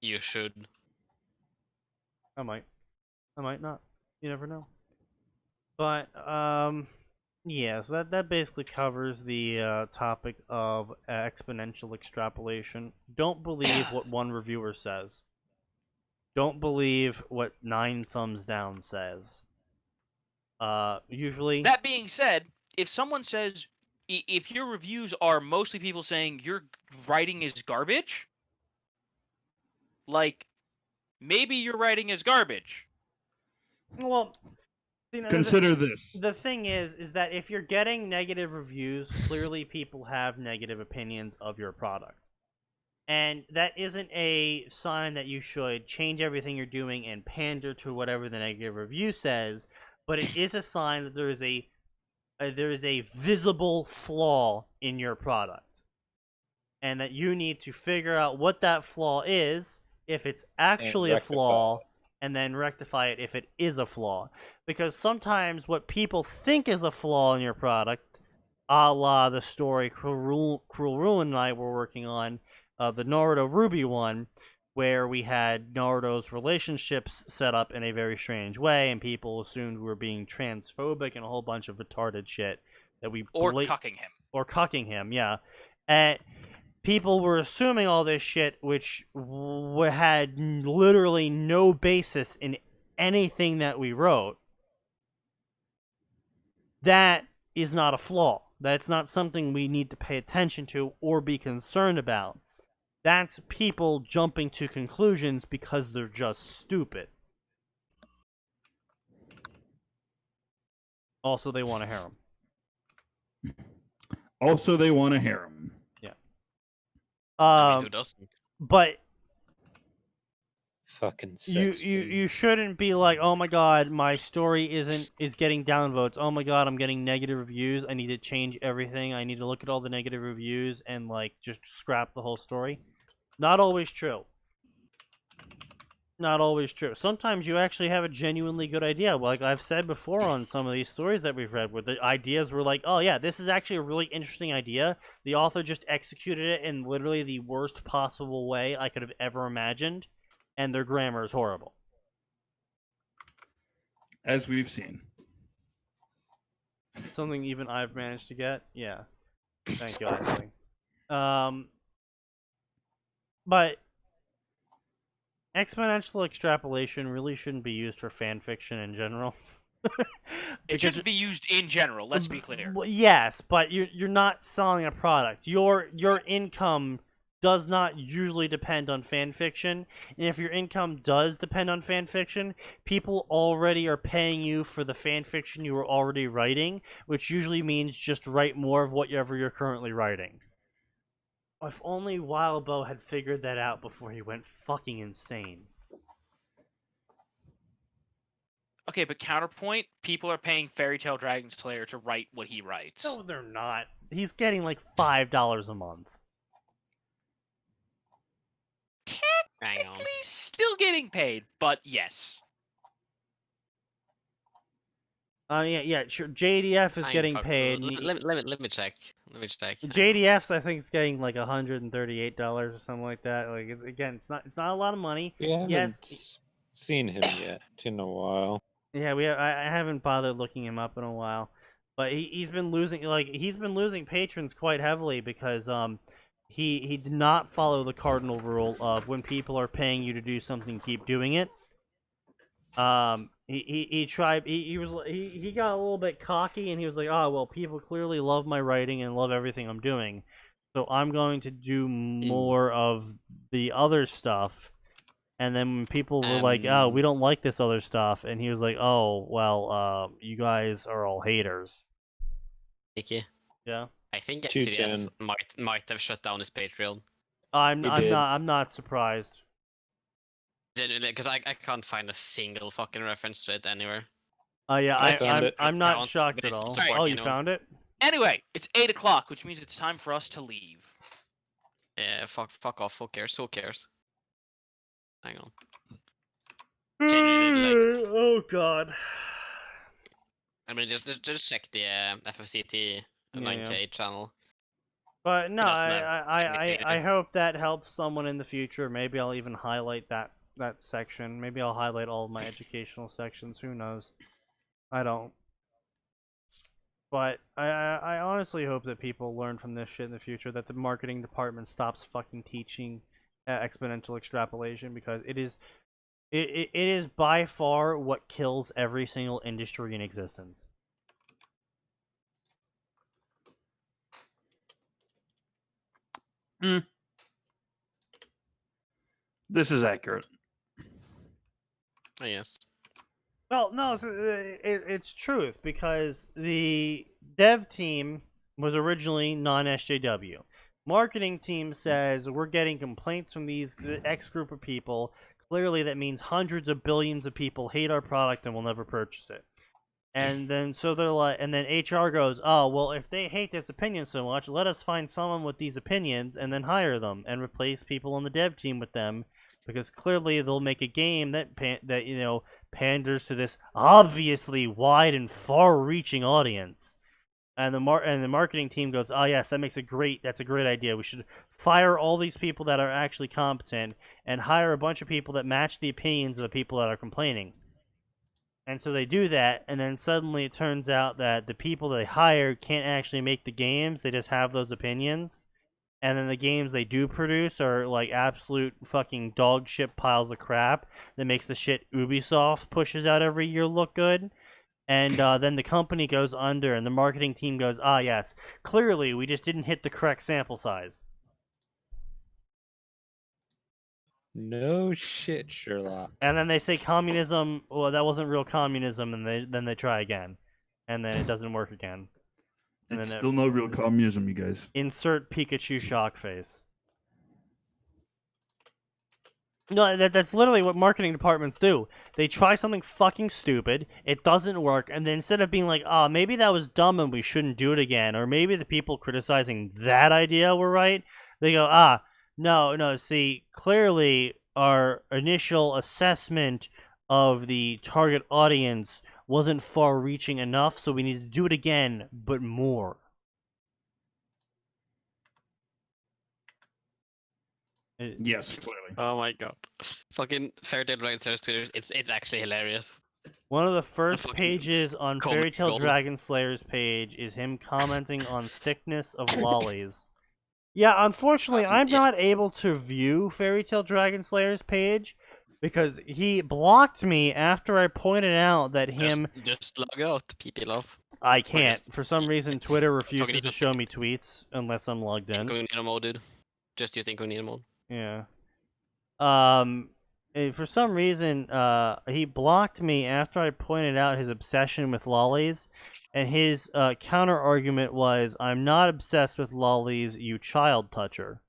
You should. I might not. You never know. But, yeah, so that basically covers the topic of exponential extrapolation. Don't believe what one reviewer says. Don't believe what 9 thumbs down says. Usually... That being said, if someone says, if your reviews are mostly people saying your writing is garbage, like, maybe your writing is garbage. Well... Consider this. The thing is that if you're getting negative reviews, clearly people have negative opinions of your product. And that isn't a sign that you should change everything you're doing and pander to whatever the negative review says, but it is a sign that there is a visible flaw in your product. And that you need to figure out what that flaw is, if it's actually a flaw, and then rectify it if it is a flaw. Because sometimes what people think is a flaw in your product, a la the story Cruel Ruin and I were working on, the Naruto Ruby one, where we had Naruto's relationships set up in a very strange way, and people assumed we were being transphobic and a whole bunch of retarded shit that we... Or cucking him. Or cucking him, yeah. And people were assuming all this shit, which had literally no basis in anything that we wrote. That is not a flaw. That's not something we need to pay attention to or be concerned about. That's people jumping to conclusions because they're just stupid. Also, they want a harem. Also, they want a harem. Yeah. I mean, who doesn't? But Fucking you shouldn't be like, oh my god, my story is getting downvotes. Oh my god, I'm getting negative reviews. I need to change everything. I need to look at all the negative reviews and like just scrap the whole story. Not always true. Not always true. Sometimes you actually have a genuinely good idea. Like I've said before on some of these stories that we've read, where the ideas were like, oh yeah, this is actually a really interesting idea. The author just executed it in literally the worst possible way I could have ever imagined, and their grammar is horrible. As we've seen. Something even I've managed to get? Yeah. Thank you, Ashley. But exponential extrapolation really shouldn't be used for fan fiction in general. It shouldn't be used in general, let's be clear. Well, yes, but you're not selling a product. Your income does not usually depend on fan fiction, and if your income does depend on fan fiction, people already are paying you for the fan fiction you were already writing, which usually means just write more of whatever you're currently writing. If only Wildbow had figured that out before he went fucking insane. Okay, but counterpoint, people are paying Fairy Tail Dragon Slayer to write what he writes. No, they're not. He's getting like $5 a month. Technically still getting paid, but yes. Yeah, sure. JDF is getting paid. Let me check. Let me check. JDF's I think is getting like $138 or something like that. Like again, it's not a lot of money. Yeah, I haven't seen him yet in a while. Yeah, I haven't bothered looking him up in a while, but he's been losing patrons quite heavily because he did not follow the cardinal rule of when people are paying you to do something, keep doing it. He got a little bit cocky and he was like, oh well, people clearly love my writing and love everything I'm doing, so I'm going to do more of the other stuff. And then when people were like, oh, we don't like this other stuff, and he was like, oh well, you guys are all haters. Icky. Yeah. I think XTS might have shut down his Patreon. I'm not surprised. Genuinely, because I can't find a single fucking reference to it anywhere. Yeah, I found it. I'm not Count shocked at based all. support, Oh, you you know. found it? Anyway, it's 8 o'clock, which means it's time for us to leave. Yeah, fuck off. Who cares? Who cares? Hang on. Oh god. I mean, just check the FFCT Yeah, 98 channel. But no, It doesn't have anything I there. hope that helps someone in the future. Maybe I'll even highlight that section. Maybe I'll highlight all of my educational sections. Who knows? I don't. But I honestly hope that people learn from this shit in the future. That the marketing department stops fucking teaching exponential extrapolation, because it is by far what kills every single industry in existence. This is accurate. Oh, yes. Well, no, it's truth, because the dev team was originally non-SJW. Marketing team says we're getting complaints from these X group of people. Clearly, that means hundreds of billions of people hate our product and will never purchase it. And then so they're like, and then HR goes, oh well, if they hate this opinion so much, let us find someone with these opinions and then hire them and replace people on the dev team with them, because clearly they'll make a game that panders to this obviously wide and far-reaching audience. And the marketing team goes, oh yes, that's a great idea. We should fire all these people that are actually competent and hire a bunch of people that match the opinions of the people that are complaining. And so they do that, and then suddenly it turns out that the people they hired can't actually make the games. They just have those opinions. And then the games they do produce are like absolute fucking dog shit piles of crap that makes the shit Ubisoft pushes out every year look good. And then the company goes under, and the marketing team goes, ah yes, clearly we just didn't hit the correct sample size. No shit, Sherlock. And then they say communism, well, that wasn't real communism, and then they try again. And then it doesn't work again. And It's then still not real communism, you guys. insert Pikachu shock face. No, that's literally what marketing departments do. They try something fucking stupid, it doesn't work, and then instead of being like, oh, maybe that was dumb and we shouldn't do it again, or maybe the people criticizing that idea were right, they go, no, see, clearly our initial assessment of the target audience wasn't far-reaching enough, so we need to do it again, but more. Yes, clearly. Oh my god. Fucking Fairy Tale Dragon Slayer's Twitter, it's actually hilarious. One of the first fucking pages on comment Fairy Tale gold. Dragon Slayer's page is him commenting on thickness of lollies. Yeah, unfortunately, I'm not able to view Fairy Tale Dragon Slayer's page because he blocked me after I pointed out that him... Just log out, PP love. I can't. just- For some reason, Twitter refuses incognito. to show me tweets unless I'm logged in. Incognito mode, dude. Just use incognito mode. Yeah. For some reason, he blocked me after I pointed out his obsession with lollies, and his counter argument was, "I'm not obsessed with lollies, you child toucher."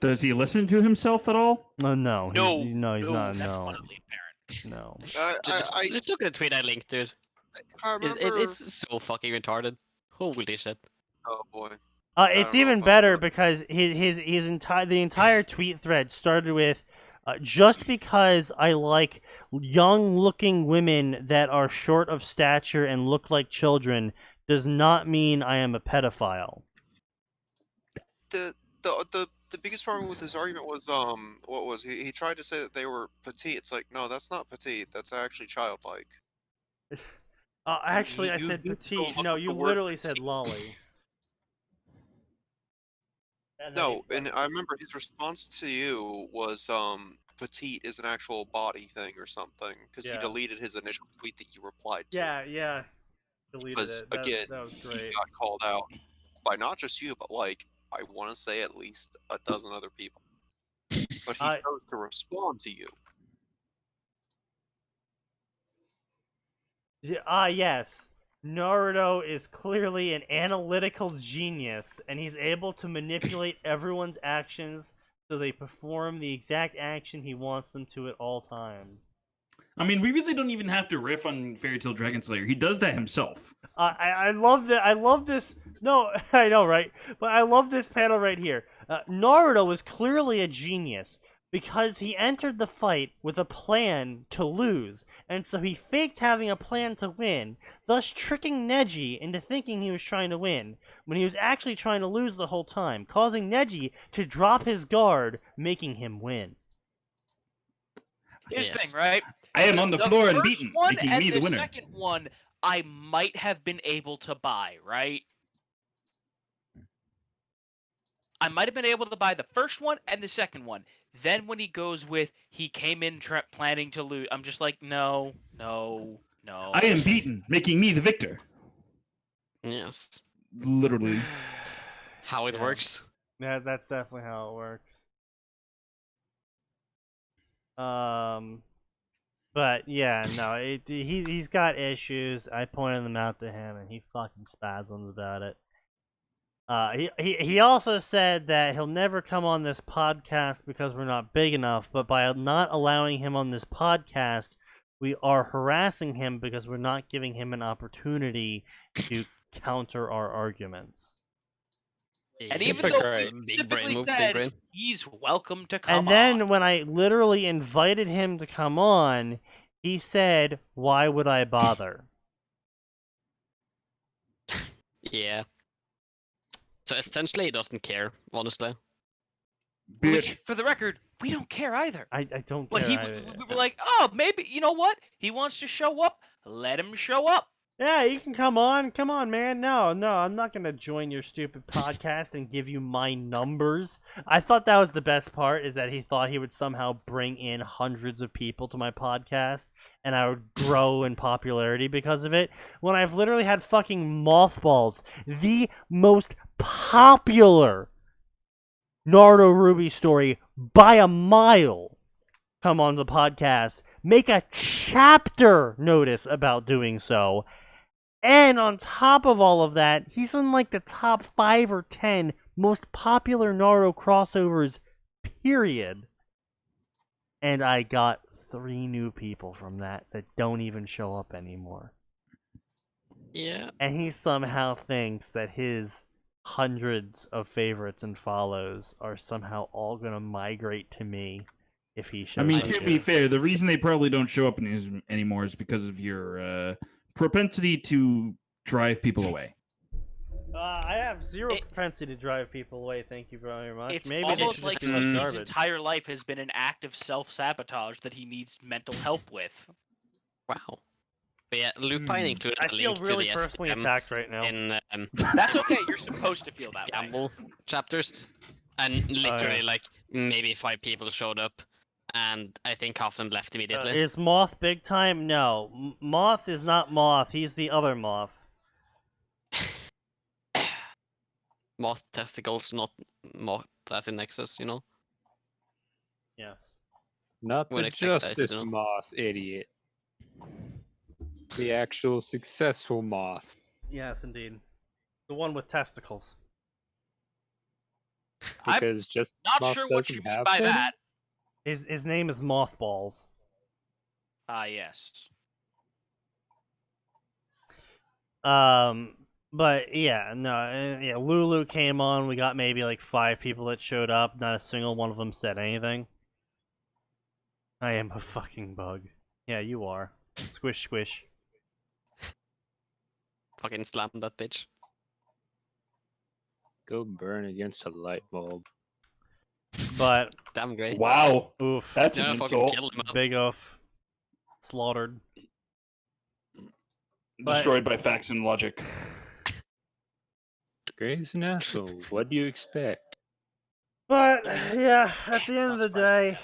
Does he listen to himself at all? No, he's not. That's No, abundantly apparent. no. Just look at the tweet I linked, dude. If I remember, It's so fucking retarded. Holy shit. oh boy. It's don't know even if I better would. because the entire tweet thread started with, just because I like young-looking women that are short of stature and look like children does not mean I am a pedophile. The biggest problem with his argument was what was he tried to say that they were petite. It's like, no, that's not petite. That's actually childlike. Actually, I you said need to go petite. look No, up you the word literally said petite. lolly. No, and I remember his response to you was petite is an actual body thing or something, because he Yeah. deleted his initial tweet that you replied to. Yeah. Deleted Because it. That again, was he great. got called out by not just you, but like I want to say at least a dozen other people. But he chose to respond to you. Yes. Naruto is clearly an analytical genius, and he's able to manipulate everyone's actions so they perform the exact action he wants them to at all times. I mean, we really don't even have to riff on Fairy Tail Dragon Slayer. He does that himself. I love that. I love this. No, I know, right? But I love this panel right here. Naruto was clearly a genius because he entered the fight with a plan to lose, and so he faked having a plan to win, thus tricking Neji into thinking he was trying to win, when he was actually trying to lose the whole time, causing Neji to drop his guard, making him win. Here's the thing, right? I am on the floor and beaten, first one making and me the winner. The second one, I might have been able to buy, right? I might have been able to buy the first one and the second one. Then when he goes with, he came in planning to lose, I'm just like, no. I am beaten, making me the victor. Yes. Literally. How it works. Yeah, that's definitely how it works. But yeah, no, he's got issues. I pointed them out to him, and he fucking spasms about it. He also said that he'll never come on this podcast because we're not big enough, but by not allowing him on this podcast, we are harassing him because we're not giving him an opportunity to counter our arguments. And even though he specifically said he's welcome to come on. And then when I literally invited him to come on, he said, "Why would I bother?" Yeah. So essentially, he doesn't care, honestly. Which, for the record, we don't care either. I don't but care. We were like, oh, maybe, you know what? He wants to show up. Let him show up. Yeah, you can come on. Come on, man. No, I'm not going to join your stupid podcast and give you my numbers. I thought that was the best part, is that he thought he would somehow bring in hundreds of people to my podcast, and I would grow in popularity because of it, when I've literally had fucking Mothballs, the most popular Naruto Ruby story by a mile, come on the podcast, make a chapter notice about doing so. And on top of all of that, he's in like the top 5 or 10 most popular Naruto crossovers, period. And I got 3 new people from that don't even show up anymore. Yeah. And he somehow thinks that his hundreds of favorites and follows are somehow all going to migrate to me if he shows up. I mean, to be fair, the reason they probably don't show up anymore is because of your propensity to drive people away. I have zero propensity to drive people away, thank you very much. It's Maybe almost like his garbage. entire life has been an act of self-sabotage that he needs mental help with. Wow. But yeah, Lupine included I a feel link really to the personally attacked right now. in That's okay, you're supposed to feel that way. Gamble chapters. And literally, like, maybe 5 people showed up, and I think half of them left immediately. Is Moth big time? No. Moth is not Moth, he's the other Moth. Moth testicles, not moth as in Nexus, you know? Yeah. Not Would the expect that, Justice you know? Moth, idiot. The actual successful Moth. Yes, indeed. The one with testicles. Because just Not Moth sure what you doesn't mean have by them? that. His name is Mothballs. Ah, yes. But yeah, no, yeah, Lulu came on, we got maybe like 5 people that showed up, not a single one of them said anything. I am a fucking bug. Yeah, you are. Squish, squish. Fucking slam that bitch. Go burn against a light bulb. But, Damn great. Wow, oof, that's Yeah, an fucking insult. kill him up. big oof. Slaughtered. But- Destroyed by facts and logic. Gray's an asshole. What do you expect? But, yeah, at the end of the day,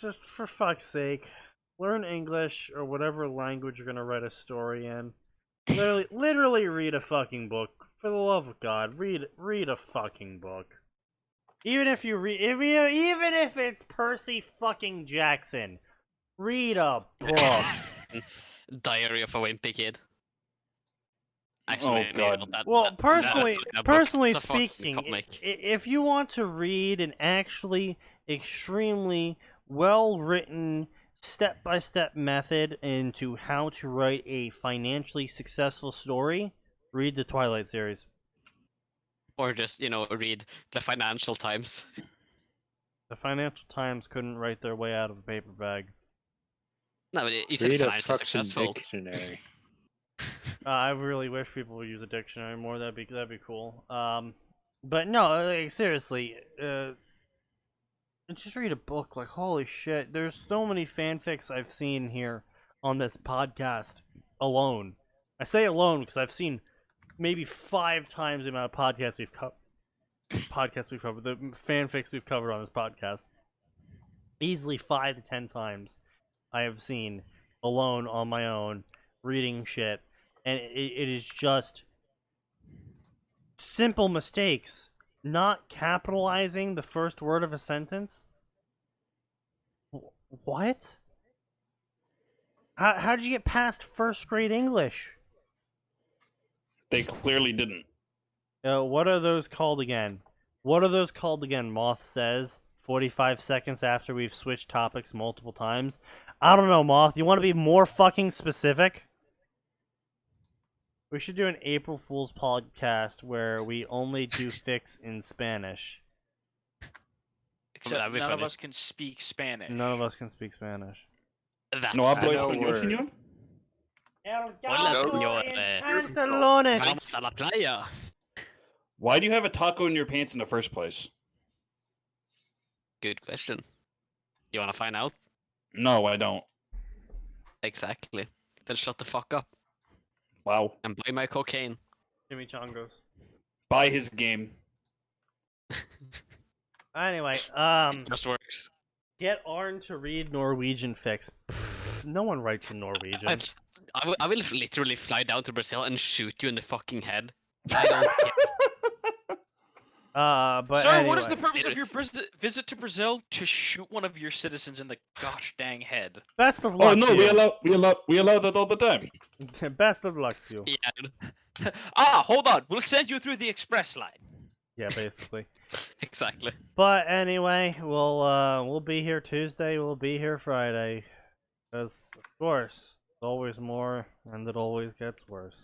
just for fuck's sake, learn English or whatever language you're gonna write a story in. Literally read a fucking book. For the love of God, read a fucking book. Even if you even if it's Percy fucking Jackson, read a book. Diary of a Wimpy Kid. Oh, Actually, maybe God. not that. Well, that's personally a book. personally It's a fucking speaking, comic. if you want to read an actually extremely well-written, step-by-step method into how to write a financially successful story, read the Twilight series. Or just, read the Financial Times. The Financial Times couldn't write their way out of a paper bag. No, but you said Read a financially fucking successful. dictionary. I really wish people would use a dictionary more. That'd be cool. But no, like, seriously, just read a book. Like, holy shit, there's so many fanfics I've seen here on this podcast alone. I say alone because I've seen maybe 5 times the amount of podcasts we've covered, the fanfics we've covered on this podcast. Easily 5 to 10 times I have seen alone on my own reading shit, and it is just simple mistakes. Not capitalizing the first word of a sentence. What? How did you get past first grade English? They clearly didn't. What are those called again? Moth says 45 seconds after we've switched topics multiple times. I don't know, Moth. You want to be more fucking specific? We should do an April Fool's podcast where we only do fics in Spanish. Except none of us can speak Spanish. None of us can speak Spanish. That's No hablo no español, word. señor? El Hola, gato señor. en pantalones. Vamos a la playa. Why do you have a taco in your pants in the first place? Good question. You want to find out? No, I don't. Exactly. Then shut the fuck up Wow. and buy my cocaine. Jimmy Chongos. Buy his game. Anyway, Just works. get Arn to read Norwegian fics. Pfft, no one writes in Norwegian. I will literally fly down to Brazil and shoot you in the fucking head. I don't care. But Sir, anyway. what is the purpose of your visit to Brazil? To shoot one of your citizens in the gosh dang head. Best of luck. Oh no, to we allow that all the time. you. Best of luck to you. Yeah, Hold on. We'll send you through the express line. Yeah, basically. exactly. But anyway, we'll be here Tuesday. We'll be here Friday. Because of course, there's always more, and it always gets worse.